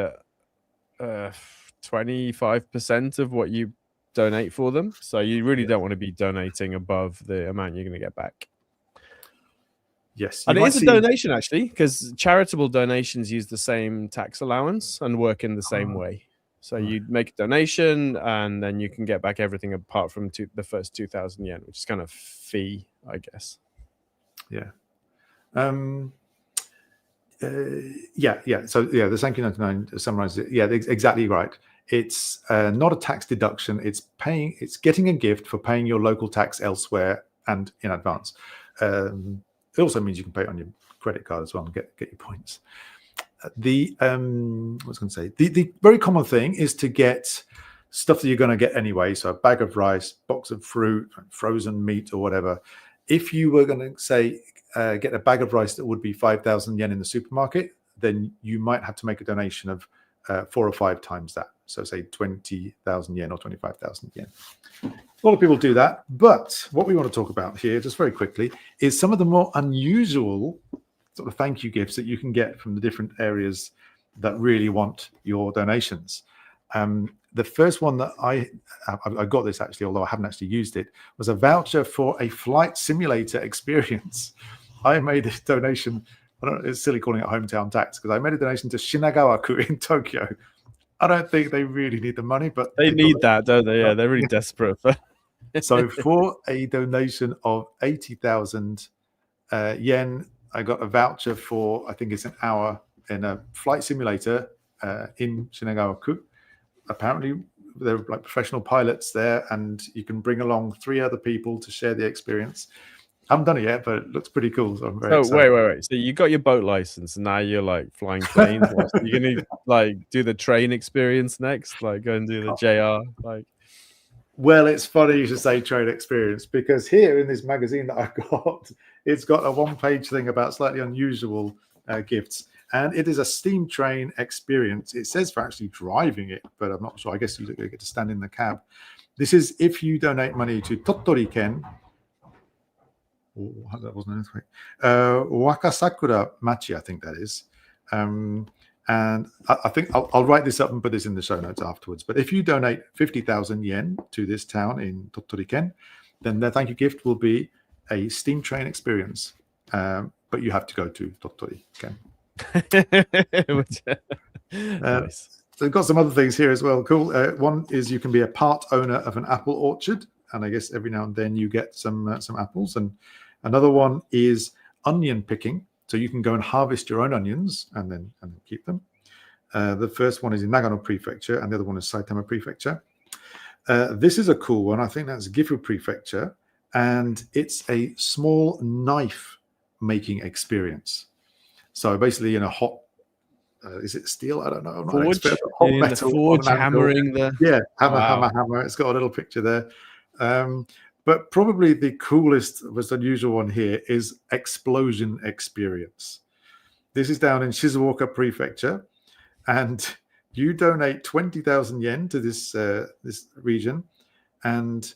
Speaker 1: 25% of what you donate for them. So you really don't want to be donating above the amount you're going to get back.
Speaker 2: Yes,
Speaker 1: and it is a donation actually, because charitable donations use the same tax allowance and work in the same way. So you make a donation and then you can get back everything apart from the first 2,000 yen, which is kind of fee, I guess.
Speaker 2: Yeah. Yeah. So yeah, the Sankey 99 summarizes it. Yeah, exactly right. It's not a tax deduction. It's getting a gift for paying your local tax elsewhere and in advance. It also means you can pay it on your credit card as well and get your points. The very common thing is to get stuff that you're going to get anyway. So a bag of rice, box of fruit, frozen meat, or whatever. If you were going to say get a bag of rice that would be 5,000 yen in the supermarket, then you might have to make a donation of 4 or 5 times that. So say 20,000 yen or 25,000 yen. A lot of people do that. But what we want to talk about here, just very quickly, is some of the more unusual sort of thank you gifts that you can get from the different areas that really want your donations. The first one that I got this actually, although I haven't actually used it, was a voucher for a flight simulator experience. I made a donation. I don't know, it's silly calling it hometown tax, because I made a donation to Shinagawa-ku in Tokyo. I don't think they really need the money, but
Speaker 1: they need that, don't they? Yeah, they're really desperate for.
Speaker 2: So for a donation of 80,000 yen, I got a voucher for, I think it's an hour in a flight simulator in Shinagawa-ku. Apparently, there are like professional pilots there, and you can bring along 3 other people to share the experience. I haven't done it yet, but it looks pretty cool. So I'm very excited.
Speaker 1: Wait. So you got your boat license, and now you're like flying planes. You're gonna like do the train experience next, like go and do the JR, like.
Speaker 2: Well, it's funny you should say train experience, because here in this magazine that I've got, it's got a 1-page thing about slightly unusual gifts. And it is a steam train experience. It says for actually driving it, but I'm not sure. I guess you get to stand in the cab. This is if you donate money to Tottori Ken. Oh, that wasn't anything. Wakasakura Machi, I think that is. And I think I'll write this up and put this in the show notes afterwards. But if you donate 50,000 yen to this town in Tottori Ken, then their thank you gift will be a steam train experience. But you have to go to Tottori Ken.
Speaker 1: Nice.
Speaker 2: So we've got some other things here as well. Cool. One is you can be a part owner of an apple orchard, and I guess every now and then you get some apples. And another one is onion picking. So you can go and harvest your own onions and then keep them. The first one is in Nagano Prefecture, and the other one is Saitama Prefecture. This is a cool one. I think that's Gifu Prefecture, and it's a small knife making experience. So basically, in a hot, is it steel? I don't know. I'm not
Speaker 1: forge,
Speaker 2: an expert. Hot metal,
Speaker 1: forge hammering the.
Speaker 2: Yeah, hammer. It's got a little picture there. But probably the coolest, most unusual one here is explosion experience. This is down in Shizuoka Prefecture, and you donate 20,000 yen to this region, and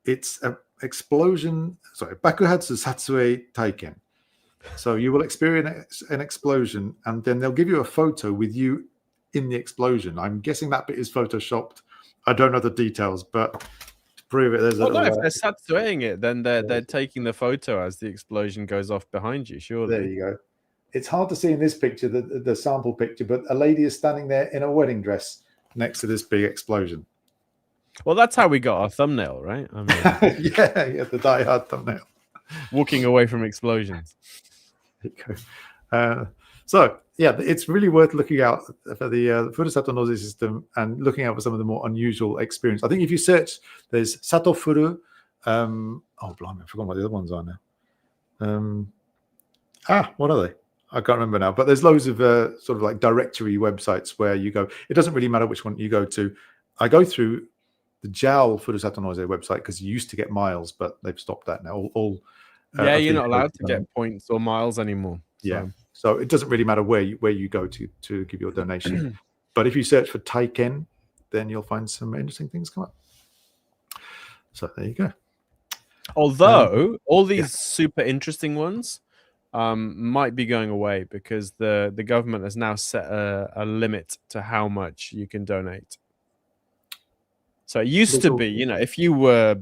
Speaker 2: it's a explosion. Sorry, bakuhatsu satsue taiken. So you will experience an explosion, and then they'll give you a photo with you in the explosion. I'm guessing that bit is photoshopped. I don't know the details, but to prove it, there's
Speaker 1: if they're satsueing it, then they're taking the photo as the explosion goes off behind you. Surely.
Speaker 2: There you go. It's hard to see in this picture, the sample picture, but a lady is standing there in a wedding dress next to this big explosion.
Speaker 1: Well, that's how we got our thumbnail, right? I mean,
Speaker 2: yeah, the Die Hard thumbnail.
Speaker 1: Walking away from explosions.
Speaker 2: So yeah, it's really worth looking out for the Furusato Noze system and looking out for some of the more unusual experience. I think if you search, there's Sato Furu. Oh, blimey, I forgot what the other ones are now. What are they? I can't remember now. But there's loads of sort of like directory websites where you go. It doesn't really matter which one you go to. I go through the JAL Furusato Noze website because you used to get miles, but they've stopped that now.
Speaker 1: Yeah, you're not allowed to get points or miles anymore. So.
Speaker 2: Yeah, so it doesn't really matter where you go to give your donation. But if you search for Taiken, then you'll find some interesting things come up. So there you go.
Speaker 1: Although all these super interesting ones might be going away because the government has now set a limit to how much you can donate. So it used to be, if you were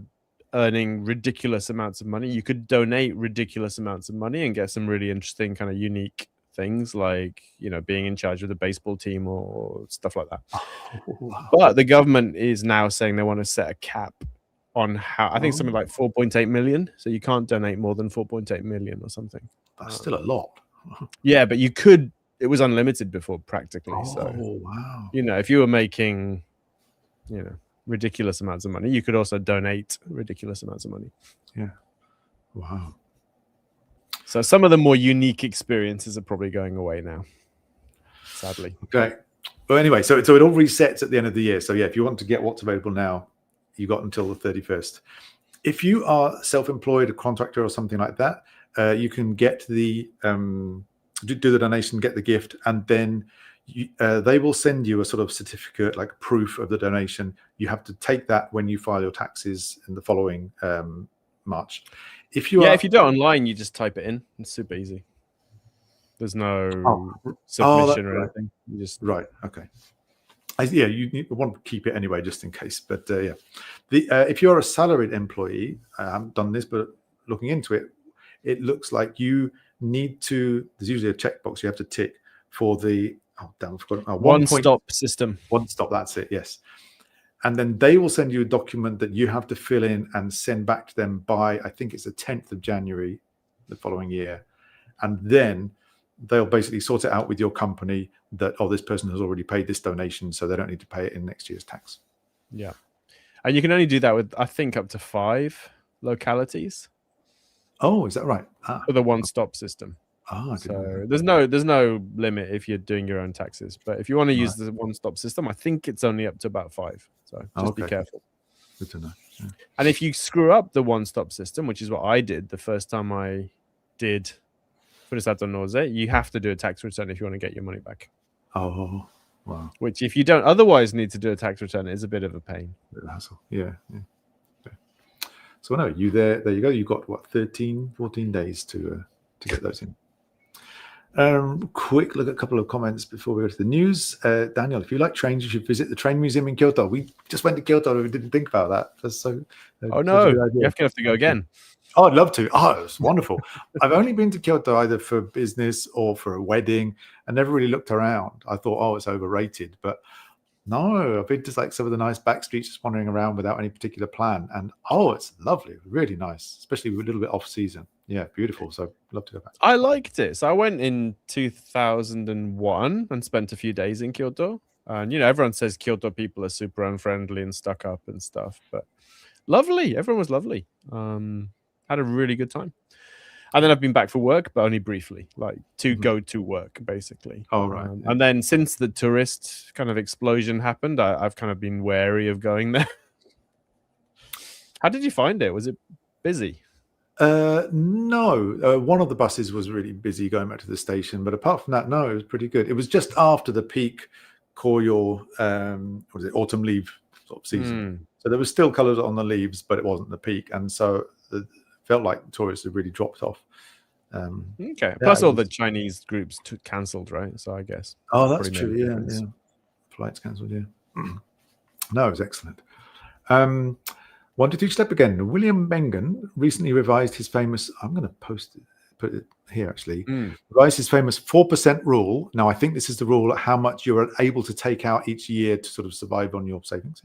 Speaker 1: earning ridiculous amounts of money, you could donate ridiculous amounts of money and get some really interesting kind of unique things like, being in charge of the baseball team or stuff like that.
Speaker 2: Oh, wow.
Speaker 1: But the government is now saying they want to set a cap on how, I think something like 4.8 million. So you can't donate more than 4.8 million or something.
Speaker 2: That's still a lot.
Speaker 1: Yeah, but you could, it was unlimited before practically.
Speaker 2: Oh, wow.
Speaker 1: If you were making, ridiculous amounts of money, you could also donate ridiculous amounts of money.
Speaker 2: Yeah. Wow.
Speaker 1: So some of the more unique experiences are probably going away now, sadly.
Speaker 2: Okay. Well, anyway, so it all resets at the end of the year. So yeah, if you want to get what's available now, you got until the 31st. If you are self-employed, a contractor or something like that, you can get the do the donation, get the gift, and then they will send you a sort of certificate, like proof of the donation. You have to take that when you file your taxes in the following March. If you do it
Speaker 1: online, you just type it in. It's super easy. There's no submission or anything. You just
Speaker 2: okay. You want to keep it anyway, just in case. But if you're a salaried employee, I haven't done this, but looking into it, it looks like you need to. There's usually a checkbox you have to tick for the
Speaker 1: one-stop system.
Speaker 2: One stop. That's it. Yes. And then they will send you a document that you have to fill in and send back to them by, I think it's the 10th of January the following year. And then they'll basically sort it out with your company that, this person has already paid this donation, so they don't need to pay it in next year's tax.
Speaker 1: Yeah. And you can only do that with, I think, up to 5 localities.
Speaker 2: Oh, is that right?
Speaker 1: For the one-stop system. So there's no limit if you're doing your own taxes, but if you want to use the one-stop system, I think it's only up to about 5. So just be careful.
Speaker 2: Good to know. Yeah.
Speaker 1: And if you screw up the one-stop system, which is what I did the first time I did Furusato Nose, you have to do a tax return if you want to get your money back.
Speaker 2: Oh, wow.
Speaker 1: Which, if you don't otherwise need to do a tax return, is a bit of a pain.
Speaker 2: A bit of a hassle. Yeah. Okay. So no, there you go. You've got 13, 14 days to get those in. Quick look at a couple of comments before we go to the news. Daniel, if you like trains, you should visit the train museum in Kyoto. We just went to Kyoto and we didn't think about that. That's so.
Speaker 1: Oh no, you have to go again.
Speaker 2: Oh, I'd love to. Oh, it was wonderful. I've only been to Kyoto either for business or for a wedding. I never really looked around. I thought, it's overrated. But no, I've been to like some of the nice back streets, just wandering around without any particular plan. And it's lovely, really nice, especially a little bit off season. Yeah, beautiful. So love to go back.
Speaker 1: I liked it. So I went in 2001 and spent a few days in Kyoto. And everyone says Kyoto people are super unfriendly and stuck up and stuff, but lovely. Everyone was lovely. Had a really good time. And then I've been back for work, but only briefly, like to go to work, basically.
Speaker 2: Oh, right.
Speaker 1: And then since the tourist kind of explosion happened, I've kind of been wary of going there. How did you find it? Was it busy?
Speaker 2: No. One of the buses was really busy going back to the station, but apart from that, no, it was pretty good. It was just after the peak Koryo, autumn leaf sort of season. So there was still colours on the leaves, but it wasn't the peak, and so it felt like tourists had really dropped off.
Speaker 1: Okay. Plus, all the Chinese groups cancelled, right? So I guess.
Speaker 2: Oh, that's true. Yeah. Flights cancelled. Yeah. No, it was excellent. 1 to 2 step again. William Bengen recently revised his famous. I'm going to put it here actually. Revised his famous 4% rule. Now, I think this is the rule at how much you're able to take out each year to sort of survive on your savings.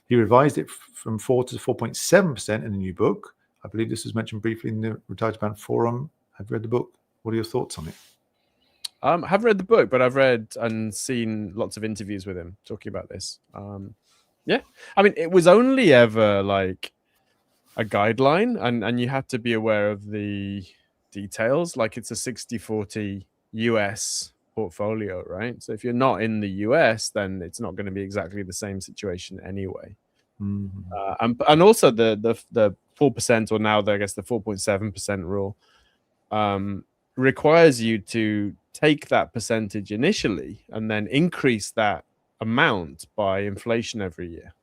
Speaker 2: He revised it from 4 to 4.7% in a new book. I believe this was mentioned briefly in the Retire Japan forum. Have you read the book? What are your thoughts on it?
Speaker 1: I haven't read the book, but I've read and seen lots of interviews with him talking about this. Yeah, I mean, it was only ever like a guideline, and you had to be aware of the details. Like it's a 60-40 US portfolio, right? So if you're not in the US, then it's not going to be exactly the same situation anyway. And also the 4%, or now I guess the 4.7% rule, requires you to take that percentage initially and then increase that amount by inflation every year.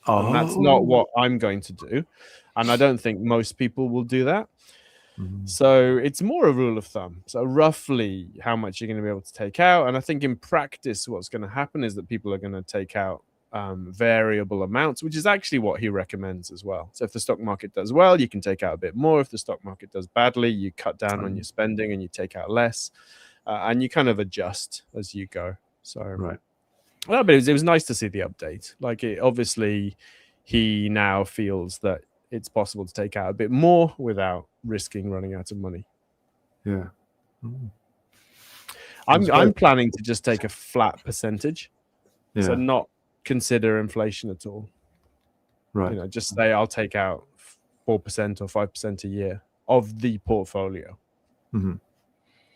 Speaker 1: And that's not what I'm going to do, and I don't think most people will do that. So it's more a rule of thumb. So roughly how much you're going to be able to take out, and I think in practice what's going to happen is that people are going to take out variable amounts, which is actually what he recommends as well. So if the stock market does well, you can take out a bit more. If the stock market does badly, you cut down on your spending and you take out less, and you kind of adjust as you go. So
Speaker 2: right.
Speaker 1: Well, but it was nice to see the update. Like, obviously, he now feels that it's possible to take out a bit more without risking running out of money.
Speaker 2: Yeah.
Speaker 1: I'm planning to just take a flat percentage, so
Speaker 2: Yeah.
Speaker 1: not consider inflation at all.
Speaker 2: Right.
Speaker 1: You know, just say I'll take out 4% or 5% a year of the portfolio,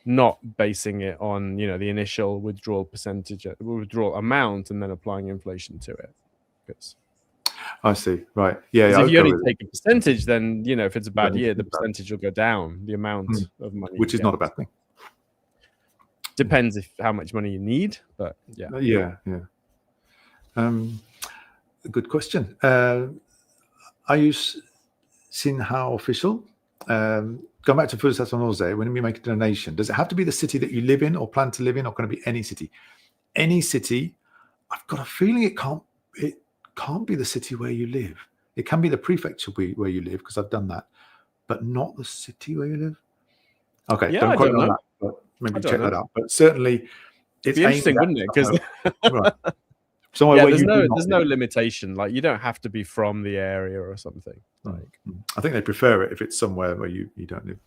Speaker 1: not basing it on, you know, the initial withdrawal amount and then applying inflation to it. Because
Speaker 2: I see. Right. Yeah.
Speaker 1: if you only take a percentage, then, you know, if it's a bad year, the percentage will go down, the amount of money.
Speaker 2: Which is not a bad thing.
Speaker 1: Depends how much money you need, but yeah.
Speaker 2: Yeah. Good question. Are you Sinhao official? Going back to Furusato Noze, when we make a donation, does it have to be the city that you live in or plan to live in, or can it be any city? Any city. I've got a feeling it can't be the city where you live. It can be the prefecture where you live, because I've done that, but not the city where you live. Okay,
Speaker 1: yeah,
Speaker 2: don't quote me on that, but maybe check that out. But certainly,
Speaker 1: it'd be interesting, wouldn't it? Because
Speaker 2: right.
Speaker 1: Yeah, there's no limitation. Like, you don't have to be from the area or something. Like,
Speaker 2: I think they prefer it if it's somewhere where you don't live.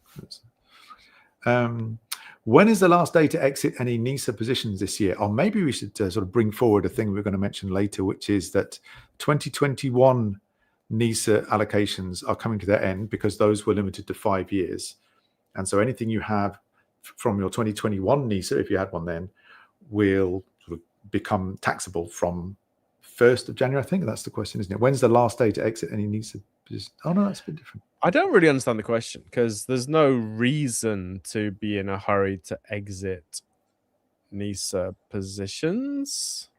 Speaker 2: When is the last day to exit any NISA positions this year? Or maybe we should sort of bring forward a thing we're going to mention later, which is that 2021 NISA allocations are coming to their end, because those were limited to 5 years. And so anything you have from your 2021 NISA, if you had one then, will sort of become taxable from 1st of January. I think that's the question, isn't it? When's the last day to exit any NISA position? Oh, no, that's a bit different.
Speaker 1: I don't really understand the question, because there's no reason to be in a hurry to exit NISA positions.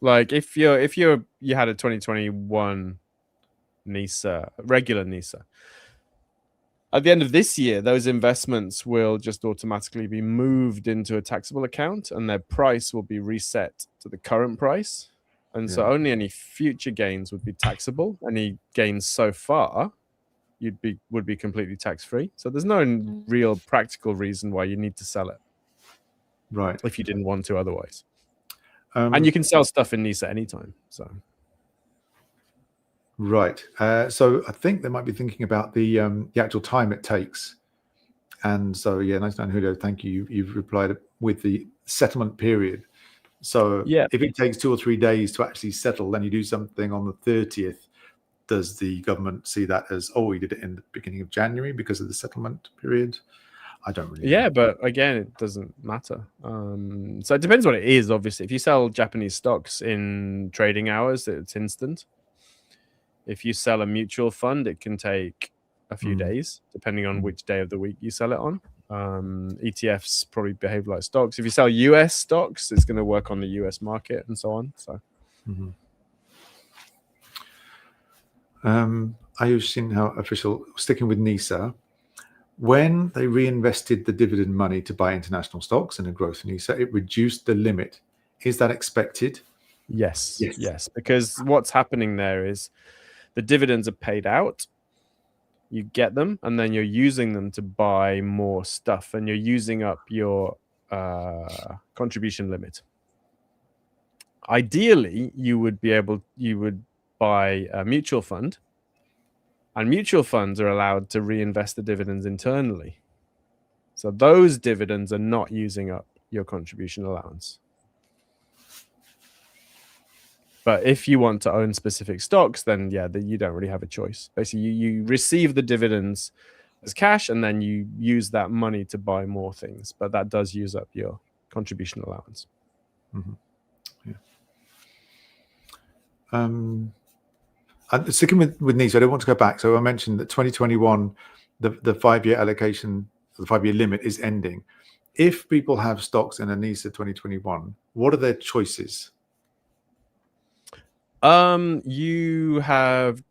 Speaker 1: Like, if you had a 2021 NISA, regular NISA, at the end of this year, those investments will just automatically be moved into a taxable account, and their price will be reset to the current price. And so only any future gains would be taxable. Any gains so far would be completely tax-free. So there's no real practical reason why you need to sell it.
Speaker 2: Right.
Speaker 1: If you didn't want to otherwise. And you can sell stuff in NISA anytime. So
Speaker 2: right. So I think they might be thinking about the actual time it takes. And so, yeah, 99 Julio, thank you. You've replied with the settlement period. So if it takes 2 or 3 days to actually settle, then you do something on the 30th. Does the government see that as, oh, we did it in the beginning of January because of the settlement period? I don't really know.
Speaker 1: But again, it doesn't matter. So it depends what it is, obviously. If you sell Japanese stocks in trading hours, it's instant. If you sell a mutual fund, it can take a few days, depending on which day of the week you sell it on. ETFs probably behave like stocks. If you sell US stocks, it's going to work on the US market and so on. So,
Speaker 2: Ayushin, how official, sticking with NISA, when they reinvested the dividend money to buy international stocks in a growth NISA, it reduced the limit. Is that expected?
Speaker 1: Yes. Because what's happening there is the dividends are paid out. You get them, and then you're using them to buy more stuff, and you're using up your contribution limit. Ideally, you would buy a mutual fund, and mutual funds are allowed to reinvest the dividends internally. So those dividends are not using up your contribution allowance. But if you want to own specific stocks, then you don't really have a choice. Basically, you receive the dividends as cash, and then you use that money to buy more things. But that does use up your contribution allowance.
Speaker 2: Sticking with NISA, I don't want to go back. So I mentioned that 2021, the 5-year allocation, the 5-year limit is ending. If people have stocks in a NISA 2021, what are their choices?
Speaker 1: You have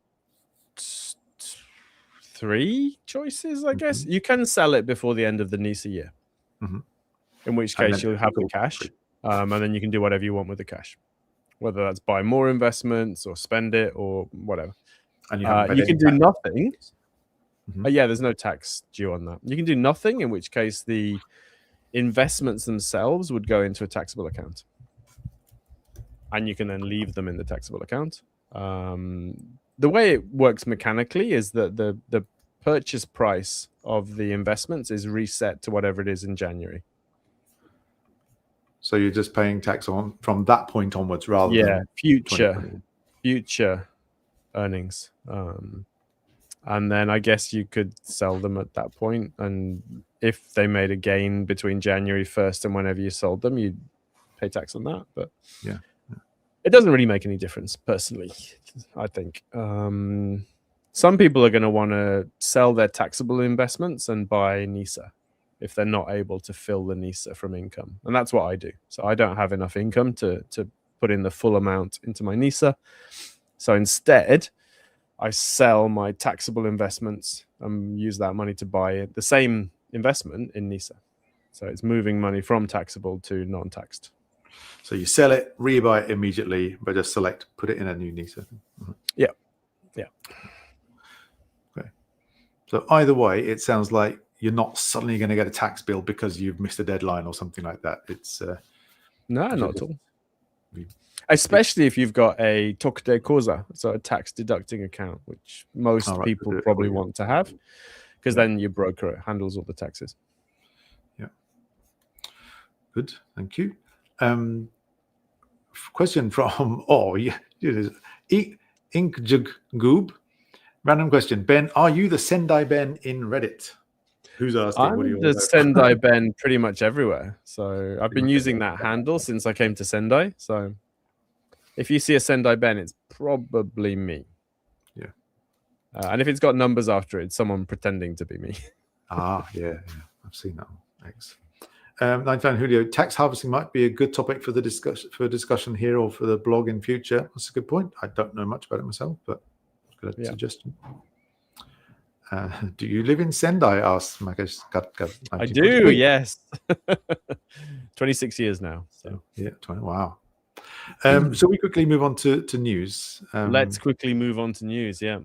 Speaker 1: 3 choices, I guess. You can sell it before the end of the NISA year, in which case you'll have the cash, and then you can do whatever you want with the cash. whether that's buy more investments or spend it or whatever.
Speaker 2: And you haven't paid
Speaker 1: You
Speaker 2: any
Speaker 1: can do
Speaker 2: tax.
Speaker 1: nothing.
Speaker 2: Mm-hmm.
Speaker 1: Yeah, there's no tax due on that. You can do nothing, in which case the investments themselves would go into a taxable account. And you can then leave them in the taxable account. The way it works mechanically is that the purchase price of the investments is reset to whatever it is in January.
Speaker 2: So you're just paying tax on from that point onwards, rather than
Speaker 1: future earnings. And then I guess you could sell them at that point, and if they made a gain between January 1st and whenever you sold them, you'd pay tax on that. But
Speaker 2: yeah.
Speaker 1: It doesn't really make any difference, personally, I think. Some people are going to want to sell their taxable investments and buy NISA if they're not able to fill the NISA from income. And that's what I do. So I don't have enough income to put in the full amount into my NISA. So instead, I sell my taxable investments and use that money to buy the same investment in NISA. So it's moving money from taxable to non-taxed.
Speaker 2: So you sell it, rebuy it immediately, but just put it in a new NISA. Mm-hmm.
Speaker 1: Yeah.
Speaker 2: Okay. So either way, it sounds like you're not suddenly going to get a tax bill because you've missed a deadline or something like that. It's
Speaker 1: no, not at all. Especially if you've got a tokute koza, so a tax deducting account, which most people probably want to have, because then your broker handles all the taxes.
Speaker 2: Yeah. Good. Thank you. Question from Inkjug Goob. Random question. Ben, are you the Sendai Ben in Reddit? Who's asking?
Speaker 1: I'm the Sendai Ben pretty much everywhere. So I've been using that handle since I came to Sendai. So if you see a Sendai Ben, it's probably me.
Speaker 2: Yeah.
Speaker 1: And if it's got numbers after it, it's someone pretending to be me.
Speaker 2: Yeah. I've seen that one. Thanks. 99 Julio, tax harvesting might be a good topic for the discussion here or for the blog in future. That's a good point. I don't know much about it myself, but good suggestion. Do you live in Sendai? Asked Makesh.
Speaker 1: I do, yes. 26 years now. So
Speaker 2: yeah, 20. Wow. So we quickly move on to news.
Speaker 1: Let's quickly move on to news. Yeah.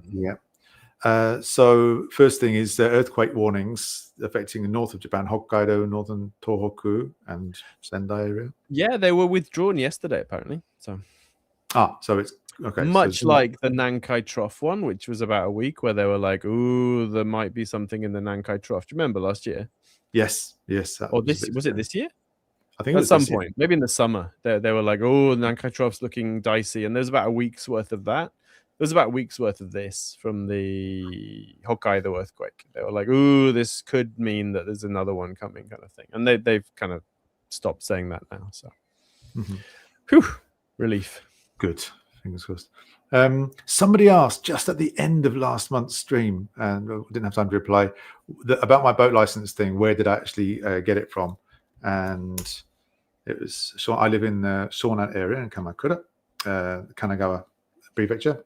Speaker 2: So first thing is earthquake warnings affecting the north of Japan, Hokkaido, northern Tohoku, and Sendai area. Yeah,
Speaker 1: they were withdrawn yesterday, apparently. So
Speaker 2: it's okay.
Speaker 1: Much like the Nankai Trough one, which was about a week, where they were like, "Ooh, there might be something in the Nankai Trough." Do you remember last year?
Speaker 2: Yes.
Speaker 1: Or was it this year?
Speaker 2: I think
Speaker 1: at some point, maybe in the summer, they were like, "Oh, the Nankai Trough's looking dicey," and there's about a week's worth of that. There was about a week's worth of this from the Hokkaido earthquake. They were like, "Ooh, this could mean that there's another one coming," kind of thing. And they've kind of stopped saying that now. So, relief.
Speaker 2: Good. Fingers crossed. Somebody asked just at the end of last month's stream, and I didn't have time to reply, about my boat license thing. Where did I actually get it from? And it was I live in the Shonan area in Kamakura, Kanagawa Prefecture.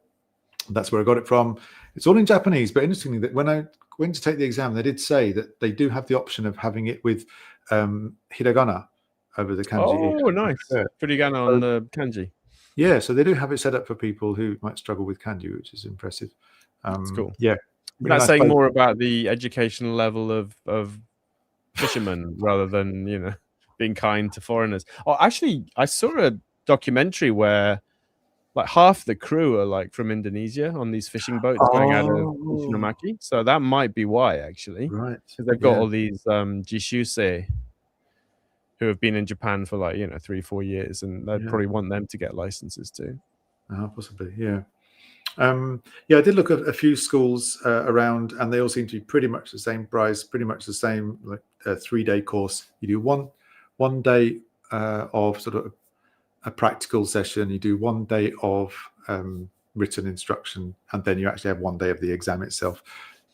Speaker 2: That's where I got it from. It's all in Japanese, but interestingly, that when I went to take the exam, they did say that they do have the option of having it with hiragana over the kanji.
Speaker 1: Oh, nice. Hiragana on the kanji.
Speaker 2: Yeah, so they do have it set up for people who might struggle with kanji, which is impressive.
Speaker 1: That's cool.
Speaker 2: Yeah.
Speaker 1: Really that's saying more about the educational level of fishermen rather than, being kind to foreigners. Oh, actually, I saw a documentary where like half the crew are like from Indonesia on these fishing boats going out of Ishinomaki. So that might be why, actually.
Speaker 2: Right.
Speaker 1: Because they've got all these jishusei who have been in Japan for 3-4 years, and they'd probably want them to get licenses too.
Speaker 2: Possibly, yeah. I did look at a few schools around, and they all seem to be pretty much the same price, pretty much the same, like a 3-day course. You do one day of sort of a practical session. You do 1 day of written instruction, and then you actually have 1 day of the exam itself.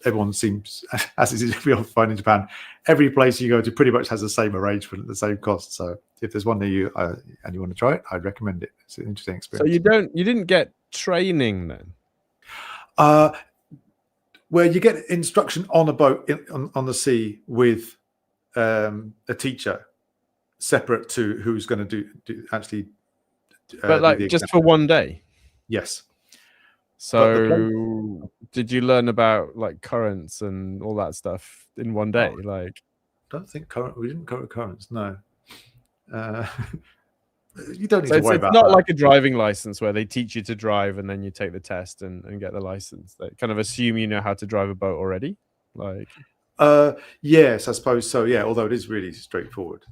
Speaker 2: Everyone seems, as is we often find in Japan, every place you go to pretty much has the same arrangement, the same cost. So if there's one near you and you want to try it, I'd recommend it. It's an interesting experience.
Speaker 1: So you didn't get training then?
Speaker 2: Where you get instruction on a boat on the sea with a teacher separate to who's going to do
Speaker 1: But
Speaker 2: do
Speaker 1: like
Speaker 2: the
Speaker 1: just
Speaker 2: exam.
Speaker 1: for one day.
Speaker 2: Yes.
Speaker 1: So did you learn about like currents and all that stuff in one day? Like,
Speaker 2: don't think we didn't cover currents. No. You don't need
Speaker 1: so
Speaker 2: to
Speaker 1: it's
Speaker 2: worry about
Speaker 1: not
Speaker 2: that.
Speaker 1: like a driving license where they teach you to drive and then you take the test and get the license. They kind of assume you know how to drive a boat already. Like,
Speaker 2: yes, I suppose so. Yeah, although it is really straightforward.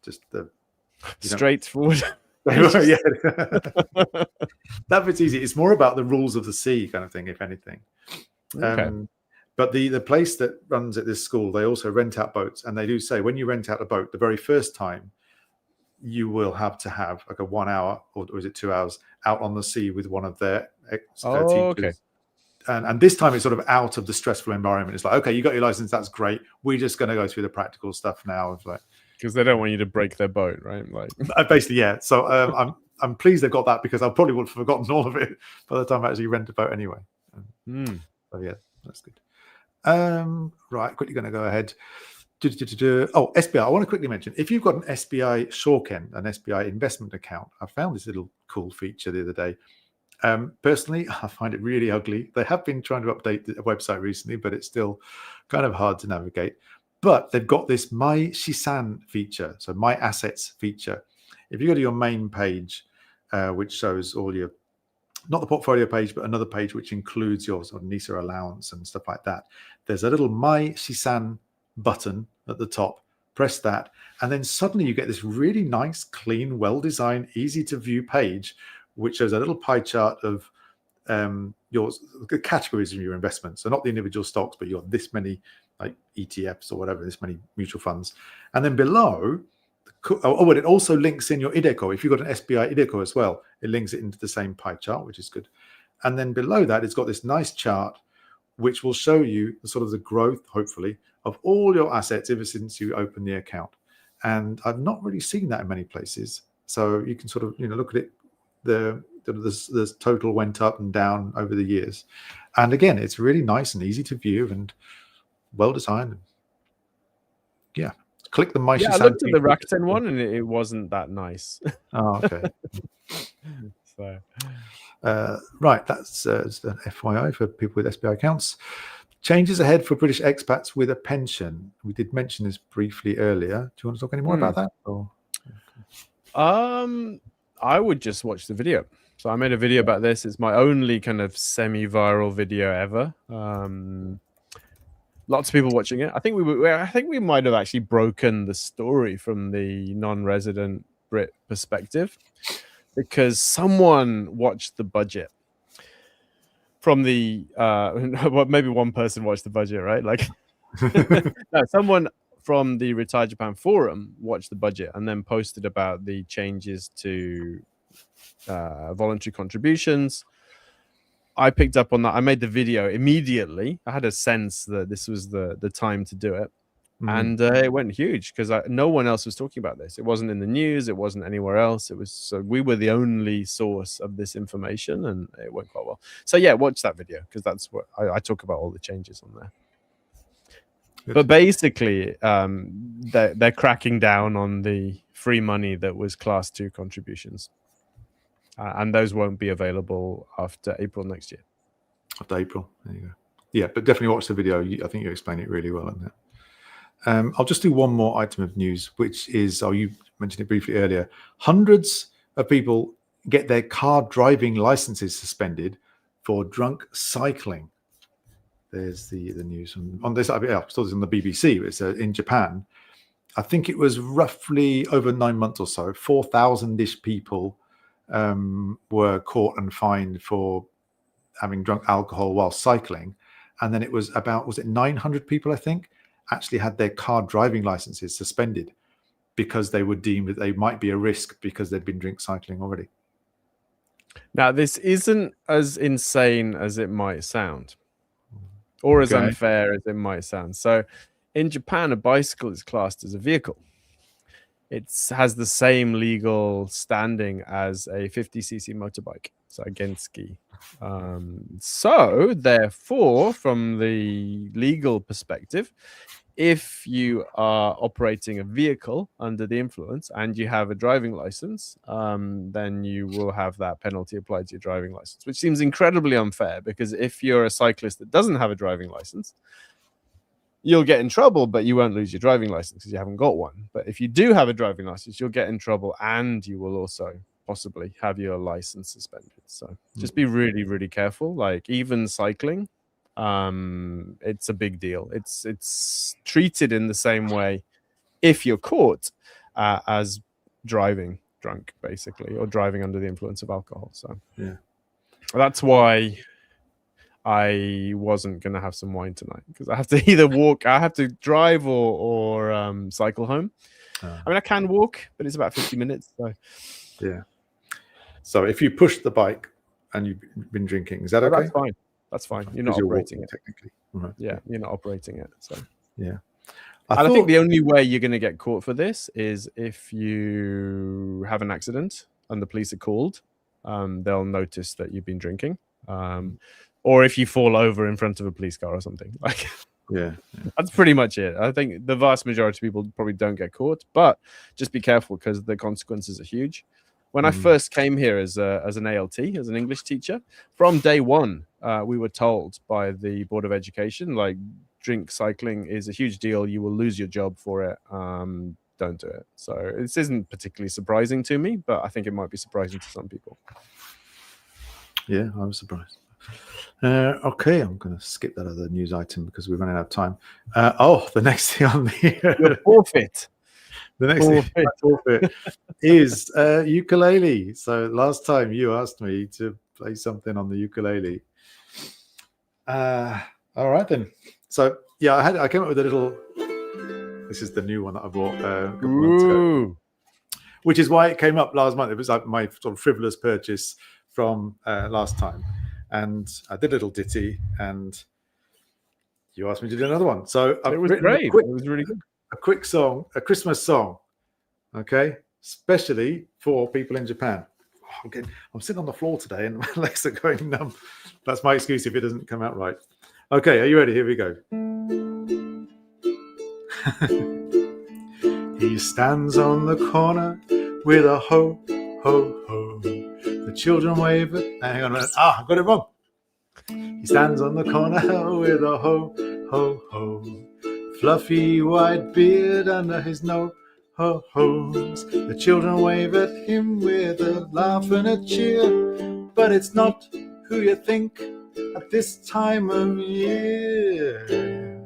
Speaker 2: Just the
Speaker 1: straightforward.
Speaker 2: Yeah, that bit's easy. It's more about the rules of the sea kind of thing, if anything.
Speaker 1: Okay.
Speaker 2: But the place that runs at this school, they also rent out boats, and they do say when you rent out a boat, the very first time, you will have to have like a 1 hour or is it 2 hours out on the sea with one of their teachers.
Speaker 1: Okay.
Speaker 2: And this time it's sort of out of the stressful environment. It's like, okay, you got your license, that's great. We're just going to go through the practical stuff now. Of like,
Speaker 1: because they don't want you to break their boat, right? Like,
Speaker 2: basically, yeah. So I'm pleased they've got that because I probably would have forgotten all of it by the time I actually rent a boat anyway. So yeah, that's good. Right, quickly going to go ahead. Oh, SBI. I want to quickly mention, if you've got an SBI Shoken, an SBI investment account, I found this little cool feature the other day. Personally, I find it really ugly. They have been trying to update the website recently, but it's still kind of hard to navigate. But they've got this My Shisan feature, so My Assets feature. If you go to your main page, which shows all your, not the portfolio page, but another page which includes your sort of NISA allowance and stuff like that, there's a little My Shisan button at the top. Press that, and then suddenly you get this really nice, clean, well-designed, easy-to-view page, which shows a little pie chart of your categories of your investments. So not the individual stocks, but you're this many like ETFs or whatever, this many mutual funds. And then below, but it also links in your IDECO. If you've got an SBI IDECO as well, it links it into the same pie chart, which is good. And then below that, it's got this nice chart, which will show you the sort of the growth, hopefully, of all your assets ever since you opened the account. And I've not really seen that in many places. So you can sort of, look at it. The total went up and down over the years. And again, it's really nice and easy to view and well designed. Yeah. Click the My
Speaker 1: I looked at the Rakuten one and it wasn't that nice.
Speaker 2: Oh, okay.
Speaker 1: So
Speaker 2: right, that's an FYI for people with SBI accounts. Changes ahead for British expats with a pension. We did mention this briefly earlier. Do you want to talk any more about that? Or?
Speaker 1: I would just watch the video. So I made a video about this. It's my only kind of semi-viral video ever. Lots of people watching it. I think we might have actually broken the story from the non-resident Brit perspective, because someone watched the budget from the well, maybe one person watched the budget, right? Like no, someone from the Retire Japan forum watched the budget and then posted about the changes to voluntary contributions. I picked up on that. I made the video immediately. I had a sense that this was the time to do it. And it went huge because no one else was talking about this. It wasn't in the news. It wasn't anywhere else. It was, so we were the only source of this information, and it went quite well. So yeah, watch that video because that's what I talk about, all the changes on there. Good. But basically, they're cracking down on the free money that was Class 2 contributions. And those won't be available after April next year.
Speaker 2: After April, there you go. Yeah, but definitely watch the video. I think you explain it really well in there. I'll just do one more item of news, which is, you mentioned it briefly earlier. Hundreds of people get their car driving licenses suspended for drunk cycling. There's the news on this. I saw this on the BBC. It's in Japan. I think it was roughly over 9 months or so, 4,000-ish people were caught and fined for having drunk alcohol while cycling. And then it was about, was it 900 people, I think, actually had their car driving licenses suspended because they were deemed that they might be a risk because they'd been drink cycling already.
Speaker 1: Now, this isn't as insane as it might sound, or as unfair as it might sound. So in Japan, a bicycle is classed as a vehicle. It has the same legal standing as a 50cc motorbike, so a genski. So therefore, from the legal perspective, if you are operating a vehicle under the influence and you have a driving license, then you will have that penalty applied to your driving license, which seems incredibly unfair, because if you're a cyclist that doesn't have a driving license, you'll get in trouble, but you won't lose your driving license because you haven't got one. But if you do have a driving license, you'll get in trouble, and you will also possibly have your license suspended. So just be really, really careful. Like, even cycling, it's a big deal. It's treated in the same way if you're caught as driving drunk, basically, or driving under the influence of alcohol. So
Speaker 2: yeah,
Speaker 1: that's why I wasn't gonna have some wine tonight, because I have to either I have to drive or cycle home. I mean, I can walk, but it's about 50 minutes. So
Speaker 2: yeah. So if you push the bike and you've been drinking, is that okay?
Speaker 1: That's fine. That's fine. You're not operating it
Speaker 2: technically. Right.
Speaker 1: Yeah, you're not operating it. So
Speaker 2: yeah.
Speaker 1: I think the only way you're going to get caught for this is if you have an accident and the police are called. They'll notice that you've been drinking, or if you fall over in front of a police car or something. Like,
Speaker 2: yeah,
Speaker 1: that's pretty much it. I think the vast majority of people probably don't get caught, but just be careful because the consequences are huge. When I first came here as an ALT, as an English teacher, from day one, we were told by the Board of Education, like, drink cycling is a huge deal. You will lose your job for it. Don't do it. So this isn't particularly surprising to me, but I think it might be surprising to some people.
Speaker 2: Yeah, I was surprised. Okay, I'm going to skip that other news item because we're running out of time. The next thing on the
Speaker 1: forfeit.
Speaker 2: The next thing forfeit is ukulele. So last time you asked me to play something on the ukulele. All right then. So yeah, I came up with a little. This is the new one that I bought a couple months ago, which is why it came up last month. It was like my sort of frivolous purchase from last time, and I did a little ditty, and you asked me to do another one. So
Speaker 1: it was great. It was really good.
Speaker 2: A quick song, a Christmas song, okay, especially for people in Japan. I'm sitting on the floor today and my legs are going numb. That's my excuse if it doesn't come out right. Okay, are you ready? Here we go. He stands on the corner with a ho, ho, ho. The children wave it. Hang on a minute. I got it wrong. He stands on the corner with a ho, ho, ho. Fluffy white beard under his no-ho-hos. The children wave at him with a laugh and a cheer, but it's not who you think at this time of year.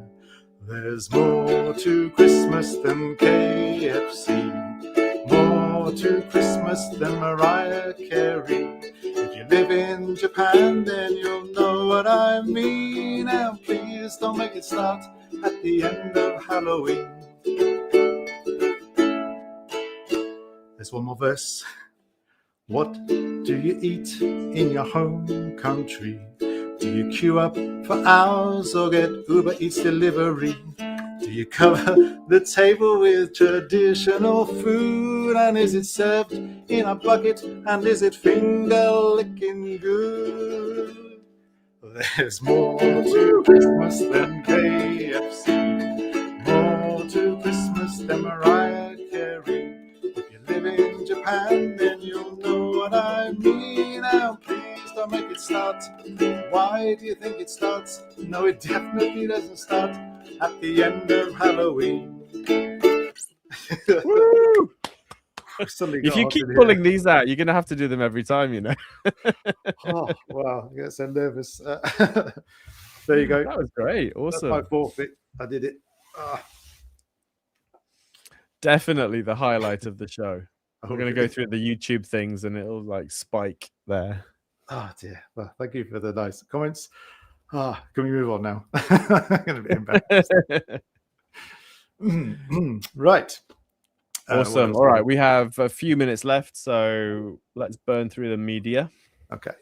Speaker 2: There's more to Christmas than KFC, more to Christmas than Mariah Carey. If you live in Japan, then you'll know what I mean. And please don't make it start at the end of Halloween. There's one more verse. What do you eat in your home country? Do you queue up for hours or get Uber Eats delivery? Do you cover the table with traditional food? And is it served in a bucket? And is it finger-licking good? There's more to Christmas than KFC, more to Christmas than Mariah Carey. If you live in Japan, then you'll know what I mean. Now please don't make it start. Why do you think it starts? No, it definitely doesn't start at the end of Halloween.
Speaker 1: Woo! If you keep pulling these out, you're going to have to do them every time, you know.
Speaker 2: Oh, wow. I get so nervous. There you go.
Speaker 1: That was great. Awesome.
Speaker 2: That's my forfeit. I did it.
Speaker 1: Definitely the highlight of the show. We're going to go through the YouTube things and it'll like spike there.
Speaker 2: Oh, dear. Well, thank you for the nice comments. Can we move on now? I'm going to be embarrassed. Right.
Speaker 1: Awesome. All right. We have a few minutes left, so let's burn through the media.
Speaker 2: Okay.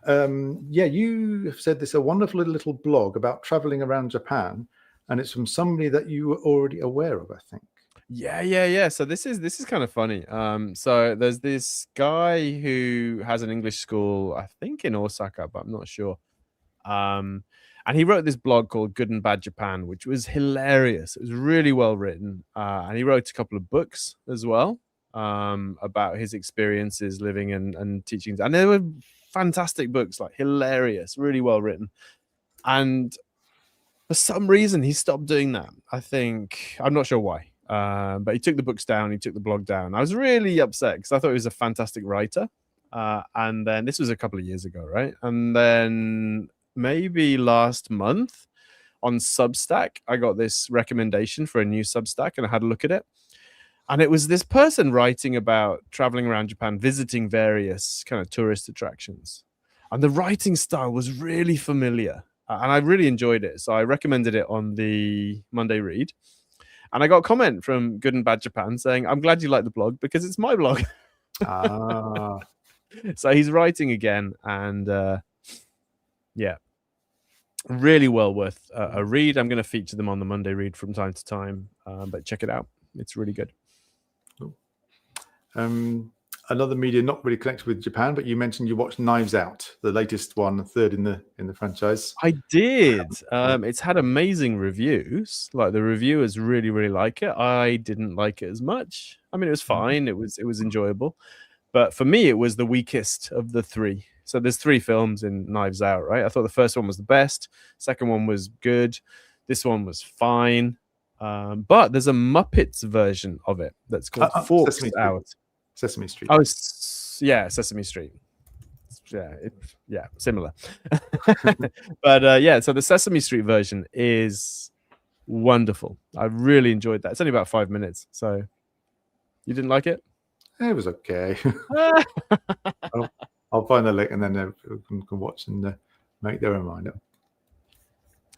Speaker 2: Yeah, you have said this a wonderful little blog about traveling around Japan, and it's from somebody that you were already aware of, I think.
Speaker 1: Yeah. So this is kind of funny. So there's this guy who has an English school, I think in Osaka, but I'm not sure. And he wrote this blog called Good and Bad Japan, which was hilarious. It was really well written. And he wrote a couple of books as well about his experiences living and teaching. And they were fantastic books, like hilarious, really well written. And for some reason, he stopped doing that. I'm not sure why. But he took the books down. He took the blog down. I was really upset because I thought he was a fantastic writer. And then this was a couple of years ago, right? And then maybe last month on Substack, I got this recommendation for a new Substack, and I had a look at it. And it was this person writing about traveling around Japan, visiting various kind of tourist attractions. And the writing style was really familiar. And I really enjoyed it. So I recommended it on the Monday read. And I got a comment from Good and Bad Japan saying, I'm glad you like the blog because it's my blog. So he's writing again. And yeah, really well worth a read. I'm going to feature them on the Monday read from time to time. But check it out. It's really good.
Speaker 2: Cool. Another media not really connected with Japan, but you mentioned you watched Knives Out, the latest one, third in the franchise.
Speaker 1: I did. It's had amazing reviews. Like the reviewers really, really like it. I didn't like it as much. I mean, it was fine. It was enjoyable, but for me, it was the weakest of the three. So there's three films in Knives Out, right? I thought the first one was the best. Second one was good. This one was fine. But there's a Muppets version of it that's called Forks Out.
Speaker 2: Sesame Street.
Speaker 1: Oh, yeah, Sesame Street. Yeah, similar. But yeah, so the Sesame Street version is wonderful. I really enjoyed that. It's only about 5 minutes. So you didn't like it?
Speaker 2: It was okay. I'll find the link and then everyone can watch and make their own mind up.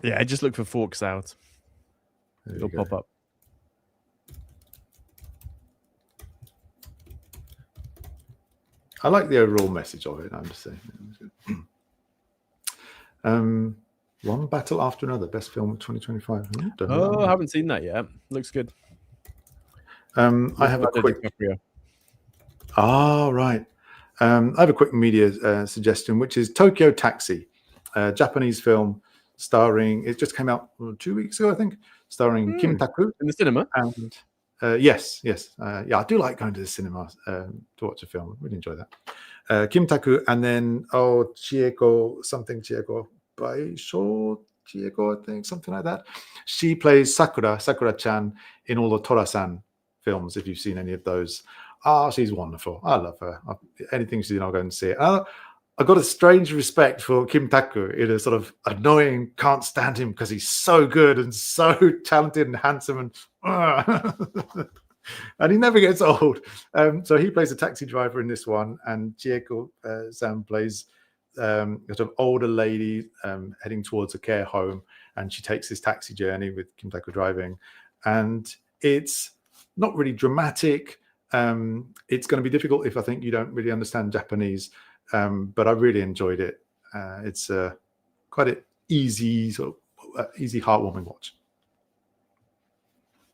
Speaker 1: Yeah, just look for Forks Out. It'll pop up.
Speaker 2: I like the overall message of it. I'm just saying. One battle after another. Best film of 2025.
Speaker 1: I haven't seen that yet. Looks good.
Speaker 2: I have a quick. Right. I have a quick media suggestion, which is Tokyo Taxi, a Japanese film starring. It just came out 2 weeks ago, I think. Starring Kim Taku
Speaker 1: in the cinema.
Speaker 2: And yes. I do like going to the cinema to watch a film. I really enjoy that. Kim Taku and then Chieko Baisho Chieko, I think, something like that. She plays Sakura-chan in all the Tora-san films, if you've seen any of those. She's wonderful. I love her. Anything she's in, I'll go and see it. I've got a strange respect for Kim Taku in a sort of annoying, can't stand him because he's so good and so talented and handsome and and he never gets old. So he plays a taxi driver in this one, and Chieko-san plays a sort of older lady heading towards a care home, and she takes this taxi journey with Kim Taku driving, and it's not really dramatic. It's going to be difficult if I think you don't really understand Japanese. But I really enjoyed it. It's quite an easy, easy, heartwarming watch.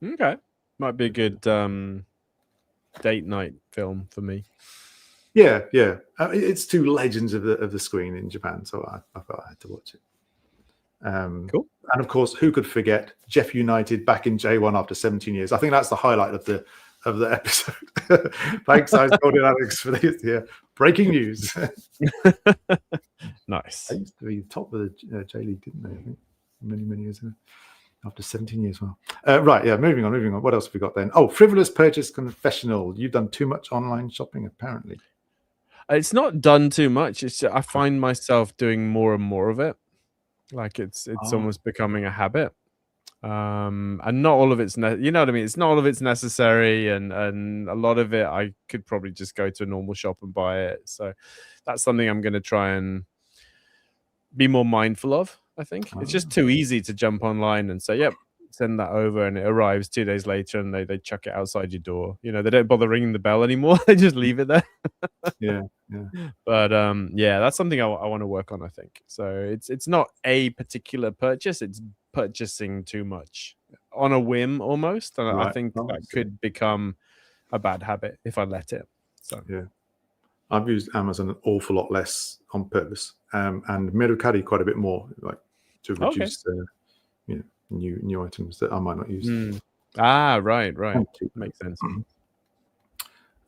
Speaker 1: Okay, might be a good date night film for me.
Speaker 2: Yeah. It's two legends of the screen in Japan, so I felt I had to watch it.
Speaker 1: Cool.
Speaker 2: And of course, who could forget Jeff United back in J1 after 17 years? I think that's the highlight of the episode. Thanks, Golden Alex, for this. Yeah, breaking news.
Speaker 1: Nice.
Speaker 2: They used to be top of the J League, didn't they? I think many years ago. After 17 years, well. Right, yeah. Moving on. What else have we got then? Frivolous purchase confessional. You've done too much online shopping, apparently.
Speaker 1: It's not done too much. It's I find myself doing more and more of it. Like it's almost becoming a habit. And not all of it's you know what I mean. It's not all of it's necessary, and a lot of it I could probably just go to a normal shop and buy it. So that's something I'm going to try and be more mindful of. I think it's just too easy to jump online and say, "Yep, send that over," and it arrives 2 days later, and they chuck it outside your door. You know, they don't bother ringing the bell anymore. They just leave it there.
Speaker 2: Yeah.
Speaker 1: But yeah, that's something I want to work on. I think so. It's not a particular purchase. It's purchasing too much on a whim almost, and I think that could become a bad habit if I let it. So
Speaker 2: yeah, I've used Amazon an awful lot less on purpose, and Mercari quite a bit more, like to reduce new items that I might not use.
Speaker 1: Right. Makes sense.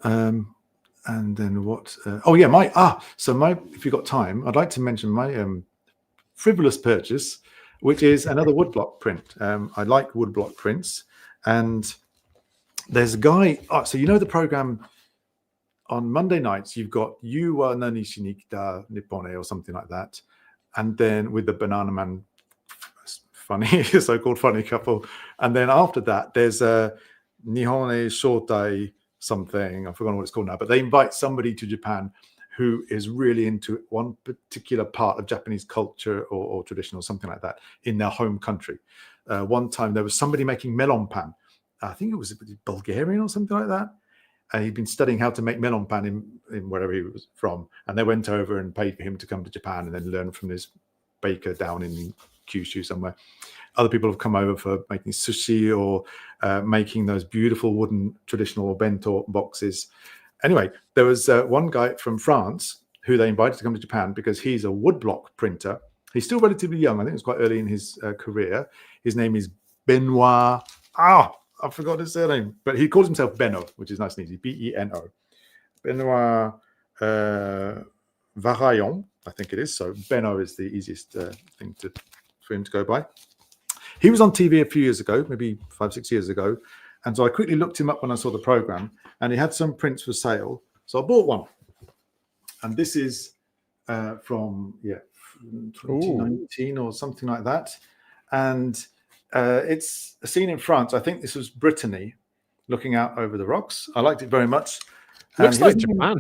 Speaker 2: And then what? If you've got time, I'd like to mention my frivolous purchase, which is another woodblock print. I like woodblock prints, and there's a guy. So you know the program on Monday nights. You've got You Wa Nani Shi ni Kita Nippone or something like that, and then with the Banana Man, funny so-called funny couple, and then after that there's a Nihon e Shotai something. I've forgotten what it's called now, but they invite somebody to Japan who is really into one particular part of Japanese culture or tradition or something like that in their home country. One time there was somebody making melon pan. I think it was Bulgarian or something like that. And he'd been studying how to make melon pan in wherever he was from. And they went over and paid for him to come to Japan and then learn from this baker down in Kyushu somewhere. Other people have come over for making sushi or making those beautiful wooden traditional bento boxes. Anyway, there was one guy from France who they invited to come to Japan because he's a woodblock printer. He's still relatively young. I think it's quite early in his career. His name is Benoit. I forgot his surname, but he calls himself Benno, which is nice and easy. Beno. Benoit Varaillon, I think it is. So Benno is the easiest thing for him to go by. He was on TV a few years ago, maybe 5-6 years ago. And so I quickly looked him up when I saw the program, and he had some prints for sale. So I bought one. And this is from 2019 or something like that. And it's a scene in France. I think this was Brittany looking out over the rocks. I liked it very much.
Speaker 1: Looks like Japan,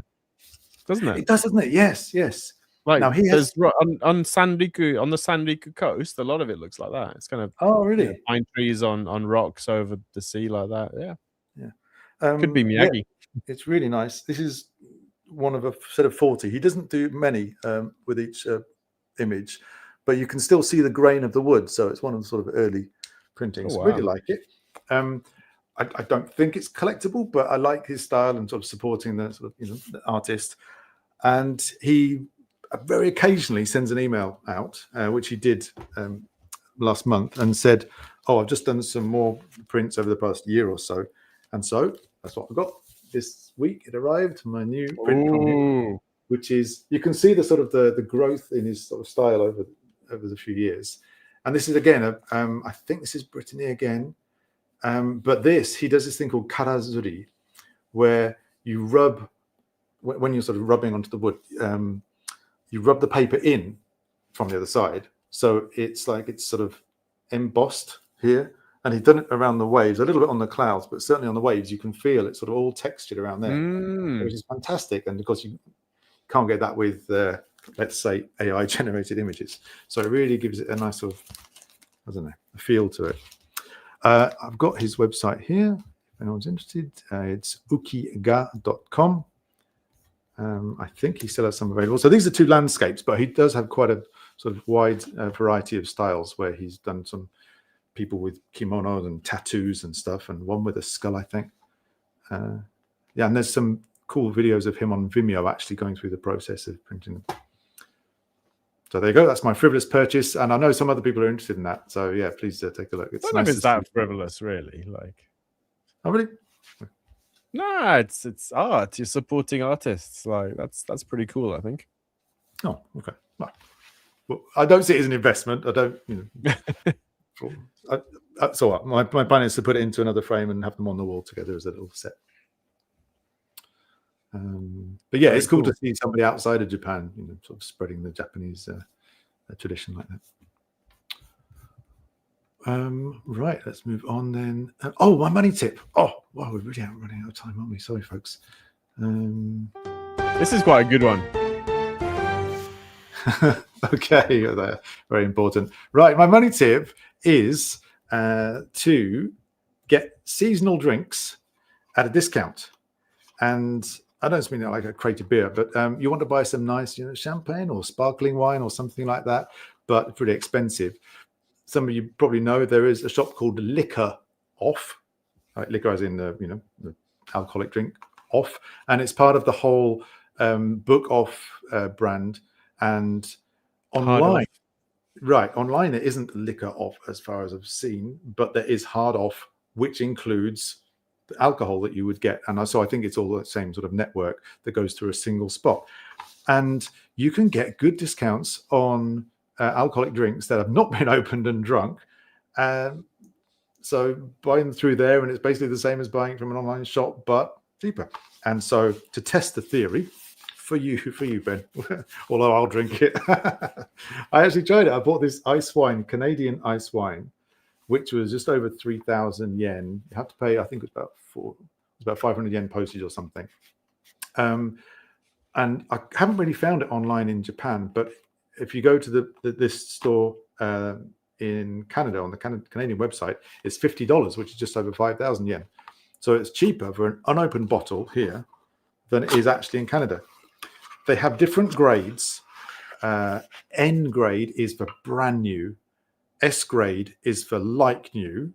Speaker 1: doesn't it?
Speaker 2: It does, doesn't it? Yes.
Speaker 1: Like now he has on Sanriku, on the Sanriku coast, a lot of it looks like that. It's kind of
Speaker 2: really
Speaker 1: pine trees on rocks over the sea like that. Could be Miyagi.
Speaker 2: Yeah. It's really nice. This is one of a set of 40. He doesn't do many with each image, but you can still see the grain of the wood. So it's one of the sort of early printings.
Speaker 1: Oh, wow.
Speaker 2: Really like it. I don't think it's collectible, but I like his style and sort of supporting the sort of the artist. And he very occasionally sends an email out, which he did last month, and said, I've just done some more prints over the past year or so. And so that's what I got this week. It arrived, my new print from him, which is, you can see the sort of the growth in his sort of style over the few years. And this is again, I think this is Brittany again. But he does this thing called karazuri, where you rub, when you're sort of rubbing onto the wood, you rub the paper in from the other side. So it's like it's sort of embossed here. And he's done it around the waves, a little bit on the clouds, but certainly on the waves, you can feel it sort of all textured around there, which is fantastic. And of course, you can't get that with, let's say, AI-generated images. So it really gives it a nice sort of, a feel to it. I've got his website here. If anyone's interested, it's ukiga.com. I think he still has some available. So these are two landscapes, but he does have quite a sort of wide variety of styles where he's done some people with kimonos and tattoos and stuff, and one with a skull, I think. And there's some cool videos of him on Vimeo actually going through the process of printing them. So there you go. That's my frivolous purchase, and I know some other people are interested in that. So yeah, please take a look.
Speaker 1: It's nice. It's that frivolous, really. Like,
Speaker 2: oh really?
Speaker 1: No, it's art. You're supporting artists. Like that's pretty cool, I think.
Speaker 2: Oh, okay. Well, I don't see it as an investment. I don't. So my plan is to put it into another frame and have them on the wall together as a little set. But yeah, it's cool to see somebody outside of Japan, sort of spreading the Japanese tradition like that. Right, let's move on then. My money tip. Wow, we're really running out of time, aren't we? Sorry, folks.
Speaker 1: This is quite a good one.
Speaker 2: Okay, very important. Right, my money tip is to get seasonal drinks at a discount. And I don't mean like a crate of beer, but you want to buy some nice, champagne or sparkling wine or something like that, but pretty expensive. Some of you probably know there is a shop called Liquor Off, like liquor as in the alcoholic drink off, and it's part of the whole book off brand, and online. Right, online it isn't liquor off as far as I've seen, but there is hard off, which includes the alcohol that you would get. And so I think it's all the same sort of network that goes through a single spot. And you can get good discounts on alcoholic drinks that have not been opened and drunk. So buying them through there, and it's basically the same as buying from an online shop, but cheaper. And so to test the theory, for you, Ben, although I'll drink it, I actually tried it. I bought this ice wine, Canadian ice wine, which was just over 3,000 yen. You have to pay, I think it was about 500 yen postage or something. And I haven't really found it online in Japan, but if you go to this store in Canada on the Canadian website, it's $50, which is just over 5,000 yen. So it's cheaper for an unopened bottle here than it is actually in Canada. They have different grades. N grade is for brand new. S grade is for like new.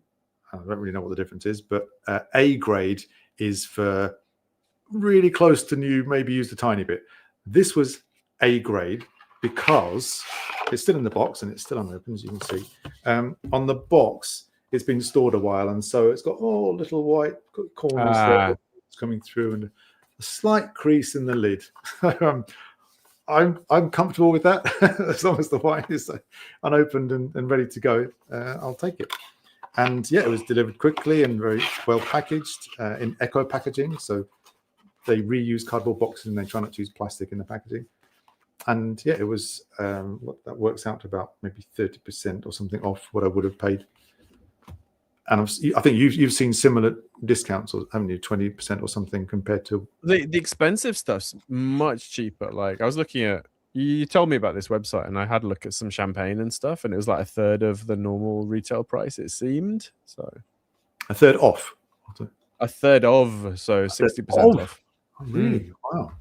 Speaker 2: I don't really know what the difference is, but A grade is for really close to new, maybe used a tiny bit. This was A grade because it's still in the box and it's still unopened, as you can see. On the box, it's been stored a while, and so it's got all little white corners there coming through and a slight crease in the lid. I'm comfortable with that. As long as the wine is unopened and ready to go, I'll take it. And yeah, it was delivered quickly and very well packaged in eco packaging. So they reuse cardboard boxes and they try not to use plastic in the packaging. And yeah, it was that works out to about maybe 30% or something off what I would have paid. And I think you've seen similar discounts, or haven't you? 20% or something compared to
Speaker 1: the expensive stuff's much cheaper. Like I was looking at, you told me about this website, and I had a look at some champagne and stuff, and it was like a third of the normal retail price. It seemed so.
Speaker 2: A third off.
Speaker 1: A third of, so 60% off.
Speaker 2: Oh, really? Wow.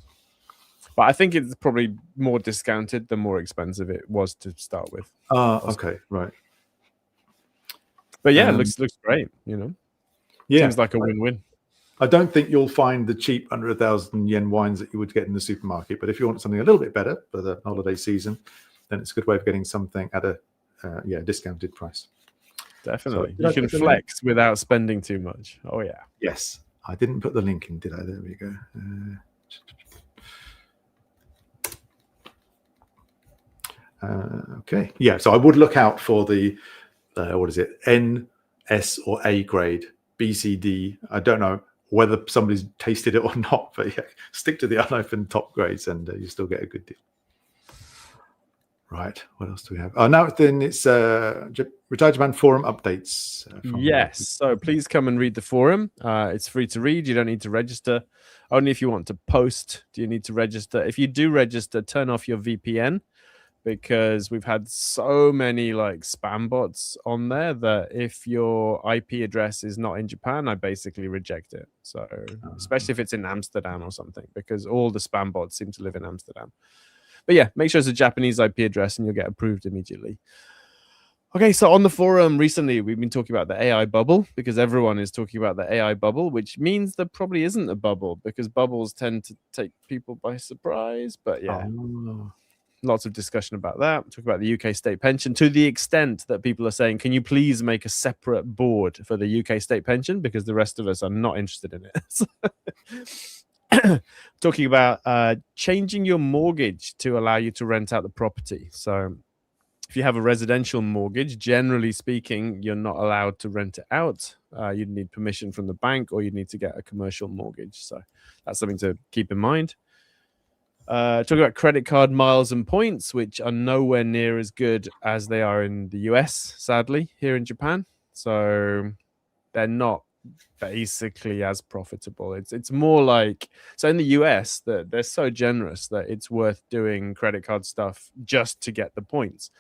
Speaker 1: But I think it's probably more discounted the more expensive it was to start with.
Speaker 2: Okay, right.
Speaker 1: But yeah, it looks great, you know.
Speaker 2: Yeah.
Speaker 1: Seems like a win-win.
Speaker 2: I don't think you'll find the cheap under 1,000 yen wines that you would get in the supermarket. But if you want something a little bit better for the holiday season, then it's a good way of getting something at a discounted price.
Speaker 1: Definitely. So, you can flex without spending too much. Oh, yeah.
Speaker 2: Yes. I didn't put the link in, did I? There we go. Okay. Yeah, so I would look out for the, what is it, N, S, or A grade, B, C, D. I don't know whether somebody's tasted it or not, but yeah, stick to the unopened top grades and you still get a good deal. Right. What else do we have? Now then it's Retire Japan forum updates.
Speaker 1: Yes. So please come and read the forum. It's free to read. You don't need to register. Only if you want to post do you need to register. If you do register, turn off your VPN, because we've had so many like spam bots on there that if your IP address is not in Japan, I basically reject it. So especially if it's in Amsterdam or something, because all the spam bots seem to live in Amsterdam. But yeah, make sure it's a Japanese IP address and you'll get approved immediately. Okay, so on the forum recently, we've been talking about the AI bubble, because everyone is talking about the AI bubble, which means there probably isn't a bubble, because bubbles tend to take people by surprise. But yeah, lots of discussion about that. Talk about the UK state pension, to the extent that people are saying, can you please make a separate board for the UK state pension, because the rest of us are not interested in it. Talking about changing your mortgage to allow you to rent out the property. So if you have a residential mortgage, generally speaking, you're not allowed to rent it out. You'd need permission from the bank, or you'd need to get a commercial mortgage. So that's something to keep in mind. Talking about credit card miles and points, which are nowhere near as good as they are in the US, sadly, here in Japan. So they're not basically as profitable. It's more like, so in the US that they're so generous that it's worth doing credit card stuff just to get the points,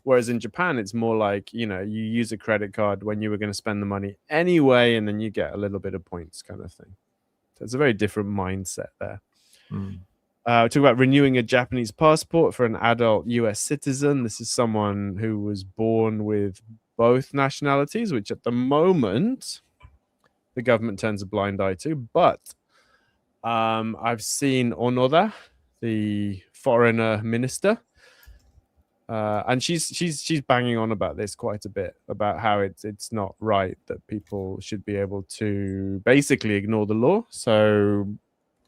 Speaker 1: whereas in Japan it's more like, you know, you use a credit card when you were going to spend the money anyway, and then you get a little bit of points kind of thing. So it's a very different mindset there. Talk about renewing a Japanese passport for an adult US citizen. This is someone who was born with both nationalities, which at the moment the government turns a blind eye to. But I've seen Onoda, the foreigner minister. And she's banging on about this quite a bit, about how it's not right that people should be able to basically ignore the law. So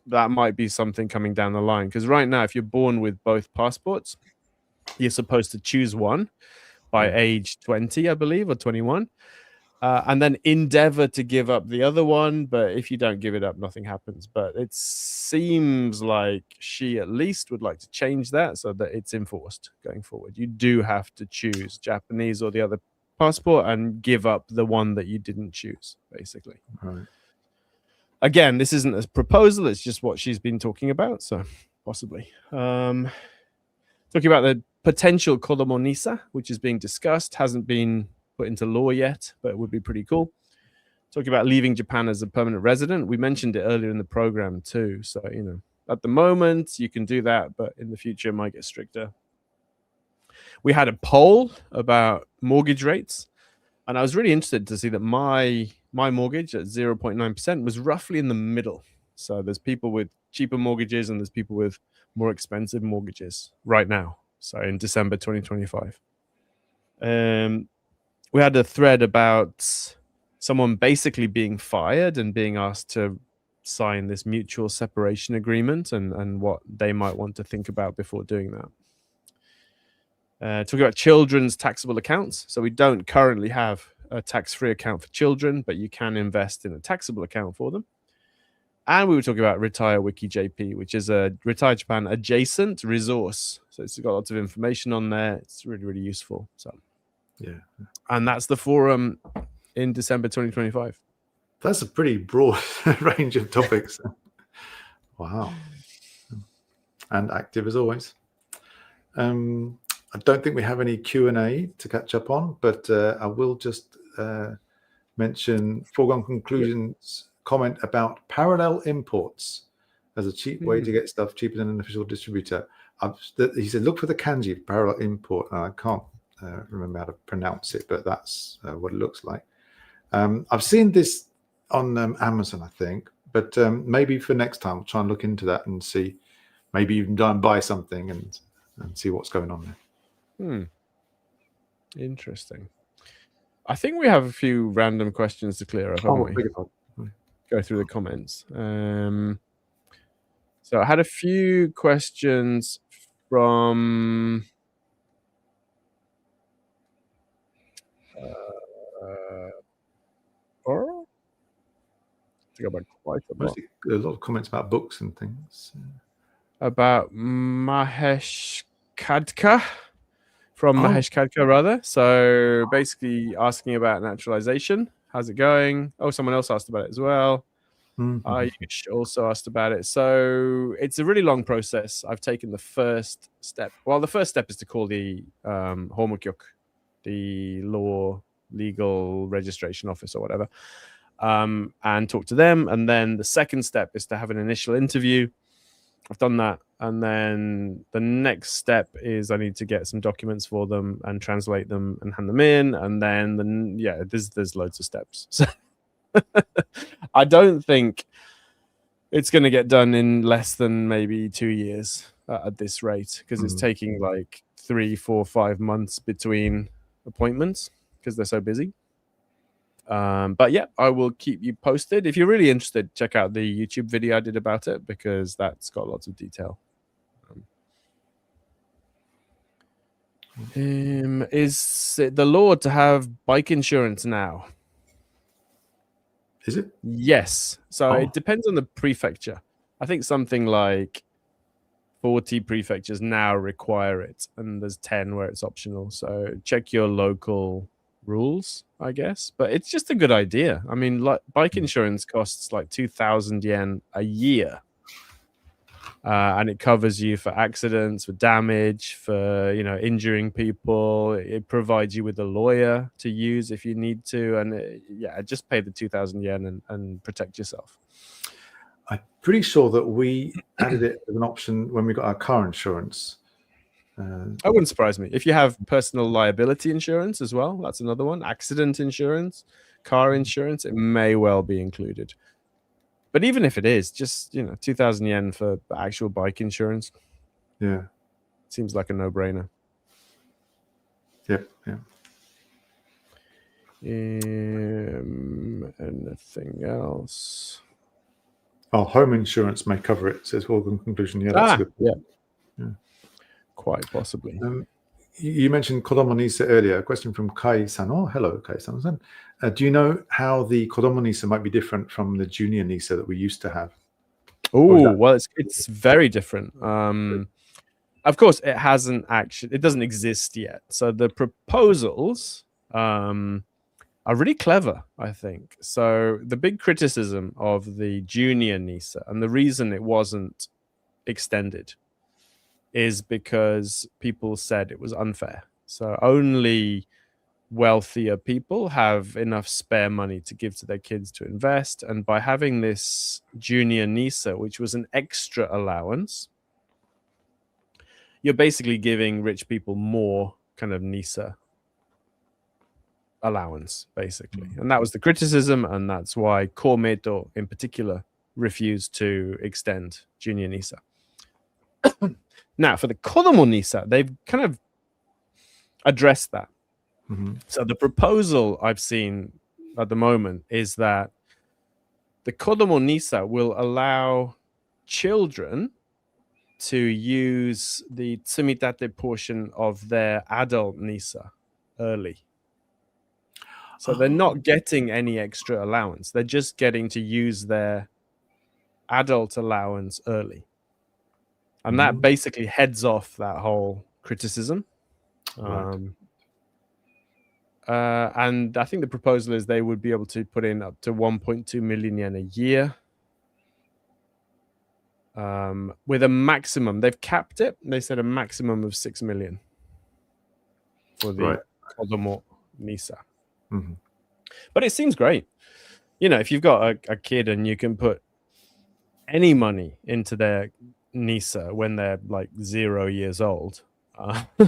Speaker 1: that might be something coming down the line, because right now, if you're born with both passports, you're supposed to choose one by age 20, I believe, or 21. And then endeavor to give up the other one. But if you don't give it up, nothing happens. But it seems like she at least would like to change that so that it's enforced going forward. You do have to choose Japanese or the other passport and give up the one that you didn't choose, basically.
Speaker 2: Right.
Speaker 1: Again, this isn't a proposal. It's just what she's been talking about. So possibly. Talking about the potential Kodomo Nisa, which is being discussed, hasn't been put into law yet, but it would be pretty cool. Talking about leaving Japan as a permanent resident. We mentioned it earlier in the program too. So, at the moment you can do that, but in the future it might get stricter. We had a poll about mortgage rates, and I was really interested to see that my mortgage at 0.9% was roughly in the middle. So there's people with cheaper mortgages and there's people with more expensive mortgages right now. So in December 2025. We had a thread about someone basically being fired and being asked to sign this mutual separation agreement and what they might want to think about before doing that. Talking about children's taxable accounts. So we don't currently have a tax-free account for children, but you can invest in a taxable account for them. And we were talking about Retire Wiki JP, which is a Retire Japan adjacent resource. So it's got lots of information on there. It's really, really useful. So
Speaker 2: yeah.
Speaker 1: And that's the forum in December 2025.
Speaker 2: That's a pretty broad range of topics. Wow. And active as always. I don't think we have any Q&A to catch up on, but I will just mention Foregone Conclusions comment about parallel imports as a cheap way to get stuff cheaper than an official distributor. He said, look for the kanji, parallel import. I can't remember how to pronounce it, but that's what it looks like. I've seen this on Amazon, I think, but maybe for next time, we'll try and look into that and see, maybe even try and buy something and see what's going on there.
Speaker 1: Interesting. I think we have a few random questions to clear up, haven't we? Go through the comments. So I had a few questions from to go back quite a lot.
Speaker 2: A lot of comments about books and things.
Speaker 1: About Mahesh Kadka, from Mahesh Kadka, rather. So basically asking about naturalization. How's it going? Oh, someone else asked about it as well. Ayush also asked about it. So it's a really long process. I've taken the first step. Well, the first step is to call the Homukyok, the legal registration office or whatever, and talk to them. And then the second step is to have an initial interview. I've done that. And then the next step is I need to get some documents for them and translate them and hand them in. And then, there's loads of steps. So I don't think it's going to get done in less than maybe 2 years at this rate, because it's taking like 3, 4, 5 months between appointments because they're so busy. But yeah, I will keep you posted. If you're really interested, check out the YouTube video I did about it, because that's got lots of detail. Is it the law to have bike insurance now?
Speaker 2: Is it?
Speaker 1: Yes. So it depends on the prefecture. I think something like 40 prefectures now require it, and there's 10 where it's optional. So check your local rules, I guess. But it's just a good idea. I mean, like, bike insurance costs like 2,000 yen a year. And it covers you for accidents, for damage, for, injuring people. It provides you with a lawyer to use if you need to. And just pay the 2,000 yen and protect yourself.
Speaker 2: I'm pretty sure that we added it as an option when we got our car insurance.
Speaker 1: That wouldn't surprise me. If you have personal liability insurance as well, that's another one. Accident insurance, car insurance, it may well be included. But even if it is just 2,000 yen for actual bike insurance, seems like a no-brainer.
Speaker 2: Yep.
Speaker 1: Anything else?
Speaker 2: Oh, home insurance may cover it, says Horgan conclusion. Yeah, that's good.
Speaker 1: Yeah, quite possibly.
Speaker 2: You mentioned Kodomo NISA earlier. A question from Kai-san. Oh, hello, Kai-san. Do you know how the Kodomo NISA might be different from the Junior NISA that we used to have?
Speaker 1: Oh, well, it's very different. Of course, it doesn't exist yet. So the proposals are really clever, I think. So the big criticism of the Junior NISA and the reason it wasn't extended is because people said it was unfair. So only wealthier people have enough spare money to give to their kids to invest. And by having this Junior NISA, which was an extra allowance, you're basically giving rich people more kind of NISA allowance, basically. And that was the criticism, and that's why Komeito in particular refused to extend Junior NISA. Now, for the Kodomo NISA, they've kind of addressed that. So the proposal I've seen at the moment is that the Kodomo NISA will allow children to use the tsumitate portion of their adult NISA early. So they're not getting any extra allowance. They're just getting to use their adult allowance early. And that basically heads off that whole criticism. And I think the proposal is they would be able to put in up to 1.2 million yen a year. With a maximum, they've capped it. They said a maximum of 6 million for the Kodomo NISA. But it seems great. If you've got a kid and you can put any money into their NISA when they're like 0 years old,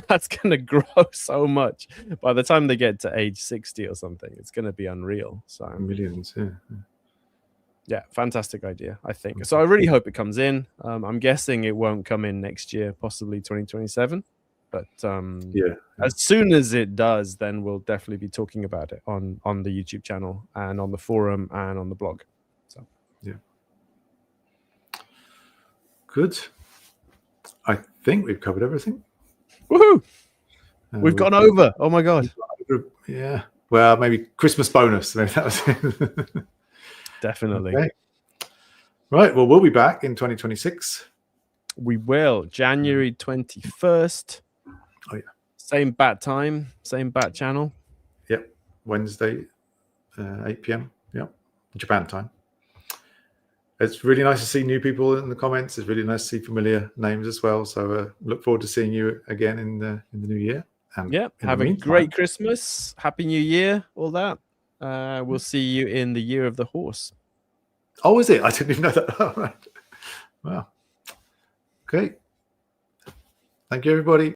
Speaker 1: that's going to grow so much. By the time they get to age 60 or something, it's going to be unreal. So
Speaker 2: millions,
Speaker 1: yeah, fantastic idea, I think. So I really hope it comes in. I'm guessing it won't come in next year, possibly 2027. But as soon as it does, then we'll definitely be talking about it on the YouTube channel and on the forum and on the blog. So
Speaker 2: good. I think we've covered everything.
Speaker 1: Woohoo! We've gone over. Oh my god.
Speaker 2: Yeah. Well, maybe Christmas bonus. Maybe that was it.
Speaker 1: Definitely.
Speaker 2: Okay. Right. Well, we'll be back in 2026.
Speaker 1: We will. January 21st.
Speaker 2: Oh yeah.
Speaker 1: Same bat time, same bat channel.
Speaker 2: Yep. Wednesday, 8 p.m. Yep. Japan time. It's really nice to see new people in the comments. It's really nice to see familiar names as well. So look forward to seeing you again in the new year. And
Speaker 1: have a great Christmas, Happy New Year, all that. We'll see you in the year of the horse.
Speaker 2: Oh, is it? I didn't even know that. All right. Wow. Okay. Thank you, everybody.